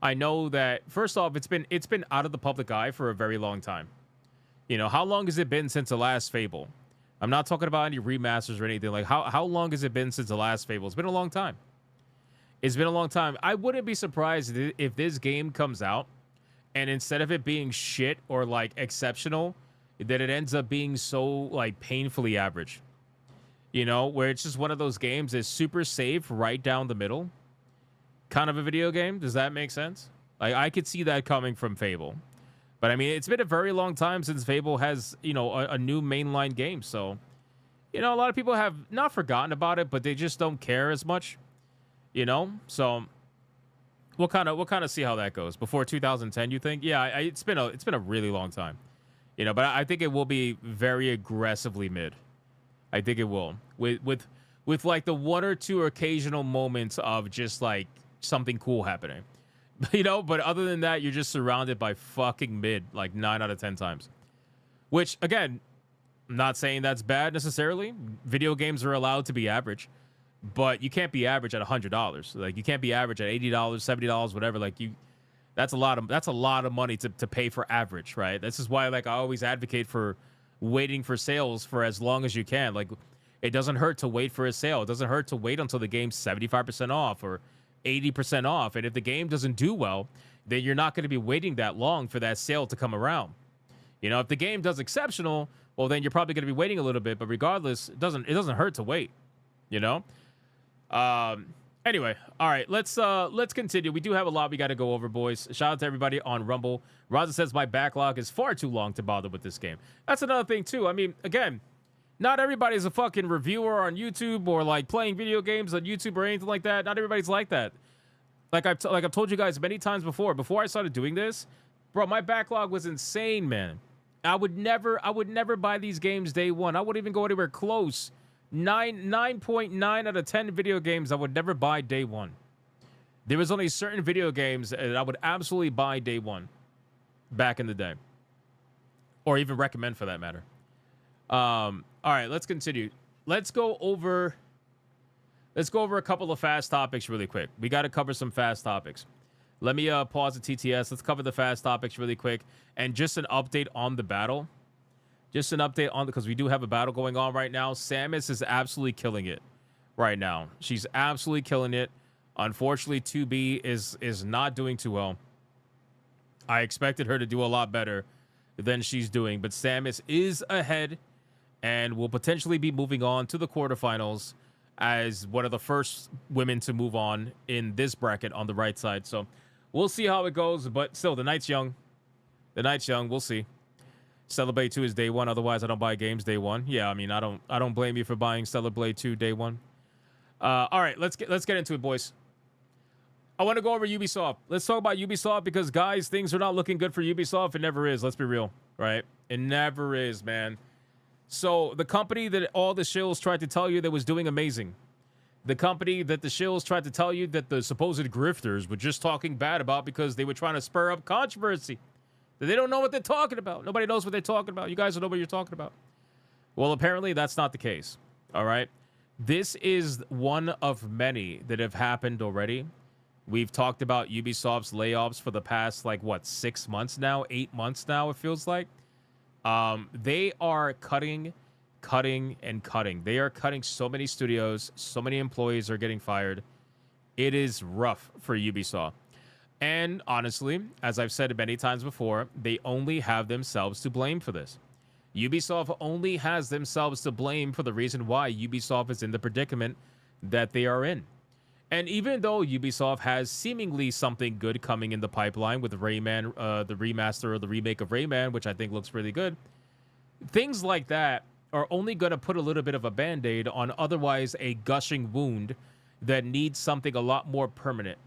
I know that first off, it's been out of the public eye for a very long time. How long has it been since the last Fable? I'm not talking about any remasters or anything. Like how long has it been since the last Fable? It's been a long time. It's been a long time. I wouldn't be surprised if this game comes out and instead of it being shit or like exceptional, that it ends up being so like painfully average. Where it's just one of those games that's super safe right down the middle. Kind of a video game. Does that make sense? Like I could see that coming from Fable. But I mean, it's been a very long time since Fable has, a new mainline game. So, a lot of people have not forgotten about it, but they just don't care as much. So we'll kind of see how that goes. Before 2010, you think? Yeah, it's been a really long time. But I think it will be very aggressively mid. I think it will. With like the 1 or 2 occasional moments of just like something cool happening. But other than that, you're just surrounded by fucking mid like 9 out of 10 times. Which again, I'm not saying that's bad necessarily. Video games are allowed to be average, but you can't be average at $100. Like you can't be average at $80, $70, whatever. Like that's a lot of money to pay for average, right? This is why like I always advocate for waiting for sales for as long as you can. Like it doesn't hurt to wait for a sale. It doesn't hurt to wait until the game's 75% off or 80% off. And if the game doesn't do well, then you're not going to be waiting that long for that sale to come around. If the game does exceptional, well, then you're probably going to be waiting a little bit. But regardless, it doesn't hurt to wait. Anyway, all right, let's continue. We do have a lot we got to go over, boys. Shout out to everybody on Rumble. Raza says my backlog is far too long to bother with this game. That's another thing too. I mean, again, not everybody's a fucking reviewer on YouTube or like playing video games on YouTube or anything like that. Not everybody's like that. Like I've told you guys many times before I started doing this, bro, my backlog was insane, man. I would never buy these games day one. I wouldn't even go anywhere close. 9.9 out of 10 video games I would never buy day one. There was only certain video games that I would absolutely buy day one back in the day. Or even recommend for that matter. All right, let's continue. Let's go over a couple of fast topics really quick. We got to cover some fast topics. Let me pause the TTS. Let's cover the fast topics really quick. And just an update on the battle. Just an update on, because we do have a battle going on right now. Samus is absolutely killing it right now. She's absolutely killing it. Unfortunately, 2B is not doing too well. I expected her to do a lot better than she's doing, but Samus is ahead and will potentially be moving on to the quarterfinals as one of the first women to move on in this bracket on the right side. So we'll see how it goes, but still, the night's young. The night's young. We'll see. Stellar Blade 2 is day one. Otherwise, I don't buy games day one. Yeah, I mean, I don't blame you for buying Stellar Blade 2 day one. All right, let's get into it, boys. I want to go over Ubisoft. Let's talk about Ubisoft because, guys, things are not looking good for Ubisoft. It never is. Let's be real, right? It never is, man. So the company that all the shills tried to tell you that was doing amazing, the company that the shills tried to tell you that the supposed grifters were just talking bad about because they were trying to spur up controversy, that they don't know what they're talking about. Nobody knows what they're talking about. You guys don't know what you're talking about. Well, apparently that's not the case, all right? This is one of many that have happened already. We've talked about Ubisoft's layoffs for the past, 6 months now, 8 months now, it feels like. They are cutting cutting and cutting. They are cutting so many studios. So many employees are getting fired. It is rough for Ubisoft. And honestly, as I've said many times before, they only have themselves to blame for this. Ubisoft only has themselves to blame for the reason why Ubisoft is in the predicament that they are in. And even though Ubisoft has seemingly something good coming in the pipeline with Rayman, the remaster or the remake of Rayman, which I think looks really good, things like that are only going to put a little bit of a band-aid on otherwise a gushing wound that needs something a lot more permanent.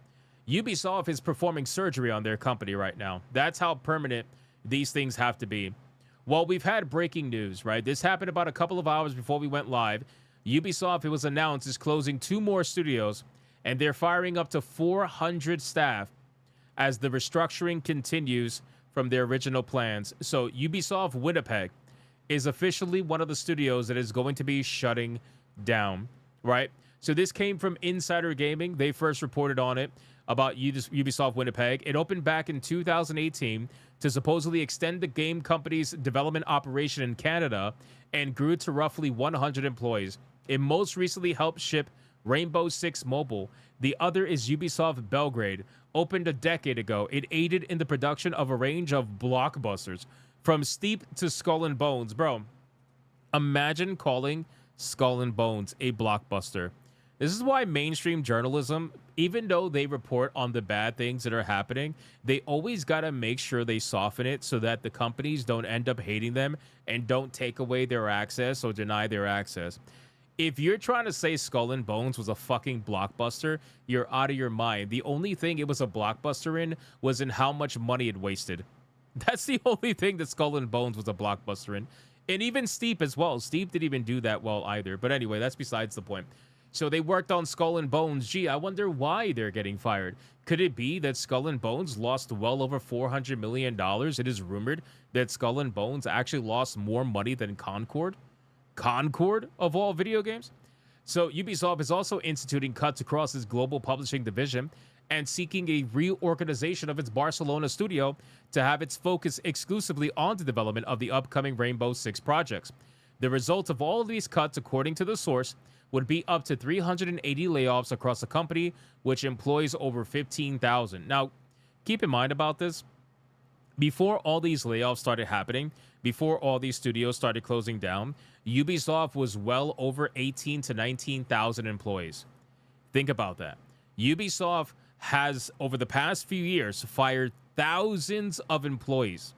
Ubisoft is performing surgery on their company right now. That's how permanent these things have to be. Well, we've had breaking news, right? This happened about a couple of hours before we went live. Ubisoft, it was announced, is closing 2 more studios, and they're firing up to 400 staff as the restructuring continues from their original plans. So Ubisoft Winnipeg is officially one of the studios that is going to be shutting down, right? So this came from Insider Gaming. They first reported on it about Ubisoft Winnipeg. It opened back in 2018 to supposedly extend the game company's development operation in Canada and grew to roughly 100 employees. It most recently helped ship Rainbow Six Mobile. The other is Ubisoft Belgrade. Opened a decade ago, it aided in the production of a range of blockbusters, from Steep to Skull and Bones. Bro, imagine calling Skull and Bones a blockbuster. This is why mainstream journalism, even though they report on the bad things that are happening, they always got to make sure they soften it so that the companies don't end up hating them and don't take away their access or deny their access. If you're trying to say Skull and Bones was a fucking blockbuster, you're out of your mind. The only thing it was a blockbuster in was in how much money it wasted. That's the only thing that Skull and Bones was a blockbuster in. And even Steep as well. Steep didn't even do that well either. But anyway, that's besides the point. So they worked on Skull and Bones. Gee, I wonder why they're getting fired. Could it be that Skull and Bones lost well over $400 million? It is rumored that Skull and Bones actually lost more money than Concord. Concord of all video games. So Ubisoft is also instituting cuts across its global publishing division and seeking a reorganization of its Barcelona studio to have its focus exclusively on the development of the upcoming Rainbow Six projects. The result of all of these cuts, according to the source, would be up to 380 layoffs across the company, which employs over 15,000. Now, keep in mind about this. Before all these layoffs started happening, before all these studios started closing down, Ubisoft was well over 18 to 19,000 employees. Think about that. Ubisoft has, over the past few years, fired thousands of employees.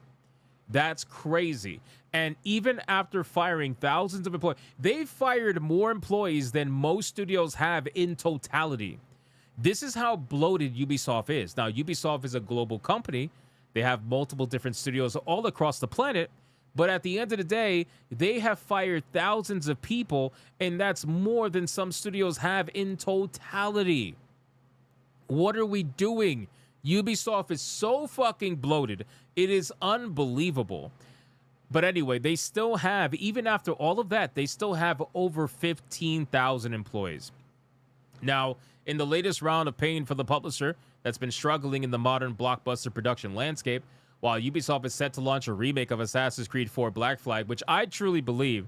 That's crazy. And even after firing thousands of employees, they've fired more employees than most studios have in totality. This is how bloated Ubisoft is. Now, Ubisoft is a global company. They have multiple different studios all across the planet. But at the end of the day, they have fired thousands of people, and that's more than some studios have in totality. What are we doing? Ubisoft is so fucking bloated. It is unbelievable. But anyway, they still have, even after all of that, they still have over 15,000 employees. Now, in the latest round of pain for the publisher that's been struggling in the modern blockbuster production landscape, while Ubisoft is set to launch a remake of Assassin's Creed 4 Black Flag, which I truly believe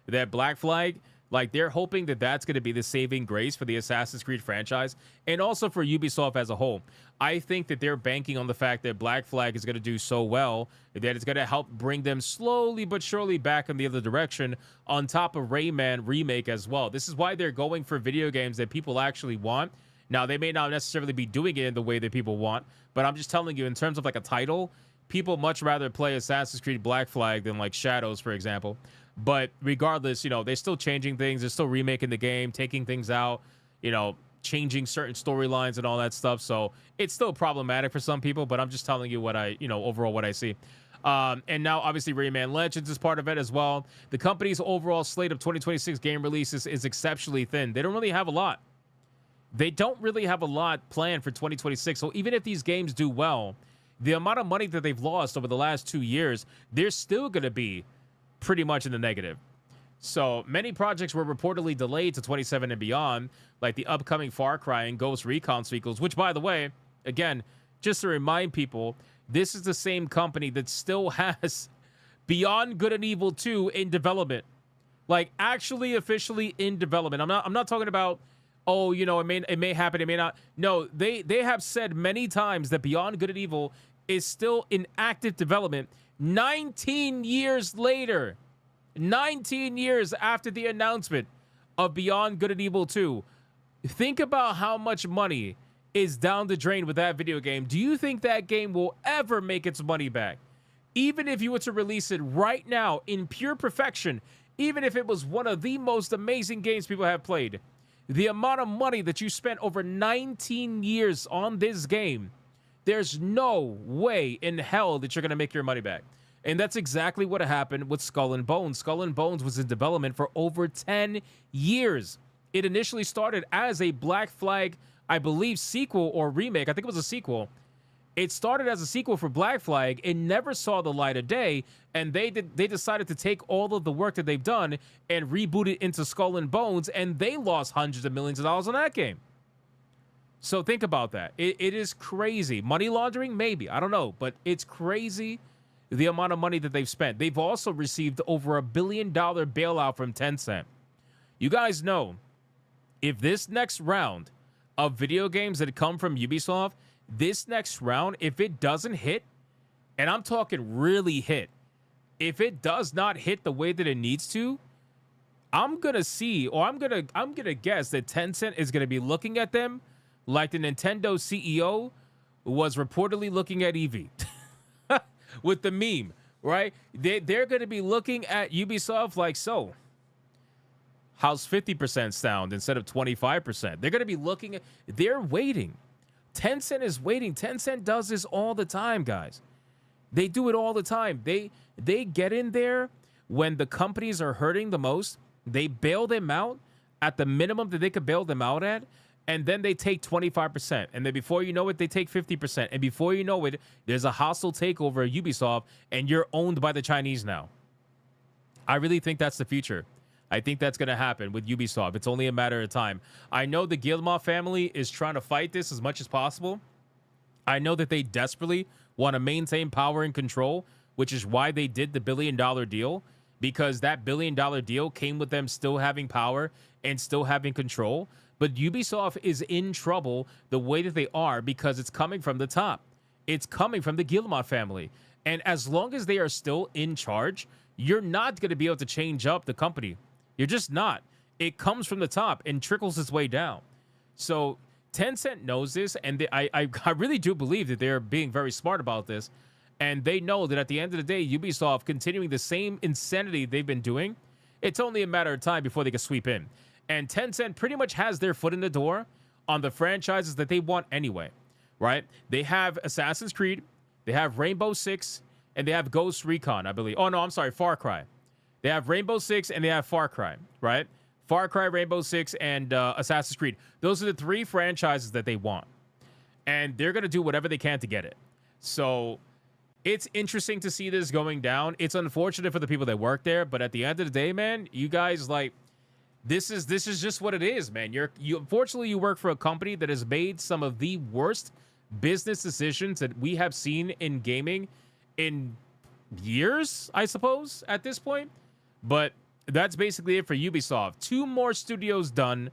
that Black Flag, like, they're hoping that that's going to be the saving grace for the Assassin's Creed franchise and also for Ubisoft as a whole. I think that they're banking on the fact that Black Flag is going to do so well that it's going to help bring them slowly but surely back in the other direction on top of Rayman remake as well. This is why they're going for video games that people actually want. Now, they may not necessarily be doing it in the way that people want, but I'm just telling you, in terms of like a title, people much rather play Assassin's Creed Black Flag than like Shadows, for example. But regardless, you know, they're still changing things. They're still remaking the game, taking things out, you know, changing certain storylines and all that stuff. So it's still problematic for some people, but I'm just telling you what I, you know, overall what I see. And now, obviously, Rayman Legends is part of it as well. The company's overall slate of 2026 game releases is exceptionally thin. They don't really have a lot. They don't really have a lot planned for 2026. So even if these games do well, the amount of money that they've lost over the last 2 years, they're still going to be pretty much in the negative. So many projects were reportedly delayed to 27 and beyond, like the upcoming Far Cry and Ghost Recon sequels, which, by the way, again, just to remind people, this is the same company that still has Beyond Good and Evil 2 in development. Like actually officially in development. I'm not talking about, oh, you know, it may happen, it may not. No, they have said many times that Beyond Good and Evil is still in active development 19 years later. 19 years after the announcement of Beyond Good and Evil 2. Think about how much money is down the drain with that video game. Do you think that game will ever make its money back? Even if you were to release it right now in pure perfection, even if it was one of the most amazing games people have played, the amount of money that you spent over 19 years on this game, there's no way in hell that you're going to make your money back. And that's exactly what happened with Skull and Bones. Skull and Bones was in development for over 10 years. It initially started as a Black Flag, I believe, sequel or remake. I think it was a sequel. It started as a sequel for Black Flag. It never saw the light of day, and they decided to take all of the work that they've done and reboot it into Skull and Bones, and they lost hundreds of millions of dollars on that game. So think about that. It is crazy. Money laundering? Maybe. I don't know, but it's crazy the amount of money that they've spent. They've also received over $1 billion bailout from Tencent. You guys know, if this next round of video games that come from Ubisoft, this next round, if it doesn't hit, and I'm talking really hit, if it does not hit the way that it needs to, I'm gonna see, or I'm gonna guess that Tencent is gonna be looking at them like the Nintendo CEO was reportedly looking at Eevee. With the meme, right? They're going to be looking at Ubisoft like, so, how's 50% sound instead of 25%? They're going to be looking at, they're waiting. Tencent is waiting. Tencent does this all the time, guys. They do it all the time. They get in there when the companies are hurting the most. They bail them out at the minimum that they could bail them out at. And then they take 25%. And then before you know it, they take 50%. And before you know it, there's a hostile takeover of Ubisoft, and you're owned by the Chinese now. I really think that's the future. I think that's going to happen with Ubisoft. It's only a matter of time. I know the Guillemot family is trying to fight this as much as possible. I know that they desperately want to maintain power and control, which is why they did the $1 billion deal, because that $1 billion deal came with them still having power and still having control. But Ubisoft is in trouble the way that they are because it's coming from the top. It's coming from the Guillemot family. And as long as they are still in charge, you're not going to be able to change up the company. You're just not. It comes from the top and trickles its way down. So Tencent knows this, and I really do believe that they're being very smart about this. And they know that at the end of the day, Ubisoft continuing the same insanity they've been doing, it's only a matter of time before they can sweep in. And Tencent pretty much has their foot in the door on the franchises that they want anyway, right? They have Assassin's Creed, they have Rainbow Six, and they have Ghost Recon, I believe. Oh, no, I'm sorry, Far Cry. They have Rainbow Six and they have Far Cry, right? Far Cry, Rainbow Six, and Assassin's Creed. Those are the three franchises that they want. And they're going to do whatever they can to get it. So it's interesting to see this going down. It's unfortunate for the people that work there, but at the end of the day, man, you guys, like, this is just what it is, man. Unfortunately, you work for a company that has made some of the worst business decisions that we have seen in gaming in years, I suppose, at this point. But that's basically it for Ubisoft. 2 more studios done,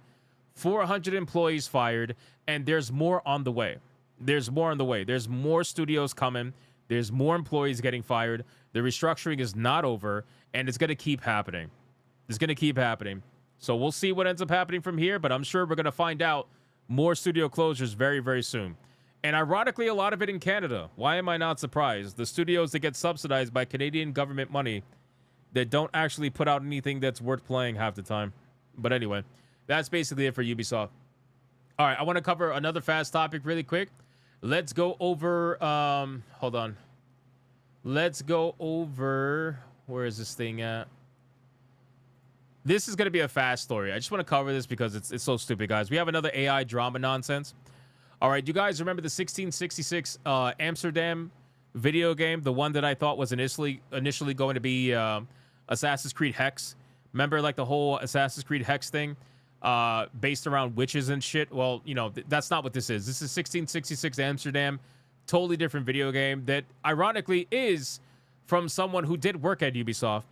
400 employees fired, and there's more on the way. There's more on the way. There's more studios coming. There's more employees getting fired. The restructuring is not over, and it's going to keep happening. It's going to keep happening. So we'll see what ends up happening from here, but I'm sure we're going to find out more studio closures very, very soon. And ironically, a lot of it in Canada. Why am I not surprised? The studios that get subsidized by Canadian government money that don't actually put out anything that's worth playing half the time. But anyway, that's basically it for Ubisoft. All right, I want to cover another fast topic really quick. Let's go over, hold on. Let's go over, where is this thing at? This is going to be a fast story. I just want to cover this because it's so stupid, guys. We have another AI drama nonsense. All right, you guys remember the 1666 Amsterdam video game? The one that I thought was initially going to be Assassin's Creed Hex. Remember, like, the whole Assassin's Creed Hex thing based around witches and shit? Well, you know, that's not what this is. This is 1666 Amsterdam. Totally different video game that, ironically, is from someone who did work at Ubisoft.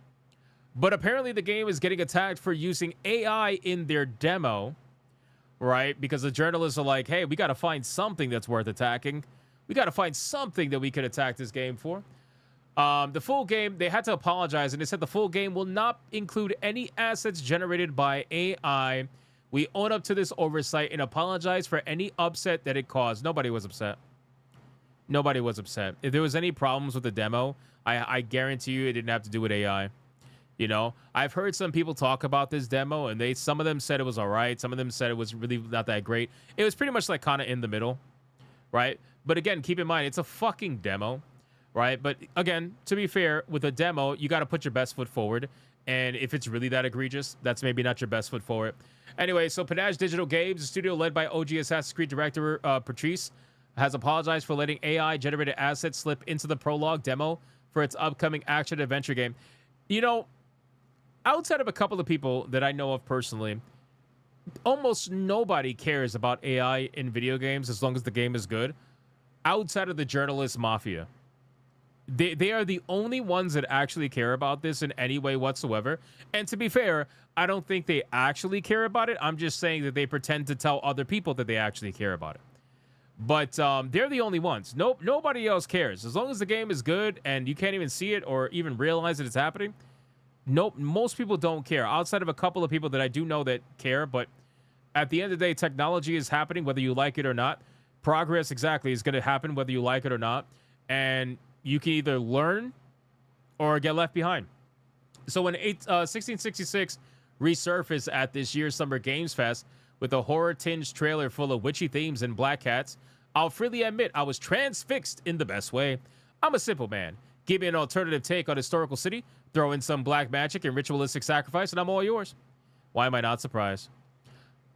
But apparently the game is getting attacked for using AI in their demo, right? Because the journalists are like, hey, we got to find something that's worth attacking. We got to find something that we could attack this game for. The full game, they had to apologize, and they said the full game will not include any assets generated by AI. We own up to this oversight and apologize for any upset that it caused. Nobody was upset. Nobody was upset. If there was any problems with the demo, I guarantee you it didn't have to do with AI. You know, I've heard some people talk about this demo, and some of them said it was all right. Some of them said it was really not that great. It was pretty much like kind of in the middle, right? But again, keep in mind, it's a fucking demo, right? But again, to be fair, with a demo, you got to put your best foot forward. And if it's really that egregious, that's maybe not your best foot forward. Anyway, so Panache Digital Games, a studio led by OG Assassin's Creed director Patrice, has apologized for letting AI-generated assets slip into the prologue demo for its upcoming action-adventure game. You know, outside of a couple of people that I know of personally, almost nobody cares about AI in video games as long as the game is good, outside of the journalist mafia. They are the only ones that actually care about this in any way whatsoever. And to be fair, I don't think they actually care about it. I'm just saying that they pretend to tell other people that they actually care about it. But they're the only ones. Nobody else cares. As long as the game is good and you can't even see it or even realize that it's happening, most people don't care, outside of a couple of people that I do know that care. But at the end of the day, technology is happening whether you like it or not. Progress, exactly, is going to happen whether you like it or not. And you can either learn or get left behind. So when 1666 resurfaced at this year's Summer Games Fest with a horror-tinged trailer full of witchy themes and black cats, I'll freely admit I was transfixed in the best way. I'm a simple man. Give me an alternative take on historical city, throw in some black magic and ritualistic sacrifice, and I'm all yours. Why am I not surprised?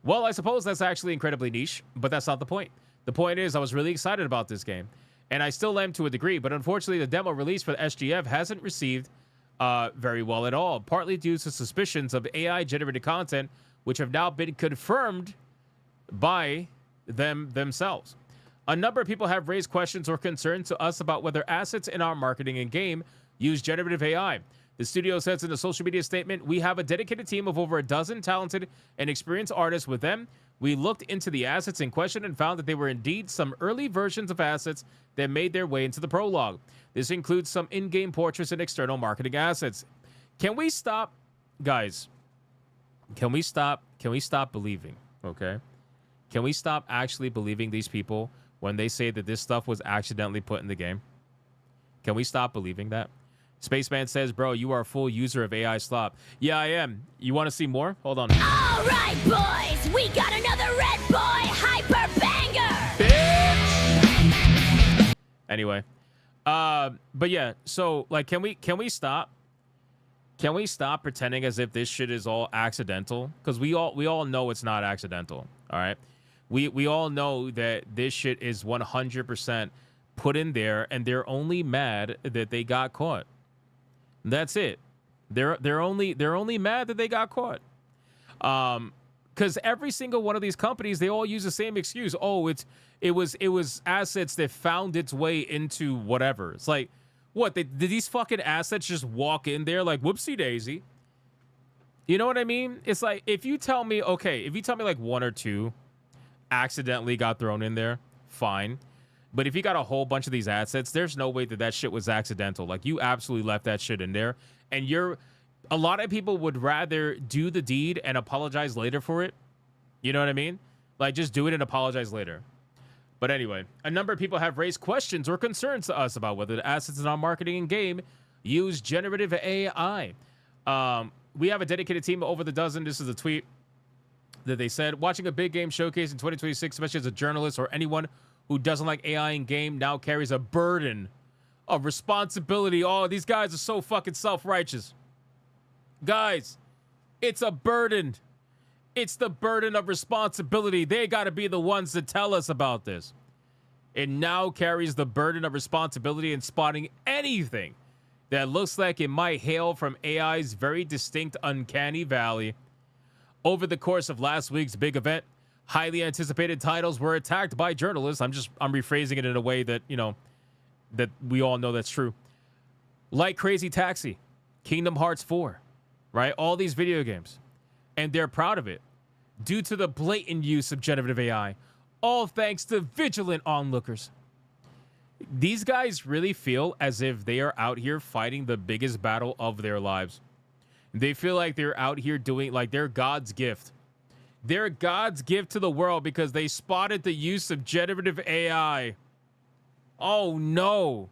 Well, I suppose that's actually incredibly niche, but that's not the point. The point is I was really excited about this game, and I still am to a degree, but unfortunately the demo release for the SGF hasn't received very well at all, partly due to suspicions of AI-generated content, which have now been confirmed by them themselves. A number of people have raised questions or concerns to us about whether assets in our marketing and game use generative AI. The studio says in a social media statement, we have a dedicated team of over a dozen talented and experienced artists with them. We looked into the assets in question and found that they were indeed some early versions of assets that made their way into the prologue. This includes some in-game portraits and external marketing assets. Can we stop, guys? Can we stop believing, okay? Can we stop actually believing these people when they say that this stuff was accidentally put in the game? Can we stop believing that? Spaceman says, bro, you are a full user of AI slop. Yeah, I am. You want to see more? Hold on. All right, boys, we got another Red Boy hyper banger. Bitch! Anyway, but yeah, so like, can we stop? Can we stop pretending as if this shit is all accidental? Because we all know it's not accidental. All right, we all know that this shit is 100% put in there, and they're only mad that they got caught. That's it. They're only mad that they got caught. Because every single one of these companies, they all use the same excuse. Oh, it was assets that found its way into whatever. It's like, what? Did these fucking assets just walk in there like whoopsie daisy? You know what I mean? It's like, if you tell me like one or two accidentally got thrown in there, fine. But if you got a whole bunch of these assets, there's no way that shit was accidental. Like, you absolutely left that shit in there. And a lot of people would rather do the deed and apologize later for it. You know what I mean? Like, just do it and apologize later. But anyway, a number of people have raised questions or concerns to us about whether the assets in our marketing and game use generative AI. We have a dedicated team of over the dozen. This is a tweet that they said, watching a big game showcase in 2026, especially as a journalist or anyone who doesn't like AI in game, now carries a burden of responsibility. Oh, these guys are so fucking self-righteous. Guys, it's a burden. It's the burden of responsibility. They got to be the ones to tell us about this. It now carries the burden of responsibility in spotting anything that looks like it might hail from AI's very distinct uncanny valley. Over the course of last week's big event, highly anticipated titles were attacked by journalists. I'm rephrasing it in a way that, that we all know that's true. Like Crazy Taxi, Kingdom Hearts 4, right? All these video games. And they're proud of it due to the blatant use of generative AI, all thanks to vigilant onlookers. These guys really feel as if they are out here fighting the biggest battle of their lives. They feel like they're out here doing, like, they're God's gift. They're God's gift to the world because they spotted the use of generative AI. Oh no.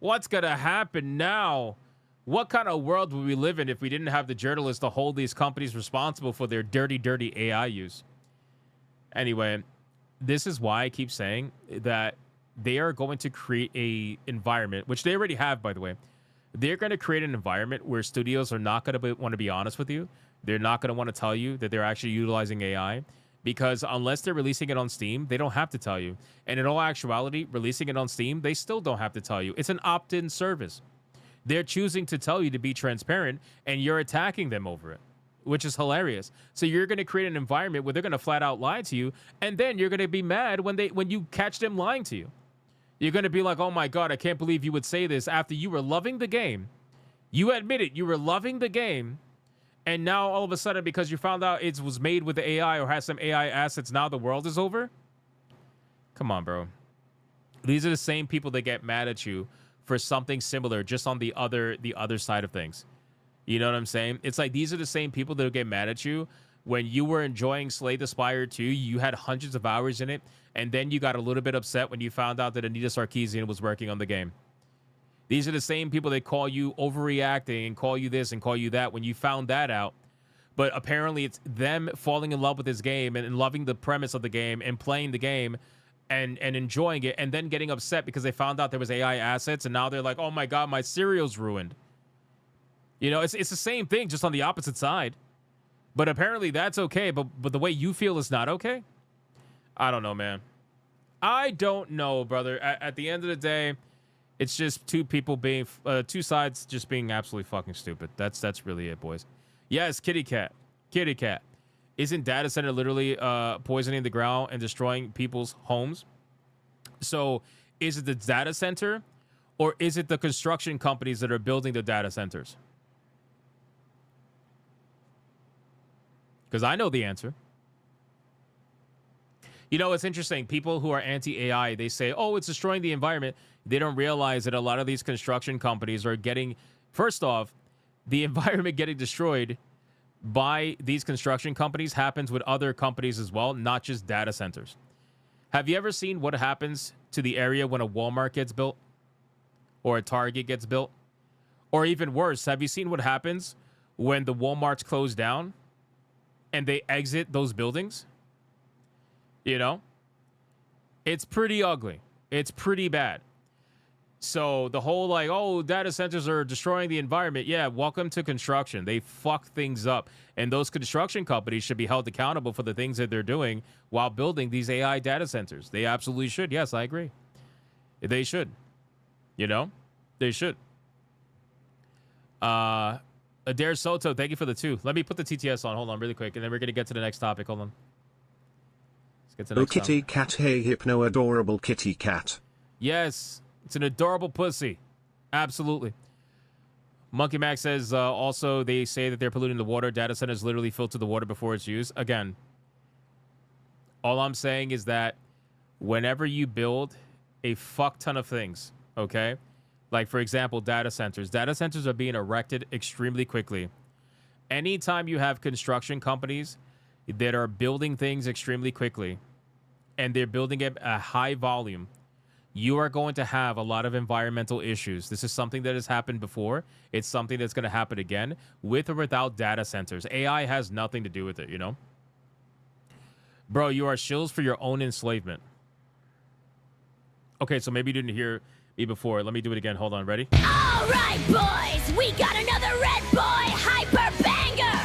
What's gonna happen now? What kind of world would we live in if we didn't have the journalists to hold these companies responsible for their dirty, dirty AI use? Anyway, this is why I keep saying that they are going to create a environment, which they already have, by the way. They're going to create an environment where studios are not going to want to be honest with you. They're not going to want to tell you that they're actually utilizing AI, because unless they're releasing it on Steam, they don't have to tell you. And in all actuality, releasing it on Steam, they still don't have to tell you. It's an opt-in service. They're choosing to tell you to be transparent, and you're attacking them over it, which is hilarious. So you're going to create an environment where they're going to flat out lie to you, and then you're going to be mad when you catch them lying to you. You're going to be like, oh my God, I can't believe you would say this after you were loving the game. You admit it, you were loving the game, and now all of a sudden, because you found out it was made with the AI or has some AI assets, now the world is over? Come on, bro. These are the same people that get mad at you for something similar, just on the other side of things. You know what I'm saying? It's like these are the same people that get mad at you when you were enjoying Slay the Spire 2. You had hundreds of hours in it, and then you got a little bit upset when you found out that Anita Sarkeesian was working on the game. These are the same people that call you overreacting and call you this and call you that when you found that out. But apparently it's them falling in love with this game and loving the premise of the game and playing the game and enjoying it, and then getting upset because they found out there was AI assets, and now they're like, oh my God, my cereal's ruined. You know, it's the same thing, just on the opposite side. But apparently that's okay, but the way you feel is not okay? I don't know, man. I don't know, brother. At the end of the day, it's just two people being, two sides just being absolutely fucking stupid. That's really it, boys. Yes, kitty cat. Kitty cat. Isn't data center literally poisoning the ground and destroying people's homes? So is it the data center, or is it the construction companies that are building the data centers? Because I know the answer. You know, it's interesting. People who are anti-AI, they say, oh, it's destroying the environment. They don't realize that a lot of these construction companies are getting, first off, the environment getting destroyed by these construction companies happens with other companies as well, not just data centers. Have you ever seen what happens to the area when a Walmart gets built or a Target gets built? Or even worse, have you seen what happens when the Walmarts close down and they exit those buildings? You know, it's pretty ugly. It's pretty bad. So the whole like, oh, data centers are destroying the environment. Yeah, welcome to construction. They fuck things up. And those construction companies should be held accountable for the things that they're doing while building these AI data centers. They absolutely should. Yes, I agree. They should. You know, they should. Adair Soto, thank you for the 2. Let me put the TTS on. Hold on really quick. And then we're going to get to the next topic. Hold on. Let's get to the next kitty cat. Hey, Hypno, adorable kitty cat. Yes. It's an adorable pussy. Absolutely. Monkey Max says, also, they say that they're polluting the water. Data centers literally filter the water before it's used. Again, all I'm saying is that whenever you build a fuck ton of things, okay? Like, for example, data centers are being erected extremely quickly. Anytime you have construction companies that are building things extremely quickly and they're building it at a high volume, you are going to have a lot of environmental issues. This is something that has happened before. It's something that's going to happen again with or without data centers. AI has nothing to do with it, you know? Bro, you are shills for your own enslavement. Okay, so maybe you didn't hear me before. Let me do it again. Hold on. Ready? All right, boys. We got another Red Boy Hyper Banger.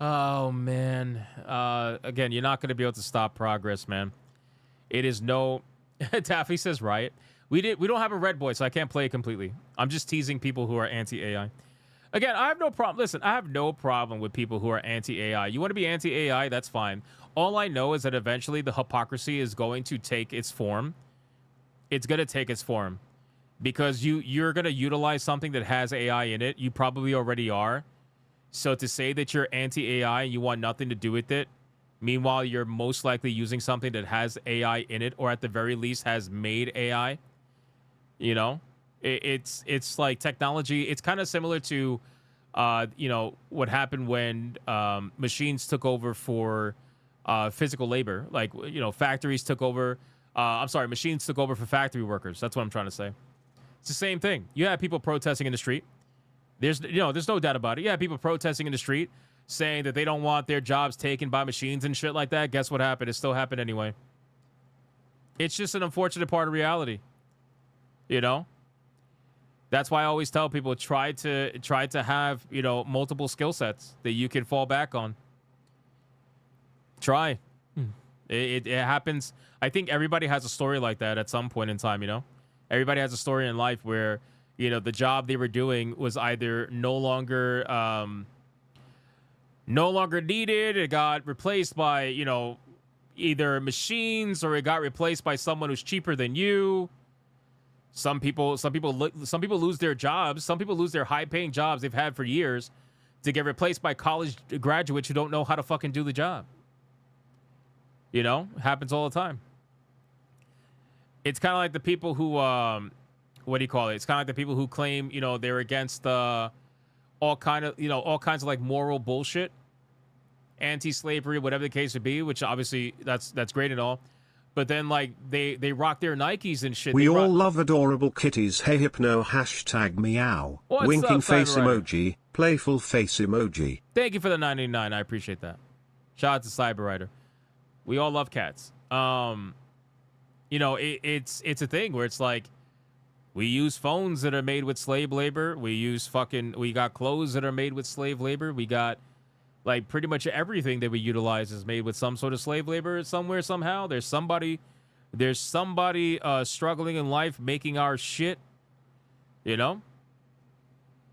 Oh, man. Again, you're not going to be able to stop progress, man. It is no... Taffy says riot. We don't have a Red Boy, so I can't play it completely. I'm just teasing people who are anti-AI. Again, I have no problem. Listen, I have no problem with people who are anti-AI. You want to be anti-AI, that's fine. All I know is that eventually the hypocrisy is going to take its form. It's going to take its form because you're going to utilize something that has AI in it. You probably already are. So to say that you're anti-AI and you want nothing to do with it, meanwhile, you're most likely using something that has AI in it, or at the very least has made AI, you know? It's like technology. It's kind of similar to, you know, what happened when machines took over for physical labor. Like, you know, factories took over. Machines took over for factory workers. That's what I'm trying to say. It's the same thing. You have people protesting in the street. There's no doubt about it. You have people protesting in the street saying that they don't want their jobs taken by machines and shit like that. Guess what happened? It still happened anyway. It's just an unfortunate part of reality. You know? That's why I always tell people try to have, you know, multiple skill sets that you can fall back on. Try. It happens. I think everybody has a story like that at some point in time, you know? Everybody has a story in life where, you know, the job they were doing was either no longer needed, it got replaced by, you know, either machines, or it got replaced by someone who's cheaper than you. Some people lose their jobs. Some people lose their high-paying jobs they've had for years to get replaced by college graduates who don't know how to fucking do the job. You know, it happens all the time. It's kind of like the people who, what do you call it? It's kind of like the people who claim, you know, they're against all kinds of like moral bullshit, anti-slavery, whatever the case would be. Which obviously that's great and all. But then, like, they rock their Nikes and shit. We all love adorable kitties. Hey, Hypno, hashtag meow. What's Winking up, face Cyberwriter? emoji. Playful face emoji. Thank you for the 99. I appreciate that. Shout out to Cyberwriter. We all love cats. You know, it's a thing where it's like, we use phones that are made with slave labor. We got clothes that are made with slave labor. We got, like, pretty much everything that we utilize is made with some sort of slave labor somewhere, somehow. There's somebody struggling in life making our shit. You know?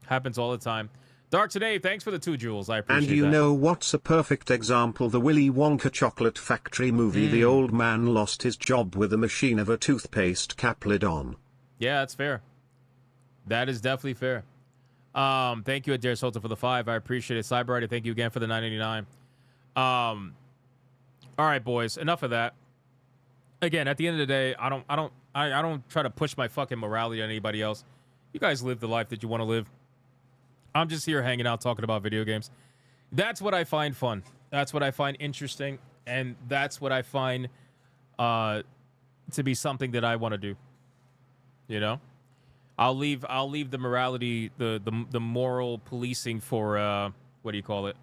Happens all the time. Dark Today, thanks for the 2 jewels. I appreciate that. And you know what's a perfect example? The Willy Wonka chocolate factory movie. The old man lost his job with a machine of a toothpaste cap lid on. Yeah, that's fair. That is definitely fair. Thank you, Adair Solta, for the 5. I appreciate it. Cyberwriter, thank you again for the 9.99. All right, boys, enough of that. Again, at the end of the day, I don't try to push my fucking morality on anybody else. You guys live the life that you want to live. I'm just here hanging out talking about video games. That's what I find fun. That's what I find interesting, and that's what I find to be something that I want to do. You know? I'll leave the morality, the moral policing for what do you call it?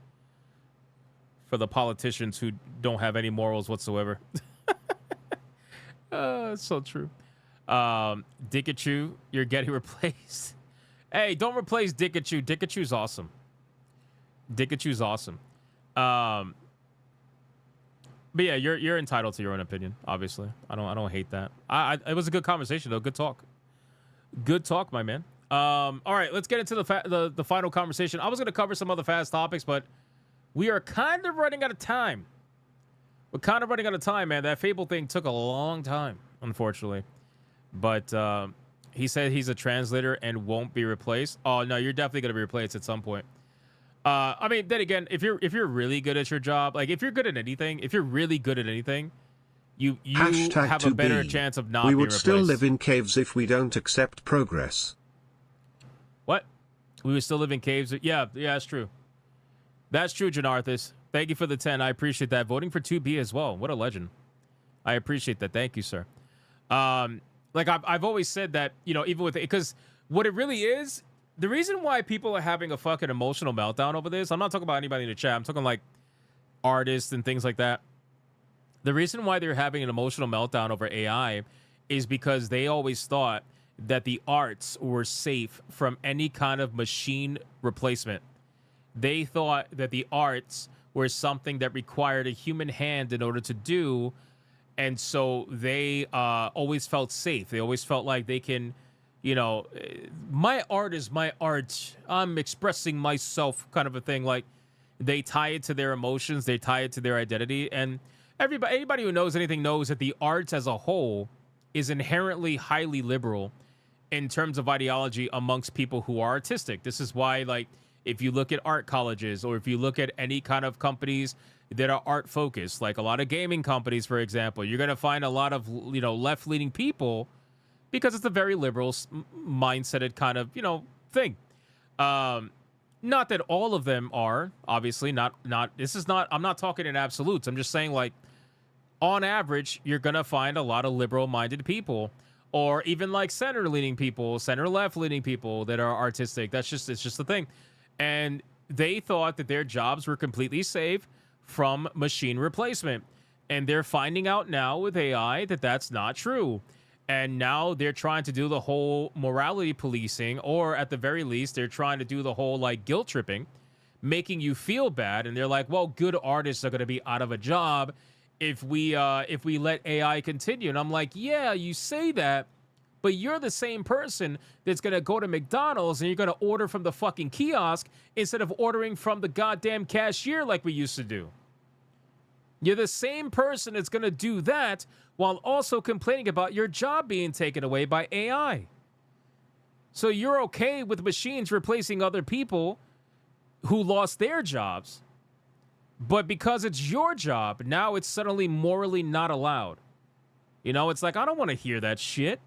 For the politicians who don't have any morals whatsoever. It's so true. Dickachu, you're getting replaced. Hey, don't replace Dickachu. Dickachu's awesome. Dickachu's awesome. But yeah, you're entitled to your own opinion. Obviously, I don't hate that. It was a good conversation though. Good talk. Good talk, my man. All right, let's get into the final conversation. I was going to cover some other fast topics, but we are kind of running out of time. We're kind of running out of time, man. That Fable thing took a long time, unfortunately. But he said he's a translator and won't be replaced. Oh no, you're definitely going to be replaced at some point. I mean, then again, if you're really good at your job, like if you're good at anything, if you're really good at anything, you have a better chance of not being replaced. We would still live in caves if we don't accept progress. What? We would still live in caves? Yeah, that's true. That's true, Janarthus. Thank you for the 10. I appreciate that. Voting for 2B as well. What a legend. I appreciate that. Thank you, sir. Like I've always said that, you know, even with it, because what it really is, the reason why people are having a fucking emotional meltdown over this, I'm not talking about anybody in the chat. I'm talking like artists and things like that. The reason why they're having an emotional meltdown over AI is because they always thought that the arts were safe from any kind of machine replacement. They thought that the arts were something that required a human hand in order to do, and so they always felt safe. They always felt like they can you know, my art is my art. I'm expressing myself kind of a thing. Like, they tie it to their emotions. They tie it to their identity. And anybody who knows anything knows that the arts as a whole is inherently highly liberal in terms of ideology amongst people who are artistic. This is why, like, if you look at art colleges or if you look at any kind of companies that are art focused, like a lot of gaming companies, for example, you're going to find a lot of, you know, left leaning people because it's a very liberal mindseted kind of, you know, thing. Not that all of them are, obviously, not, this is not, I'm not talking in absolutes. I'm just saying, like, on average, you're going to find a lot of liberal minded people, or even like center leaning people, center left leaning people that are artistic. It's just the thing. And they thought that their jobs were completely safe from machine replacement. And they're finding out now with AI that that's not true. And now they're trying to do the whole morality policing, or at the very least, they're trying to do the whole like guilt tripping, making you feel bad. And they're like, well, good artists are going to be out of a job if we let AI continue. And I'm like, yeah, you say that, but you're the same person that's going to go to McDonald's and you're going to order from the fucking kiosk instead of ordering from the goddamn cashier like we used to do. You're the same person that's going to do that while also complaining about your job being taken away by AI. So you're okay with machines replacing other people who lost their jobs, but because it's your job, now it's suddenly morally not allowed. You know, it's like, I don't want to hear that shit.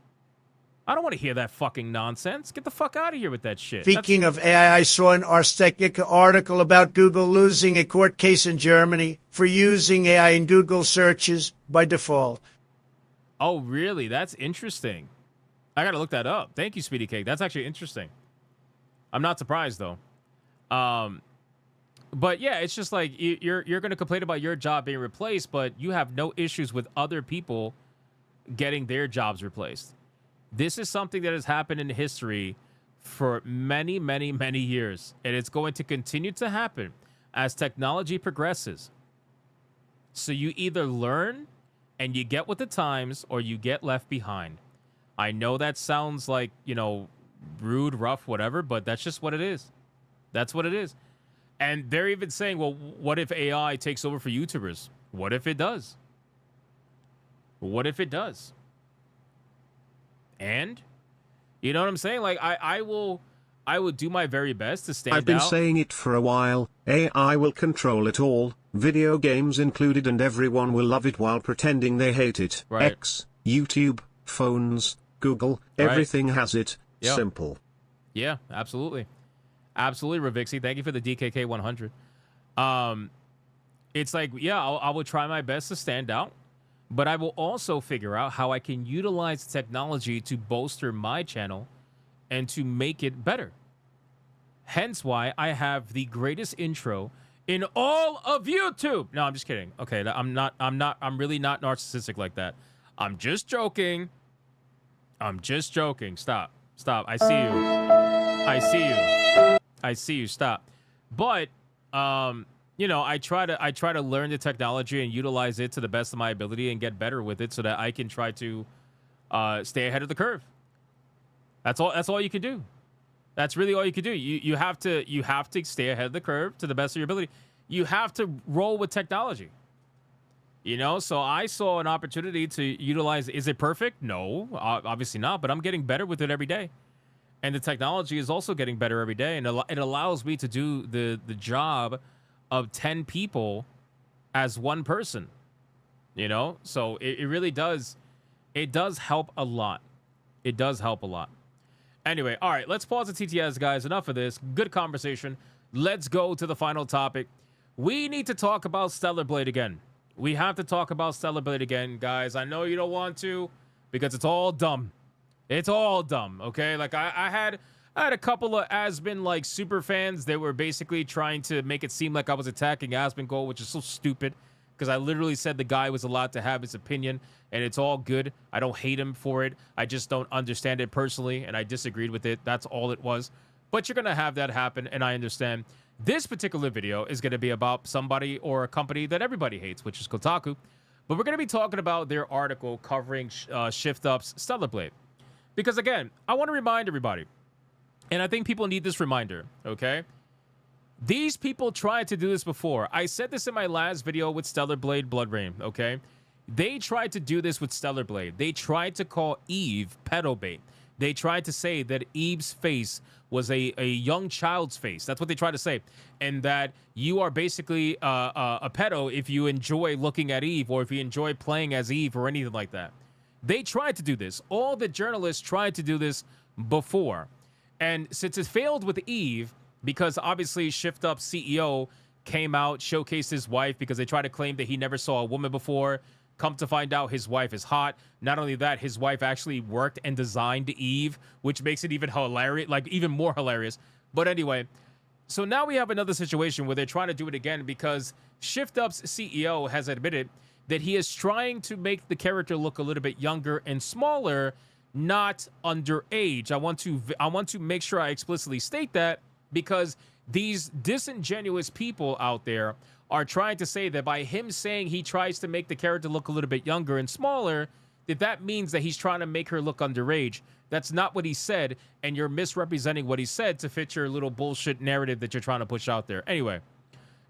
I don't want to hear that fucking nonsense. Get the fuck out of here with that shit. Speaking of AI, I saw an Arstechnica article about Google losing a court case in Germany for using AI in Google searches by default. Oh, really? That's interesting. I got to look that up. Thank you, Speedy Cake. That's actually interesting. I'm not surprised, though. But yeah, it's just like you're going to complain about your job being replaced, but you have no issues with other people getting their jobs replaced. This is something that has happened in history for many, many, many years, and it's going to continue to happen as technology progresses. So you either learn and you get with the times, or you get left behind. I know that sounds like, you know, rude, rough, whatever, but that's just what it is. That's what it is. And they're even saying, well, what if AI takes over for YouTubers? What if it does? What if it does? And, you know what I'm saying? Like, I will do my very best to stand out. I've been saying it for a while. AI will control it all, video games included, and everyone will love it while pretending they hate it. Right. X, YouTube, phones, Google, everything has it. Yep. Simple. Yeah, absolutely. Absolutely, Ravixi. Thank you for the DKK 100. It's like, yeah, I will try my best to stand out, but I will also figure out how I can utilize technology to bolster my channel and to make it better. Hence why I have the greatest intro in all of YouTube. No, I'm just kidding. Okay, I'm really not narcissistic like that. I'm just joking. Stop. I see you. Stop. But, you know, I try to learn the technology and utilize it to the best of my ability and get better with it so that I can try to stay ahead of the curve. That's all you can do. That's really all you can do. You have to stay ahead of the curve to the best of your ability. You have to roll with technology. You know, so I saw an opportunity to utilize. Is it perfect? No, obviously not. But I'm getting better with it every day, and the technology is also getting better every day, and it allows me to do the job of 10 people as one person. You know, so it really does. It does help a lot. It does help a lot. Anyway, all right, let's pause the TTS, guys. Enough of this. Good conversation. Let's go to the final topic. We need to talk about Stellar Blade again. We have to talk about Stellar Blade again, guys. I know you don't want to because it's all dumb. It's all dumb, okay? Like, I had a couple of Aspen, like, super fans that were basically trying to make it seem like I was attacking Asmongold, which is so stupid because I literally said the guy was allowed to have his opinion, and it's all good. I don't hate him for it. I just don't understand it personally, and I disagreed with it. That's all it was. But you're going to have that happen, and I understand. This particular video is going to be about somebody or a company that everybody hates, which is Kotaku. But we're going to be talking about their article covering Shift Up's Stellar Blade. Because again, I want to remind everybody, and I think people need this reminder, okay? These people tried to do this before. I said this in my last video with Stellar Blade Blood Rain, okay? They tried to do this with Stellar Blade. They tried to call Eve pedo bait. They tried to say that Eve's face was a young child's face. That's what they tried to say. And that you are basically a pedo if you enjoy looking at Eve or if you enjoy playing as Eve or anything like that. They tried to do this. All the journalists tried to do this before. And since it failed with Eve, because obviously Shift Up CEO came out, showcased his wife because they tried to claim that he never saw a woman before. Come to find out his wife is hot. Not only that, his wife actually worked and designed Eve, which makes it even hilarious, like even more hilarious. But anyway, so now we have another situation where they're trying to do it again because Shift Up's CEO has admitted that he is trying to make the character look a little bit younger and smaller, not underage. I want to make sure I explicitly state that because these disingenuous people out there are trying to say that by him saying he tries to make the character look a little bit younger and smaller, that means that he's trying to make her look underage. That's not what he said, and you're misrepresenting what he said to fit your little bullshit narrative that you're trying to push out there. Anyway,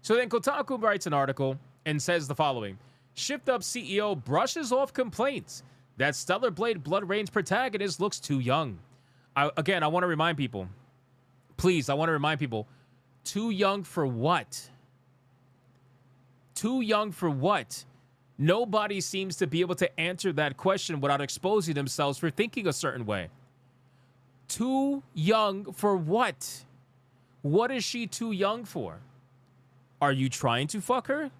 so then Kotaku writes an article and says the following. Shift Up CEO brushes off complaints that Stellar Blade Blood Rain's protagonist looks too young. I want to remind people, please, I want to remind people, too young for what? Too young for what? Nobody seems to be able to answer that question without exposing themselves for thinking a certain way. Too young for what? What is she too young for? Are you trying to fuck her?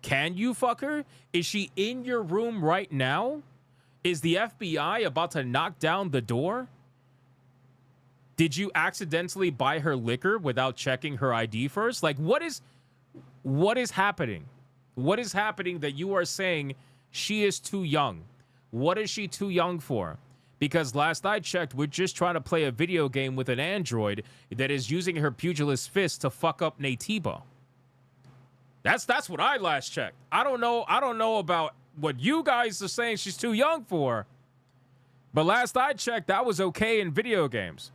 Can you fuck her? Is she in your room right now? Is the FBI about to knock down the door? Did you accidentally buy her liquor without checking her ID first? Like, what is happening? What is happening that you are saying she is too young? What is she too young for? Because last I checked, we're just trying to play a video game with an android that is using her pugilist fist to fuck up Natiba. That's what I last checked. I don't know about what you guys are saying she's too young for. But last I checked, that was okay in video games.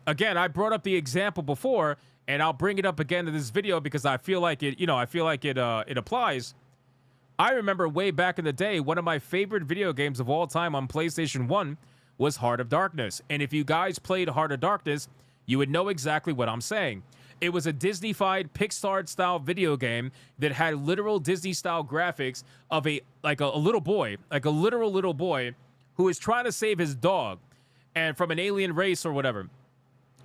Again, I brought up the example before, and I'll bring it up again in this video because I feel like it, it applies. I remember way back in the day, one of my favorite video games of all time on PlayStation 1 was Heart of Darkness. And if you guys played Heart of Darkness, you would know exactly what I'm saying. It was a Disney-fied, Pixar-style video game that had literal Disney-style graphics of a little boy, like a literal little boy who is trying to save his dog and from an alien race or whatever,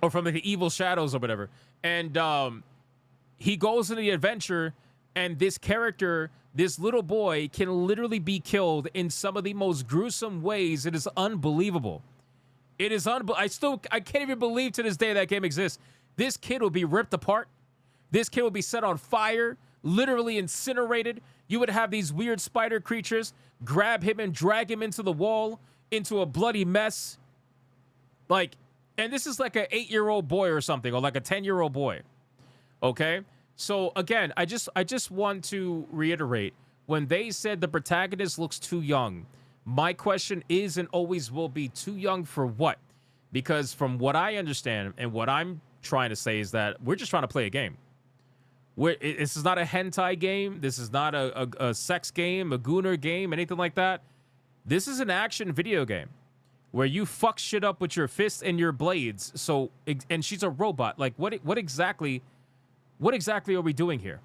or from the evil shadows or whatever. And he goes on the adventure, and this character, this little boy, can literally be killed in some of the most gruesome ways. It is unbelievable. It is unbelievable. I can't even believe to this day that game exists. This kid will be ripped apart. This kid will be set on fire, literally incinerated. You would have these weird spider creatures grab him and drag him into the wall, into a bloody mess. Like, and this is like an 8-year-old boy or something, or like a 10-year-old boy. Okay? So again, I just want to reiterate, when they said the protagonist looks too young, my question is and always will be, too young for what? Because from what I understand and what I'm trying to say is that we're just trying to play a game. This is not a hentai game. This is not a sex game, a gooner game, anything like that. This is an action video game where you fuck shit up with your fists and your blades. So, and she's a robot. Like, what exactly are we doing here?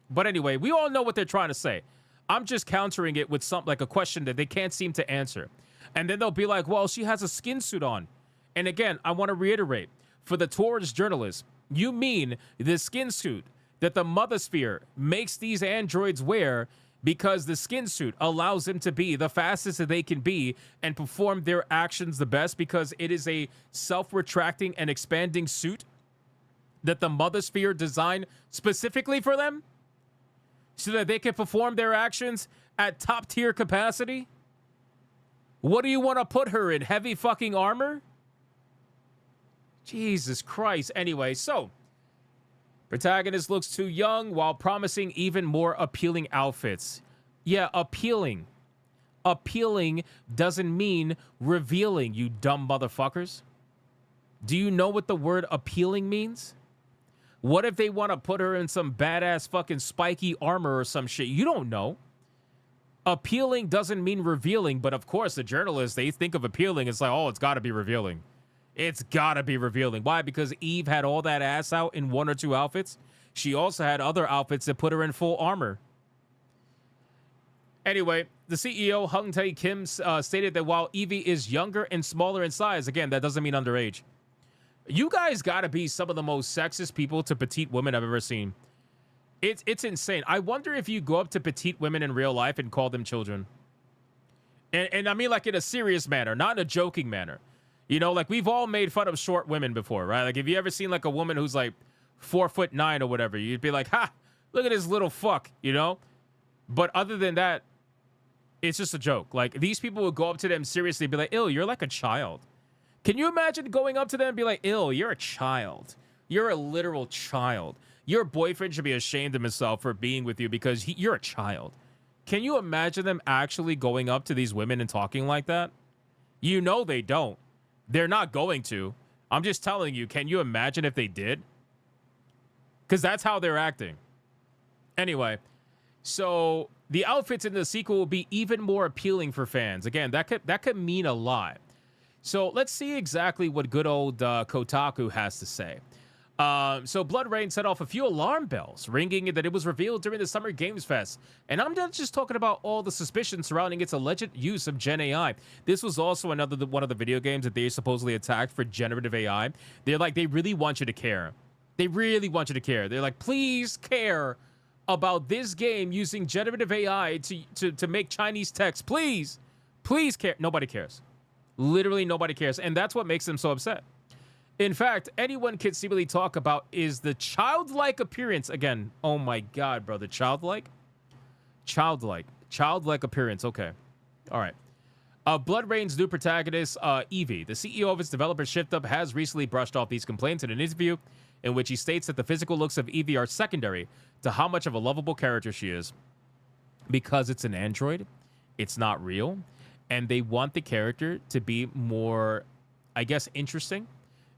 But anyway, we all know what they're trying to say. I'm just countering it with something like a question that they can't seem to answer. And then they'll be like, well, she has a skin suit on. And again, I want to reiterate, for the tourist journalists, you mean the skin suit that the Mothersphere makes these androids wear because the skin suit allows them to be the fastest that they can be and perform their actions the best because it is a self-retracting and expanding suit that the Mothersphere designed specifically for them so that they can perform their actions at top-tier capacity? What do you want to put her in? Heavy fucking armor? Jesus Christ. Anyway, so protagonist looks too young while promising even more appealing outfits. Yeah, appealing. Appealing doesn't mean revealing, you dumb motherfuckers. Do you know what the word appealing means? What if they want to put her in some badass fucking spiky armor or some shit? You don't know. Appealing doesn't mean revealing, but of course the journalists, they think of appealing, it's like, oh, it's got to be revealing. It's got to be revealing. Why? Because Eve had all that ass out in one or two outfits. She also had other outfits that put her in full armor. Anyway, the CEO, Hung Tae Kim, stated that while Evie is younger and smaller in size, again, that doesn't mean underage. You guys got to be some of the most sexist people to petite women I've ever seen. It's insane. I wonder if you go up to petite women in real life and call them children. And I mean like in a serious manner, not in a joking manner. You know, like we've all made fun of short women before, right? Like if you ever seen like a woman who's like 4'9" or whatever, you'd be like, ha, look at this little fuck, you know? But other than that, it's just a joke. Like these people would go up to them seriously and be like, ew, you're like a child. Can you imagine going up to them and be like, ew, you're a child. You're a literal child. Your boyfriend should be ashamed of himself for being with you because you're a child. Can you imagine them actually going up to these women and talking like that? You know they don't. They're not going to. I'm just telling you, can you imagine if they did? Because that's how they're acting. Anyway, so the outfits in the sequel will be even more appealing for fans. Again, that could mean a lot. So let's see exactly what good old Kotaku has to say. So Blood Rain set off a few alarm bells, ringing that it was revealed during the Summer Games Fest. And I'm not just talking about all the suspicions surrounding its alleged use of Gen AI. This was also one of the video games that they supposedly attacked for generative AI. They're like, they really want you to care. They really want you to care. They're like, please care about this game using generative AI to make Chinese text. Please care. Nobody cares. Literally nobody cares. And that's what makes them so upset. In fact, anyone can seemingly talk about is the childlike appearance. Again, oh my God, brother. Childlike appearance. Okay. All right. Blood Rain's new protagonist, Evie. The CEO of its developer, ShiftUp, has recently brushed off these complaints in an interview in which he states that the physical looks of Evie are secondary to how much of a lovable character she is. Because it's an android, it's not real, and they want the character to be more, I guess, interesting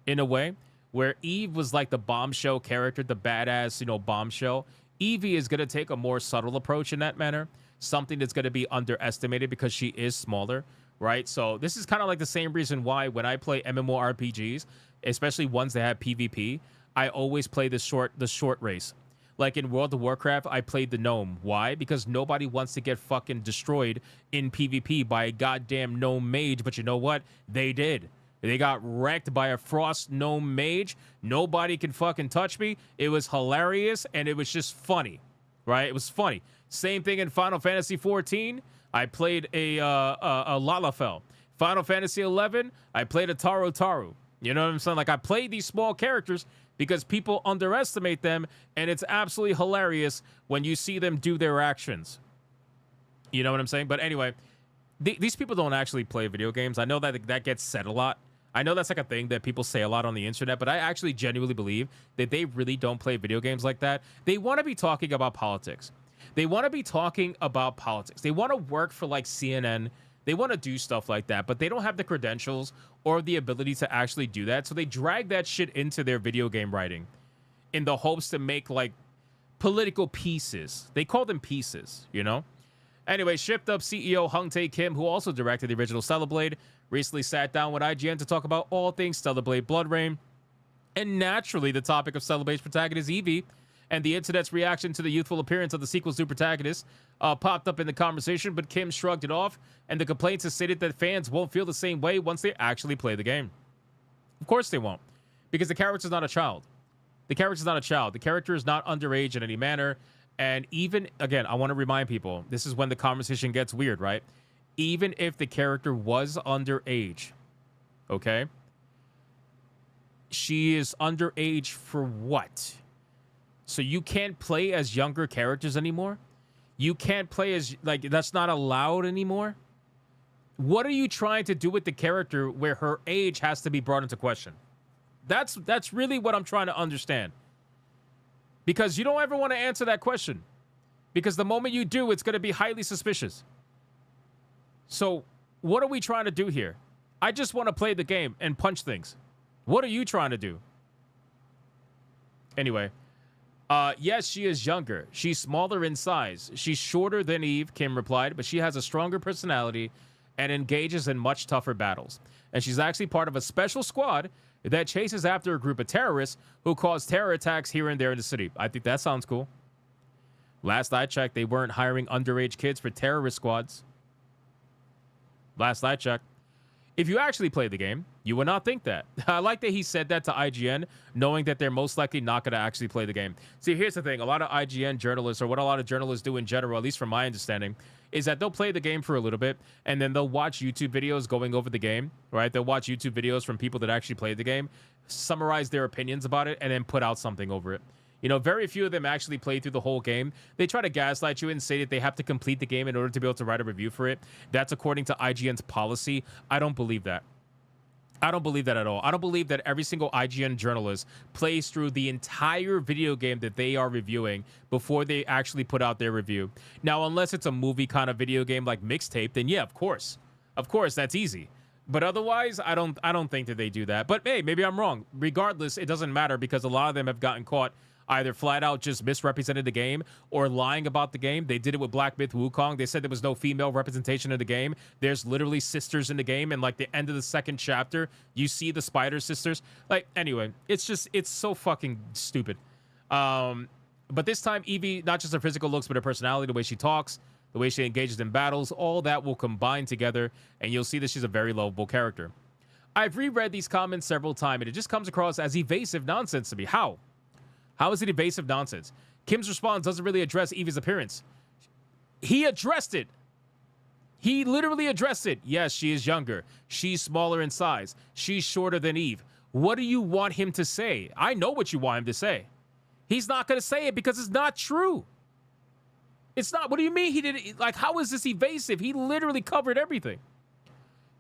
in a way, where Eve was like the bombshell character, the badass, you know, bombshell. Evie is going to take a more subtle approach in that manner, something that's going to be underestimated because she is smaller, right? So this is kind of like the same reason why when I play MMORPGs, especially ones that have PvP, I always play the short race. Like in World of Warcraft, I played the gnome. Why? Because nobody wants to get fucking destroyed in PvP by a goddamn gnome mage, but you know what? They did. They got wrecked by a frost gnome mage. Nobody can fucking touch me. It was hilarious, and it was just funny, right? It was funny. Same thing in Final Fantasy XIV. I played a Lalafell. Final Fantasy XI, I played a Taru. You know what I'm saying? Like, I played these small characters because people underestimate them, and it's absolutely hilarious when you see them do their actions. You know what I'm saying? But anyway, these people don't actually play video games. I know that gets said a lot. I know that's like a thing that people say a lot on the internet, but I actually genuinely believe that they really don't play video games like that. They want to be talking about politics. They want to be talking about politics. They want to work for like CNN. They want to do stuff like that, but they don't have the credentials or the ability to actually do that. So they drag that shit into their video game writing in the hopes to make like political pieces. They call them pieces, you know? Anyway, ShiftUp CEO Hung Tae Kim, who also directed the original Stellar Blade, recently sat down with IGN to talk about all things Stellar Blade Blood Rain. And naturally, the topic of Stellar Blade's protagonist, Evie, and the internet's reaction to the youthful appearance of the sequel's new protagonist popped up in the conversation, but Kim shrugged it off, and the complaints have stated that fans won't feel the same way once they actually play the game. Of course they won't, because the character's not a child. The character's not a child. The character is not underage in any manner. And even, again, I want to remind people, this is when the conversation gets weird, right? Even if the character was underage, okay? She is underage for what? So you can't play as younger characters anymore? You can't play as, like, that's not allowed anymore? What are you trying to do with the character where her age has to be brought into question? That's really what I'm trying to understand. Because you don't ever want to answer that question. Because the moment you do, it's going to be highly suspicious. So what are we trying to do here? I just want to play the game and punch things. What are you trying to do? Anyway, yes, she is younger. She's smaller in size. She's shorter than Eve, Kim replied, but she has a stronger personality and engages in much tougher battles. And she's actually part of a special squad that chases after a group of terrorists who cause terror attacks here and there in the city. I think that sounds cool. Last I checked, they weren't hiring underage kids for terrorist squads. Last I checked. If you actually play the game, you would not think that. I like that he said that to IGN, knowing that they're most likely not going to actually play the game. See, here's the thing. A lot of IGN journalists, or what a lot of journalists do in general, at least from my understanding, is that they'll play the game for a little bit, and then they'll watch YouTube videos going over the game, right? They'll watch YouTube videos from people that actually played the game, summarize their opinions about it, and then put out something over it. You know, very few of them actually play through the whole game. They try to gaslight you and say that they have to complete the game in order to be able to write a review for it. That's according to IGN's policy. I don't believe that. I don't believe that at all. I don't believe that every single IGN journalist plays through the entire video game that they are reviewing before they actually put out their review. Now, unless it's a movie kind of video game like Mixtape, then yeah, of course. Of course, that's easy. But otherwise, I don't think that they do that. But hey, maybe I'm wrong. Regardless, it doesn't matter because a lot of them have gotten caught either flat out just misrepresented the game or lying about the game. They did it with Black Myth Wukong. They said there was no female representation in the game. There's literally sisters in the game, and like the end of the second chapter, you see the Spider Sisters. Like, anyway, it's so fucking stupid. But this time, Evie, not just her physical looks, but her personality, the way she talks, the way she engages in battles, all that will combine together, and you'll see that she's a very lovable character. I've reread these comments several times, and it just comes across as evasive nonsense to me. How? How is it evasive nonsense? Kim's response doesn't really address Evie's appearance. He addressed it. He literally addressed it. Yes, she is younger. She's smaller in size. She's shorter than Eve. What do you want him to say? I know what you want him to say. He's not going to say it because it's not true. It's not. What do you mean he didn't? Like, how is this evasive? He literally covered everything.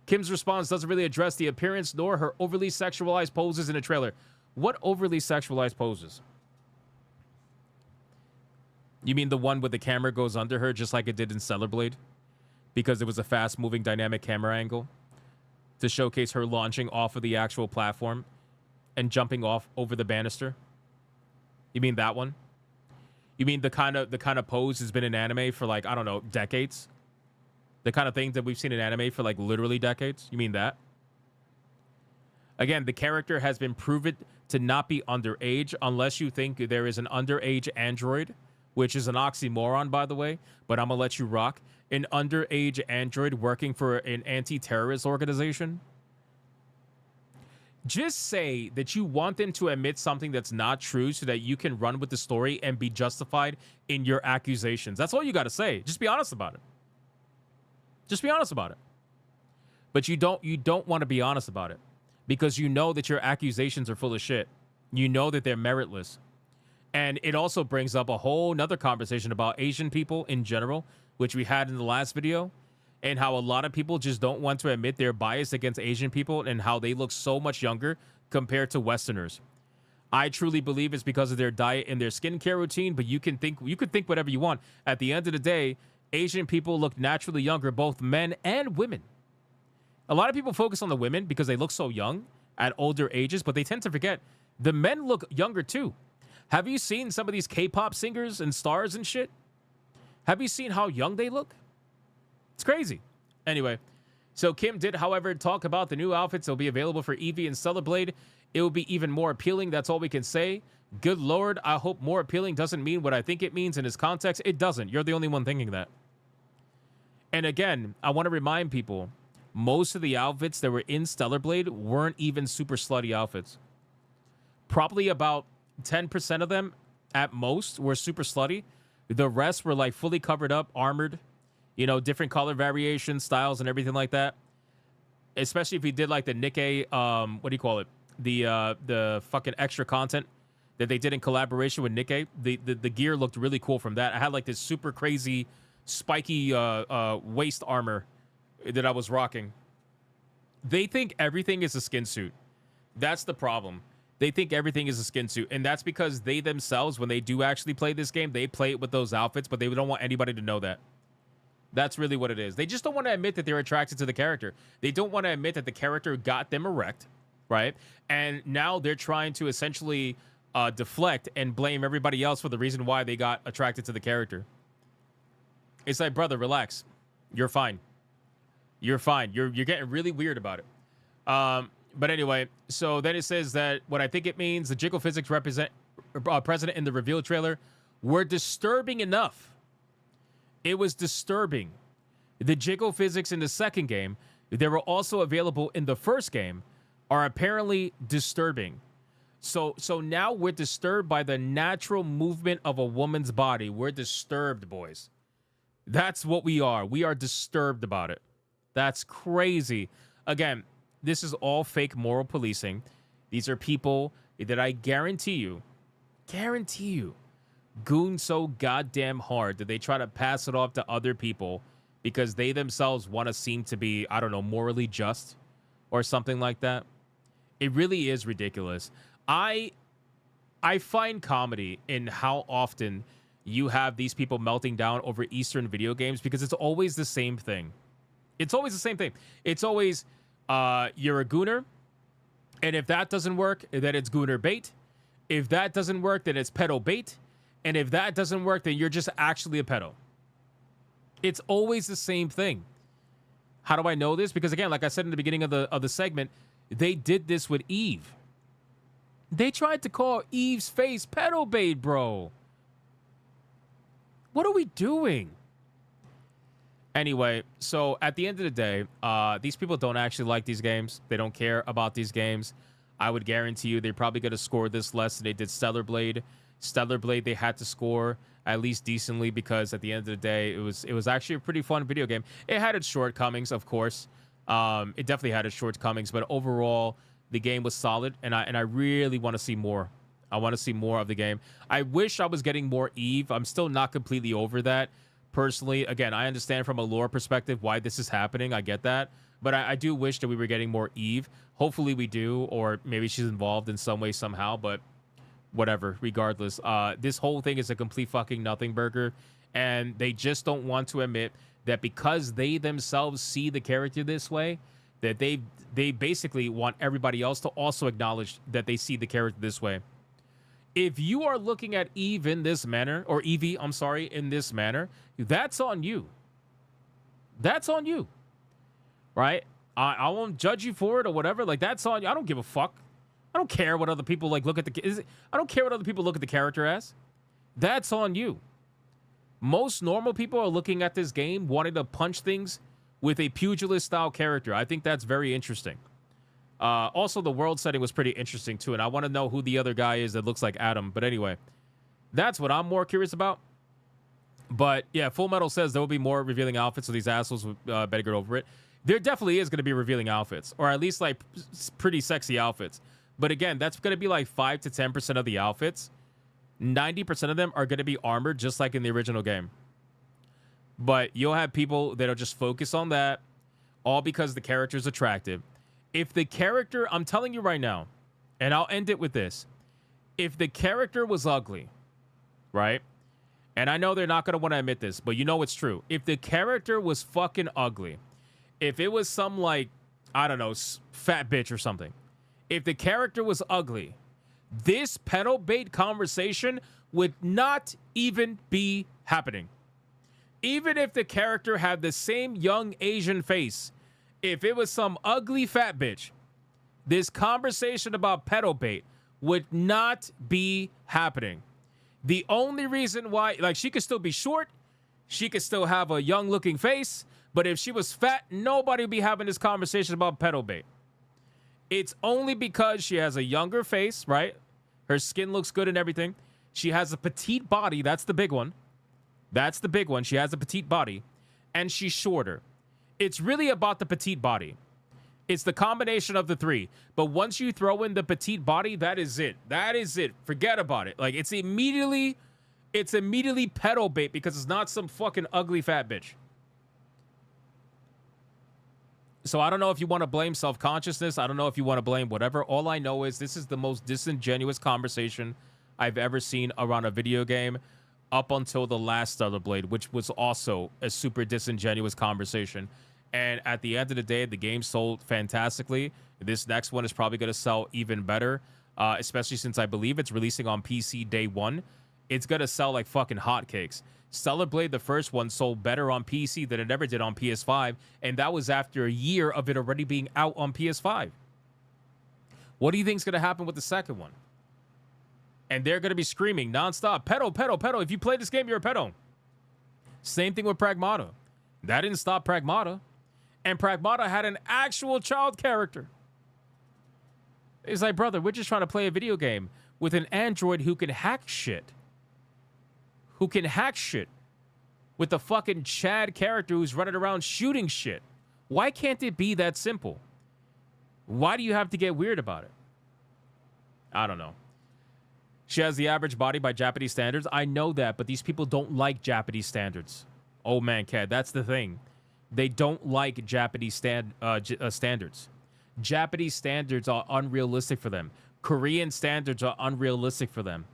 Kim's response doesn't really address the appearance nor her overly sexualized poses in the trailer. What overly sexualized poses? You mean the one where the camera goes under her just like it did in Stellar Blade? Because it was a fast-moving dynamic camera angle to showcase her launching off of the actual platform and jumping off over the banister? You mean that one? You mean the kind of pose has been in anime for like, I don't know, decades? The kind of thing that we've seen in anime for like literally decades? You mean that? Again, the character has been proven to not be underage unless you think there is an underage android, which is an oxymoron, by the way, but I'm going to let you rock. An underage android working for an anti-terrorist organization. Just say that you want them to admit something that's not true so that you can run with the story and be justified in your accusations. That's all you got to say. Just be honest about it. Just be honest about it. But you don't want to be honest about it because you know that your accusations are full of shit. You know that they're meritless. And it also brings up a whole nother conversation about Asian people in general, which we had in the last video, and how a lot of people just don't want to admit their bias against Asian people and how they look so much younger compared to Westerners. I truly believe it's because of their diet and their skincare routine, but you could think whatever you want. At the end of the day, Asian people look naturally younger, both men and women. A lot of people focus on the women because they look so young at older ages, but they tend to forget the men look younger too. Have you seen some of these K-pop singers and stars and shit? Have you seen how young they look? It's crazy. Anyway, so Kim did, however, talk about the new outfits that will be available for Evie and Stellar Blade. It will be even more appealing. That's all we can say. Good Lord, I hope more appealing doesn't mean what I think it means in this context. It doesn't. You're the only one thinking that. And again, I want to remind people, most of the outfits that were in Stellar Blade weren't even super slutty outfits. Probably about 10% of them at most were super slutty. The rest were like fully covered up, armored, you know, different color variations, styles, and everything like that. Especially if you did like the Nikkei, what do you call it? The fucking extra content that they did in collaboration with Nikkei. The gear looked really cool from that. I had like this super crazy spiky waist armor that I was rocking. They think everything is a skin suit. That's the problem. They think everything is a skin suit, and that's because they themselves, when they do actually play this game, they play it with those outfits, but they don't want anybody to know that. That's really what it is. They just don't want to admit that they're attracted to the character. They don't want to admit that the character got them erect, right? And now they're trying to essentially deflect and blame everybody else for the reason why they got attracted to the character. It's like, brother, relax. You're fine. You're fine. You're getting really weird about it. But anyway, so then it says that what I think it means, the jiggle physics president in the reveal trailer were disturbing enough. It was disturbing. The jiggle physics in the second game, they were also available in the first game, are apparently disturbing. So now we're disturbed by the natural movement of a woman's body. We're disturbed, boys. That's what we are. We are disturbed about it. That's crazy. Again, this is all fake moral policing. These are people that I guarantee you, goon so goddamn hard that they try to pass it off to other people because they themselves want to seem to be, I don't know, morally just or something like that. It really is ridiculous. I find comedy in how often you have these people melting down over Eastern video games because it's always the same thing. It's always the same thing. It's always, you're a gooner, and if that doesn't work, then it's gooner bait. If that doesn't work, then it's pedo bait. And if that doesn't work, then you're just actually a pedo. It's always the same thing. How do I know this? Because again, like I said in the beginning of the segment, they did this with Eve. They tried to call Eve's face pedo bait, bro. What are we doing? Anyway, so at the end of the day, these people don't actually like these games. They don't care about these games. I would guarantee you they're probably going to score this less than they did Stellar Blade. Stellar Blade, they had to score at least decently because at the end of the day, it was actually a pretty fun video game. It had its shortcomings, of course. It definitely had its shortcomings, but overall, the game was solid, and I really want to see more. I want to see more of the game. I wish I was getting more Eve. I'm still not completely over that. Personally, again, I understand from a lore perspective why this is happening. I get that. But I do wish that we were getting more Eve. Hopefully we do, or maybe she's involved in some way, somehow. But whatever, regardless. This whole thing is a complete fucking nothing burger. And they just don't want to admit that because they themselves see the character this way, that they basically want everybody else to also acknowledge that they see the character this way. If you are looking at Eve in this manner, or Evie, I'm sorry, in this manner, that's on you. That's on you. Right? I won't judge you for it or whatever. Like, that's on you. I don't give a fuck. I don't care what other people like look at I don't care what other people look at the character as. That's on you. Most normal people are looking at this game wanting to punch things with a pugilist style character. I think that's very interesting. Also, the world setting was pretty interesting, too. And I want to know who the other guy is that looks like Adam. But anyway, that's what I'm more curious about. But, yeah, Full Metal says there will be more revealing outfits, so these assholes better get over it. There definitely is going to be revealing outfits. Or at least, like, pretty sexy outfits. But, again, that's going to be, like, 5 to 10% of the outfits. 90% of them are going to be armored, just like in the original game. But you'll have people that'll just focus on that, all because the character's attractive. If the character, I'm telling you right now, and I'll end it with this. If the character was ugly, right? And I know they're not going to want to admit this, but you know it's true. If the character was fucking ugly, if it was some, like, I don't know, fat bitch or something. If the character was ugly, this pedo bait conversation would not even be happening. Even if the character had the same young Asian face, if it was some ugly fat bitch, this conversation about pedo bait would not be happening. The only reason why, like, she could still be short, she could still have a young looking face, but if she was fat, nobody would be having this conversation about pedo bait. It's only because she has a younger face, right? Her skin looks good and everything. She has a petite body. That's the big one. That's the big one. She has a petite body, and she's shorter. It's really about the petite body. It's the combination of the three. But once you throw in the petite body, that is it. That is it. Forget about it. Like, it's immediately pedo bait because it's not some fucking ugly fat bitch. So I don't know if you want to blame self-consciousness. I don't know if you want to blame whatever. All I know is this is the most disingenuous conversation I've ever seen around a video game. up until the last Stellar Blade, which was also a super disingenuous conversation. And at the end of the day, the game sold fantastically. This next one is probably going to sell even better, especially since I believe it's releasing on PC day one. It's going to sell like fucking hotcakes. Stellar Blade, the first one, sold better on PC than it ever did on PS5, and that was after a year of it already being out on PS5. What do you think is going to happen with the second one? And they're going to be screaming nonstop, pedo, pedo, pedo. If you play this game, you're a pedo. Same thing with Pragmata. That didn't stop Pragmata. And Pragmata had an actual child character. It's like, brother, we're just trying to play a video game with an android who can hack shit. Who can hack shit. With the fucking Chad character who's running around shooting shit. Why can't it be that simple? Why do you have to get weird about it? I don't know. She has the average body by Japanese standards. I know that, but these people don't like Japanese standards. Oh man, Cat, that's the thing. They don't like Japanese standards. Japanese standards are unrealistic for them. Korean standards are unrealistic for them.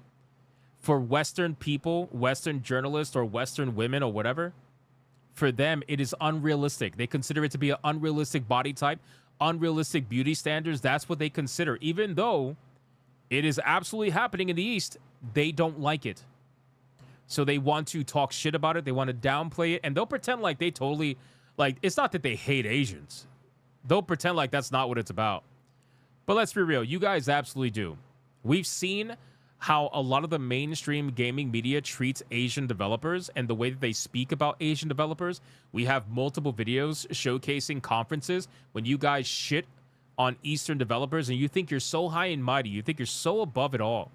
For Western people, Western journalists, or Western women, or whatever, for them, it is unrealistic. They consider it to be an unrealistic body type, unrealistic beauty standards. That's what they consider. Even though it is absolutely happening in the East, they don't like it. So they want to talk shit about it. They want to downplay it. And they'll pretend like they totally, like, it's not that they hate Asians. They'll pretend like that's not what it's about. But let's be real. You guys absolutely do. We've seen how a lot of the mainstream gaming media treats Asian developers and the way that they speak about Asian developers. We have multiple videos showcasing conferences when you guys shit on Eastern developers and you think you're so high and mighty. You think you're so above it all.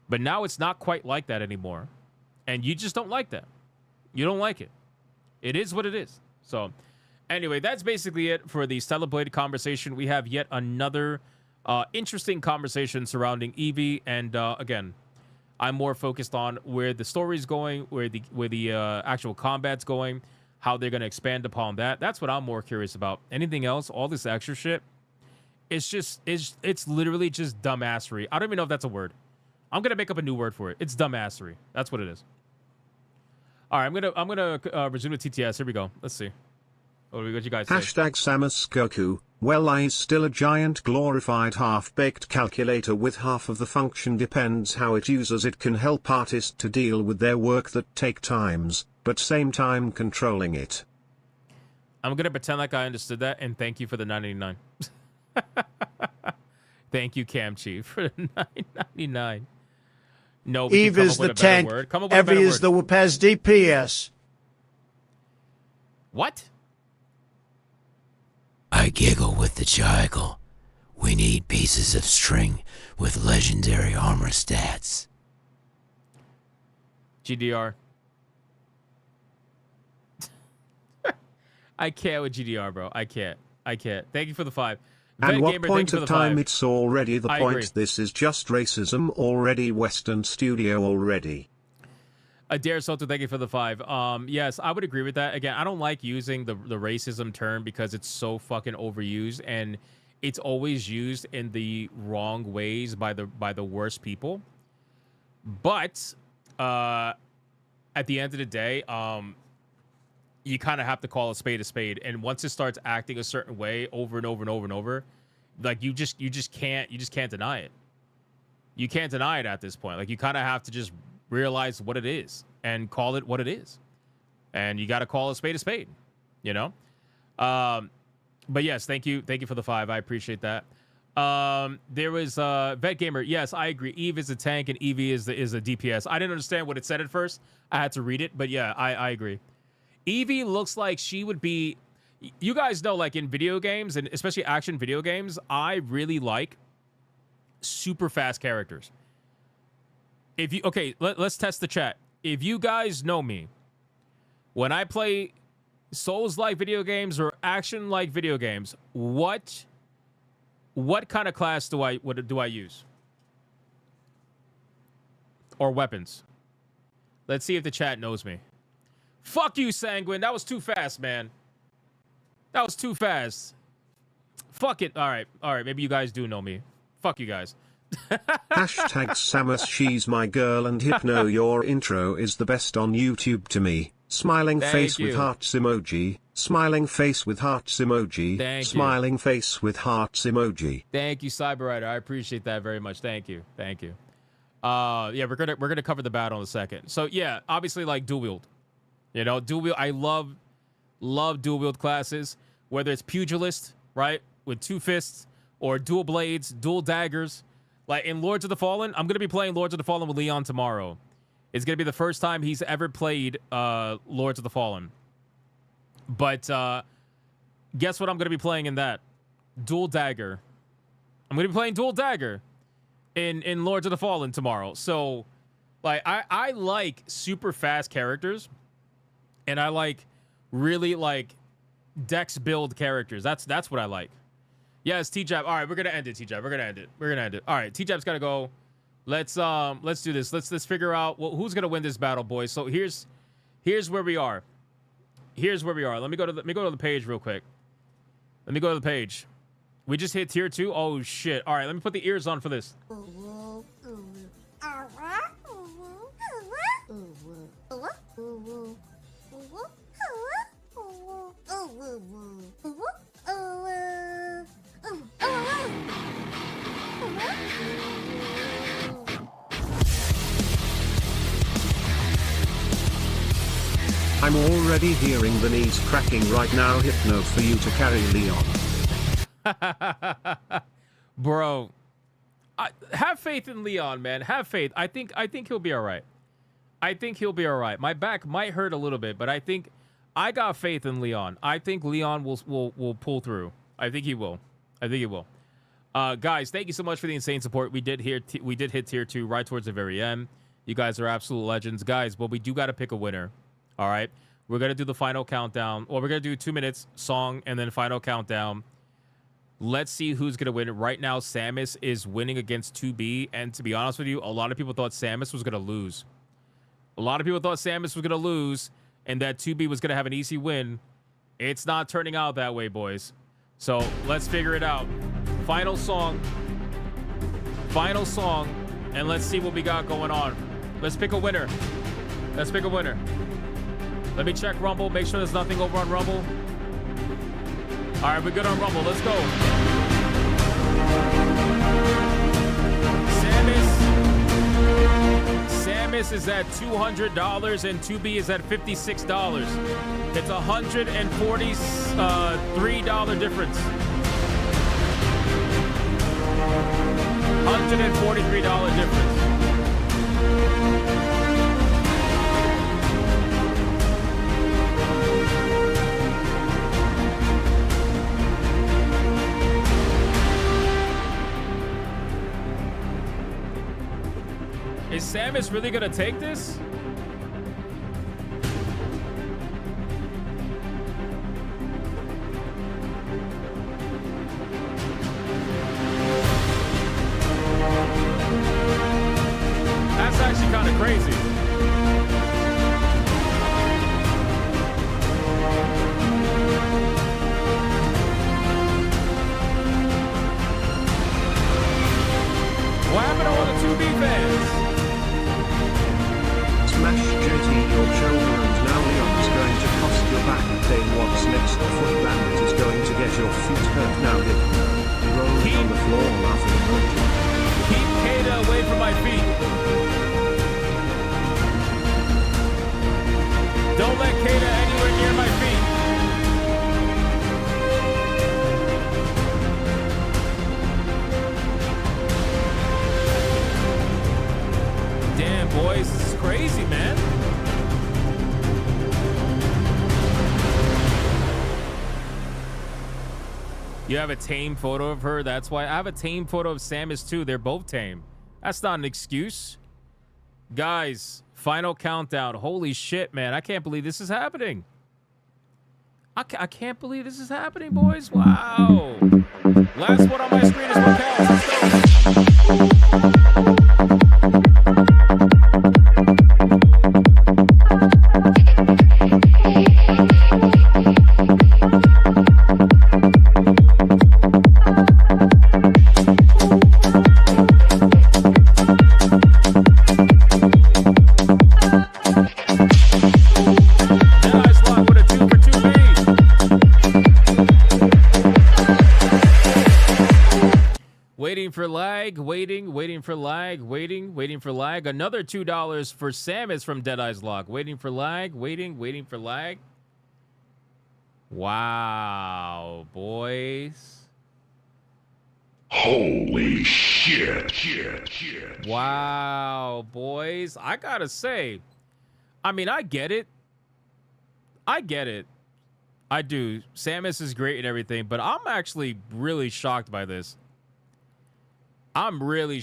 But now it's not quite like that anymore. And you just don't like that. You don't like it. It is what it is. So anyway, that's basically it for the Stellar Blade conversation. We have yet another interesting conversation surrounding Eevee. And again, I'm more focused on where the story's going, where the actual combat's going, how they're going to expand upon that. That's what I'm more curious about. Anything else, all this extra shit, it's literally just dumbassery. I don't even know if that's a word. I'm gonna make up a new word for it. It's dumbassery. That's what it is. All right, I'm gonna resume the TTS. Here we go. Let's see. What you guys say? Hashtag Samus Goku. Well, I is still a giant glorified half-baked calculator with half of the function depends how it uses it can help artists to deal with their work that take times, but same time controlling it. I'm gonna pretend like I understood that, and thank you for the $9.99. Thank you, Cam Chief, for the $9.99. No, Eve is the tank. Evie is the Wapaz DPS. What? I giggle with the chicle. We need pieces of string with legendary armor stats. GDR. I can't with GDR, bro. I can't. Thank you for the 5. And Vet what Gamer, point of time 5. it's already the I point agree. this is just racism already Western studio already. Adair Soto, thank you for the 5. Yes, I would agree with that. Again, I don't like using the racism term because it's so fucking overused and it's always used in the wrong ways by the worst people. But at the end of the day, you kind of have to call a spade, and once it starts acting a certain way over and over and over and over, like you just can't deny it. You can't deny it at this point. Like you kind of have to just realize what it is and call it what it is, and you got to call a spade, you know. But yes, thank you for the 5. I appreciate that. There was Vet Gamer. Yes, I agree. Eve is a tank and Eevee is a DPS. I didn't understand what it said at first. I had to read it, but yeah, I agree. Eevee looks like she would be, you guys know, like in video games and especially action video games, I really like super fast characters. If you, okay, let's test the chat. If you guys know me, when I play Souls-like video games or action-like video games, what kind of class do I use? Or weapons? Let's see if the chat knows me. Fuck you, Sanguine. That was too fast, man. That was too fast. Fuck it. All right. Maybe you guys do know me. Fuck you guys. Hashtag Samus, she's my girl, and Hypno, your intro is the best on YouTube to me. Smiling Thank face you. with hearts emoji. Smiling face with hearts emoji. Thank you. Smiling face with hearts emoji. Thank you, Cyberwriter. I appreciate that very much. Thank you. Thank you. Yeah, we're gonna cover the battle in a second. So yeah, obviously like dual wield. You know, dual wield. I love dual wield classes. Whether it's pugilist, right, with 2 fists, or dual blades, dual daggers. Like in Lords of the Fallen, I'm gonna be playing Lords of the Fallen with Leon tomorrow. It's gonna be the first time he's ever played Lords of the Fallen. But guess what I'm gonna be playing in that? Dual dagger. I'm gonna be playing dual dagger in Lords of the Fallen tomorrow. So like I like super fast characters, and I like really like dex build characters. That's what I like. Yes, T-Jab. All right, we're gonna end it, T-Jab. We're gonna end it. All right, T-Jab's gotta go. Let's do this. Let's figure out who's gonna win this battle, boys. So here's where we are. Let me go to the page real quick. Let me go to the page. We just hit tier 2. Oh shit. All right, let me put the ears on for this. I'm already hearing the knees cracking right now. Hypno for you to carry Leon. Bro, have faith in Leon, man. Have faith. I think he'll be all right. My back might hurt a little bit, but I got faith in Leon. I think Leon will pull through. I think he will. Guys, thank you so much for the insane support. We did hit tier 2 right towards the very end. You guys are absolute legends, guys. But we do got to pick a winner. All right, we're gonna do the final countdown. Well, we're gonna do 2 minutes song and then final countdown. Let's see who's gonna win. Right now, Samus is winning against 2B, and to be honest with you, a lot of people thought Samus was gonna lose. And that 2B was gonna have an easy win. It's not turning out that way, boys. So let's figure it out. Final song, and let's see what we got going on. Let's pick a winner. Let me check Rumble. Make sure there's nothing over on Rumble. All right, we're good on Rumble. Let's go. Samus is at $200 and 2B is at $56. It's a $143 difference. $143 difference. Is Samus really gonna take this? That's actually kind of crazy. What happened to all the 2B fans? Smash JT your shoulder, and now Leon's going to cost your back pain. What's next? The foot bandit is going to get your feet hurt now. Rolling on the floor laughing emoji. Keep Kata away from my feet. Don't let Kata anywhere near my feet. Damn, boys, this is crazy, man. You have a tame photo of her? That's why I have a tame photo of Samus too. They're both tame. That's not an excuse. Guys, final countdown. Holy shit, man. I can't believe this is happening. I can't believe this is happening, boys. Wow. Last one on my screen is what counts. Let's go. lag, waiting for lag, waiting for lag. Another $2 for Samus from Deadeye's Lock. Waiting for lag, waiting for lag. Wow, boys. Holy shit. Wow, boys. I gotta say, I mean, I get it. I do. Samus is great and everything, but I'm actually really shocked by this. Everybody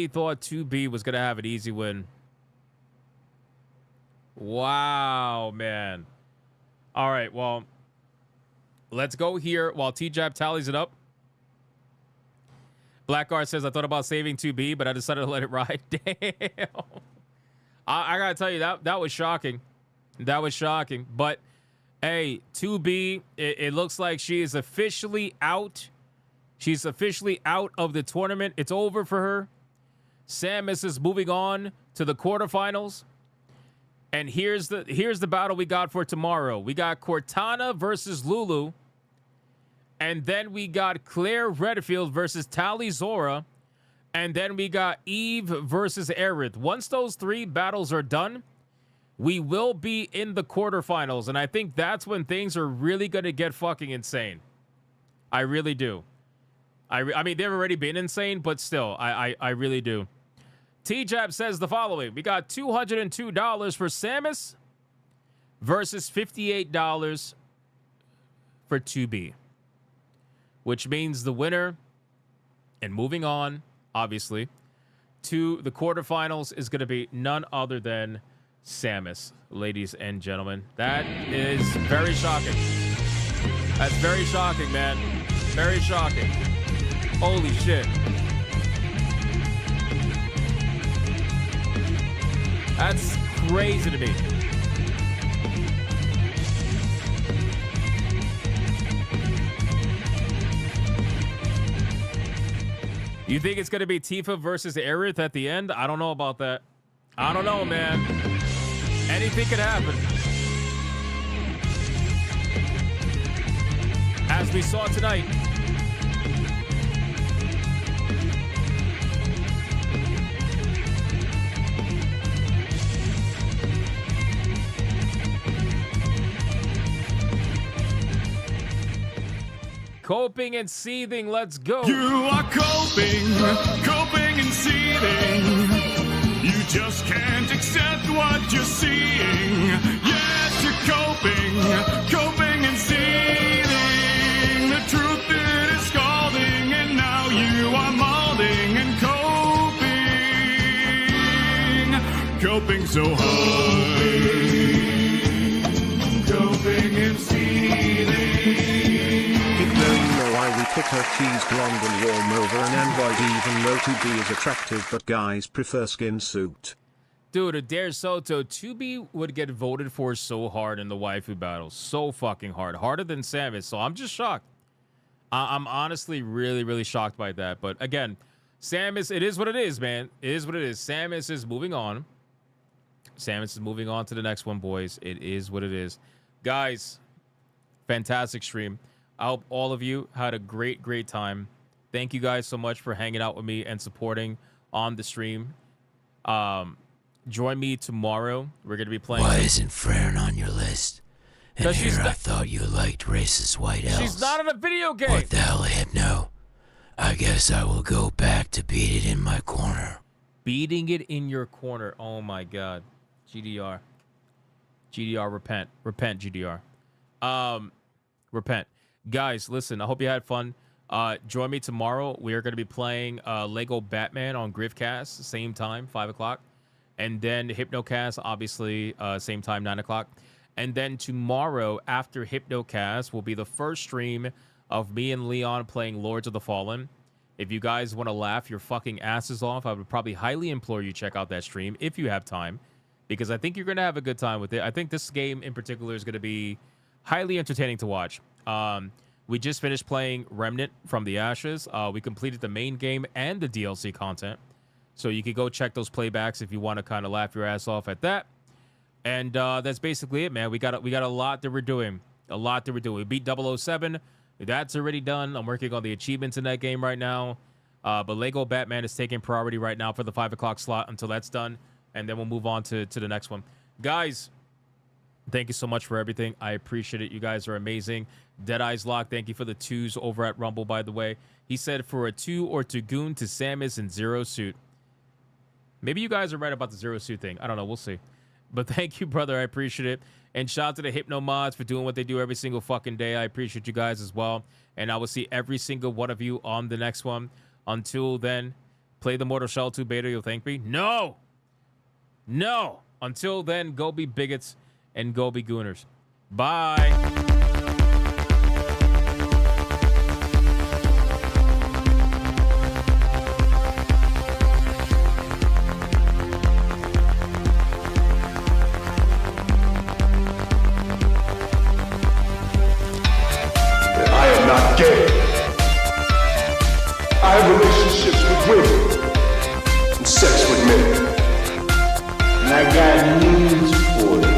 thought 2B was going to have an easy win. Wow, man. All right, well, let's go here while T-Jab tallies it up. Blackguard says, I thought about saving 2B, but I decided to let it ride. Damn. I got to tell you, that was shocking. That was shocking. But, hey, 2B, it looks like she is officially out. She's officially out of the tournament. It's over for her. Samus is moving on to the quarterfinals. And here's the battle we got for tomorrow. We got Cortana versus Lulu. And then we got Claire Redfield versus Tali Zora. And then we got Eve versus Aerith. Once those 3 battles are done, we will be in the quarterfinals. And I think that's when things are really going to get fucking insane. I really do. I mean, they've already been insane, but still, I really do. T-Jab says the following. We got $202 for Samus versus $58 for 2B. Which means the winner, and moving on, obviously, to the quarterfinals is going to be none other than Samus, ladies and gentlemen. That is very shocking. That's very shocking, man. Very shocking. Holy shit. That's crazy to me. You think it's going to be Tifa versus Aerith at the end? I don't know about that. I don't know, man. Anything could happen. As we saw tonight. Coping and seething, let's go. You are coping and seething. You just can't accept what you're seeing. Yes, you're coping and seething. The truth it is scalding, and now you are molding and coping so hard. Coping and seething. Why we pick her cheese blonde and warm over an android even though 2B is attractive but guys prefer skin suit. Dude, Adair Soto, 2B would get voted for so hard in the waifu battle. So fucking hard. Harder than Samus. So I'm just shocked. I'm honestly really, really shocked by that. But again, Samus, it is what it is, man. It is what it is. Samus is moving on. Samus is moving on to the next one, boys. It is what it is. Guys, fantastic stream. I hope all of you had a great, great time. Thank you guys so much for hanging out with me and supporting on the stream. Join me tomorrow. We're going to be playing... Why isn't Freren on your list? And here I thought you liked racist white elves. She's not in a video game. What the hell, Hypno? I guess I will go back to beat it in my corner. Beating it in your corner. Oh, my God. GDR. GDR, repent. Repent, GDR. Repent. Guys, listen, I hope you had fun. Join me tomorrow. We are going to be playing Lego Batman on Griffcast, same time, 5 o'clock. And then Hypnocast, obviously, same time, 9 o'clock. And then tomorrow, after Hypnocast, will be the first stream of me and Leon playing Lords of the Fallen. If you guys want to laugh your fucking asses off, I would probably highly implore you check out that stream if you have time. Because I think you're going to have a good time with it. I think this game in particular is going to be highly entertaining to watch. We just finished playing Remnant from the Ashes. We completed the main game and the DLC content. So you could go check those playbacks if you want to kind of laugh your ass off at that. And that's basically it, man. We got a lot that we're doing. A lot that we're doing. We beat 007. That's already done. I'm working on the achievements in that game right now. But Lego Batman is taking priority right now for the 5 o'clock slot until that's done. And then we'll move on to the next one. Guys, thank you so much for everything. I appreciate it. You guys are amazing. Deadeye's Lock, thank you for the 2s over at Rumble, by the way. He said for a 2 or Tagoon to Samus in Zero Suit. Maybe you guys are right about the Zero Suit thing. I don't know. We'll see. But thank you, brother. I appreciate it. And shout out to the Hypno Mods for doing what they do every single fucking day. I appreciate you guys as well. And I will see every single one of you on the next one. Until then, play the Mortal Shell 2 beta. You'll thank me. No! No! Until then, go be bigots and go be gooners. Bye! Gay. I have relationships with women and sex with men. And I got news for you.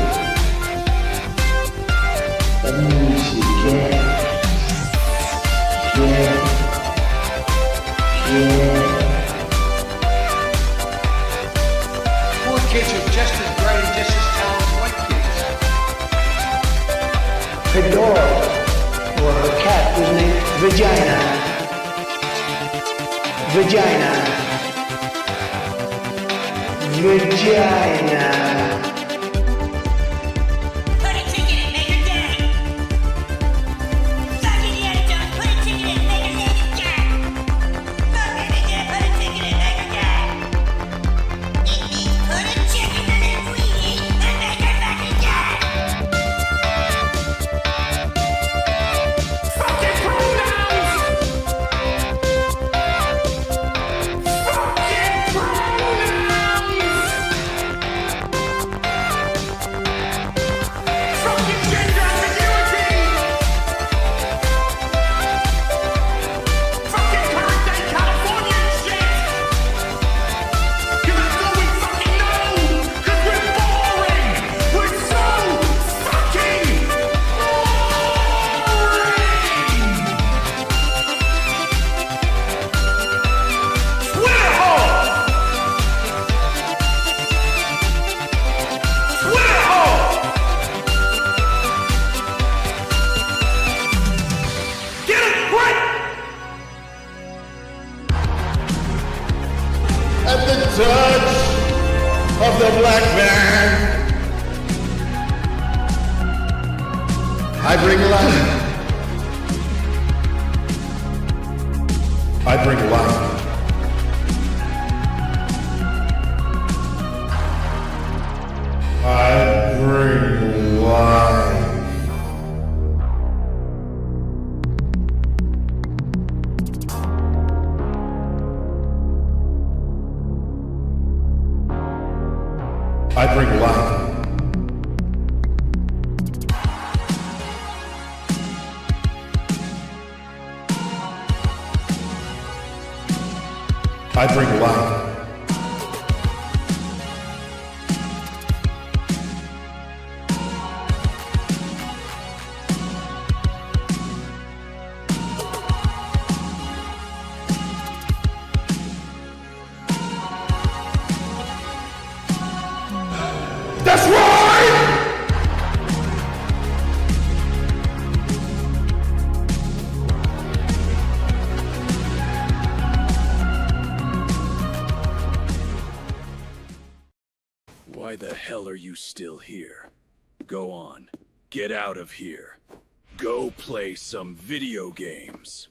That means you get. Poor kids are just as bright and just as talented as white kids. Her dog. Or her cat was named Vagina. Put a ticket in, make her gay. Fuck it, yeah, don't put a ticket in, make her lady gay. Fuck it, yeah, put a ticket in, make her gay. It means put a chicken in it, we eat, and make her fucking gay. Fucking pronouns! Fucking pronouns! Fucking gender ambiguity! Fucking current day Californian shit! 'Cause that's all we fucking know! 'Cause we're boring! We're so fucking Twitter hole! Twitter hole! Get it right! At the touch of the black man, I bring life. I bring life. I bring life. I bring life. I bring life. That's right! Why the hell are you still here? Go on. Get out of here. Go play some video games.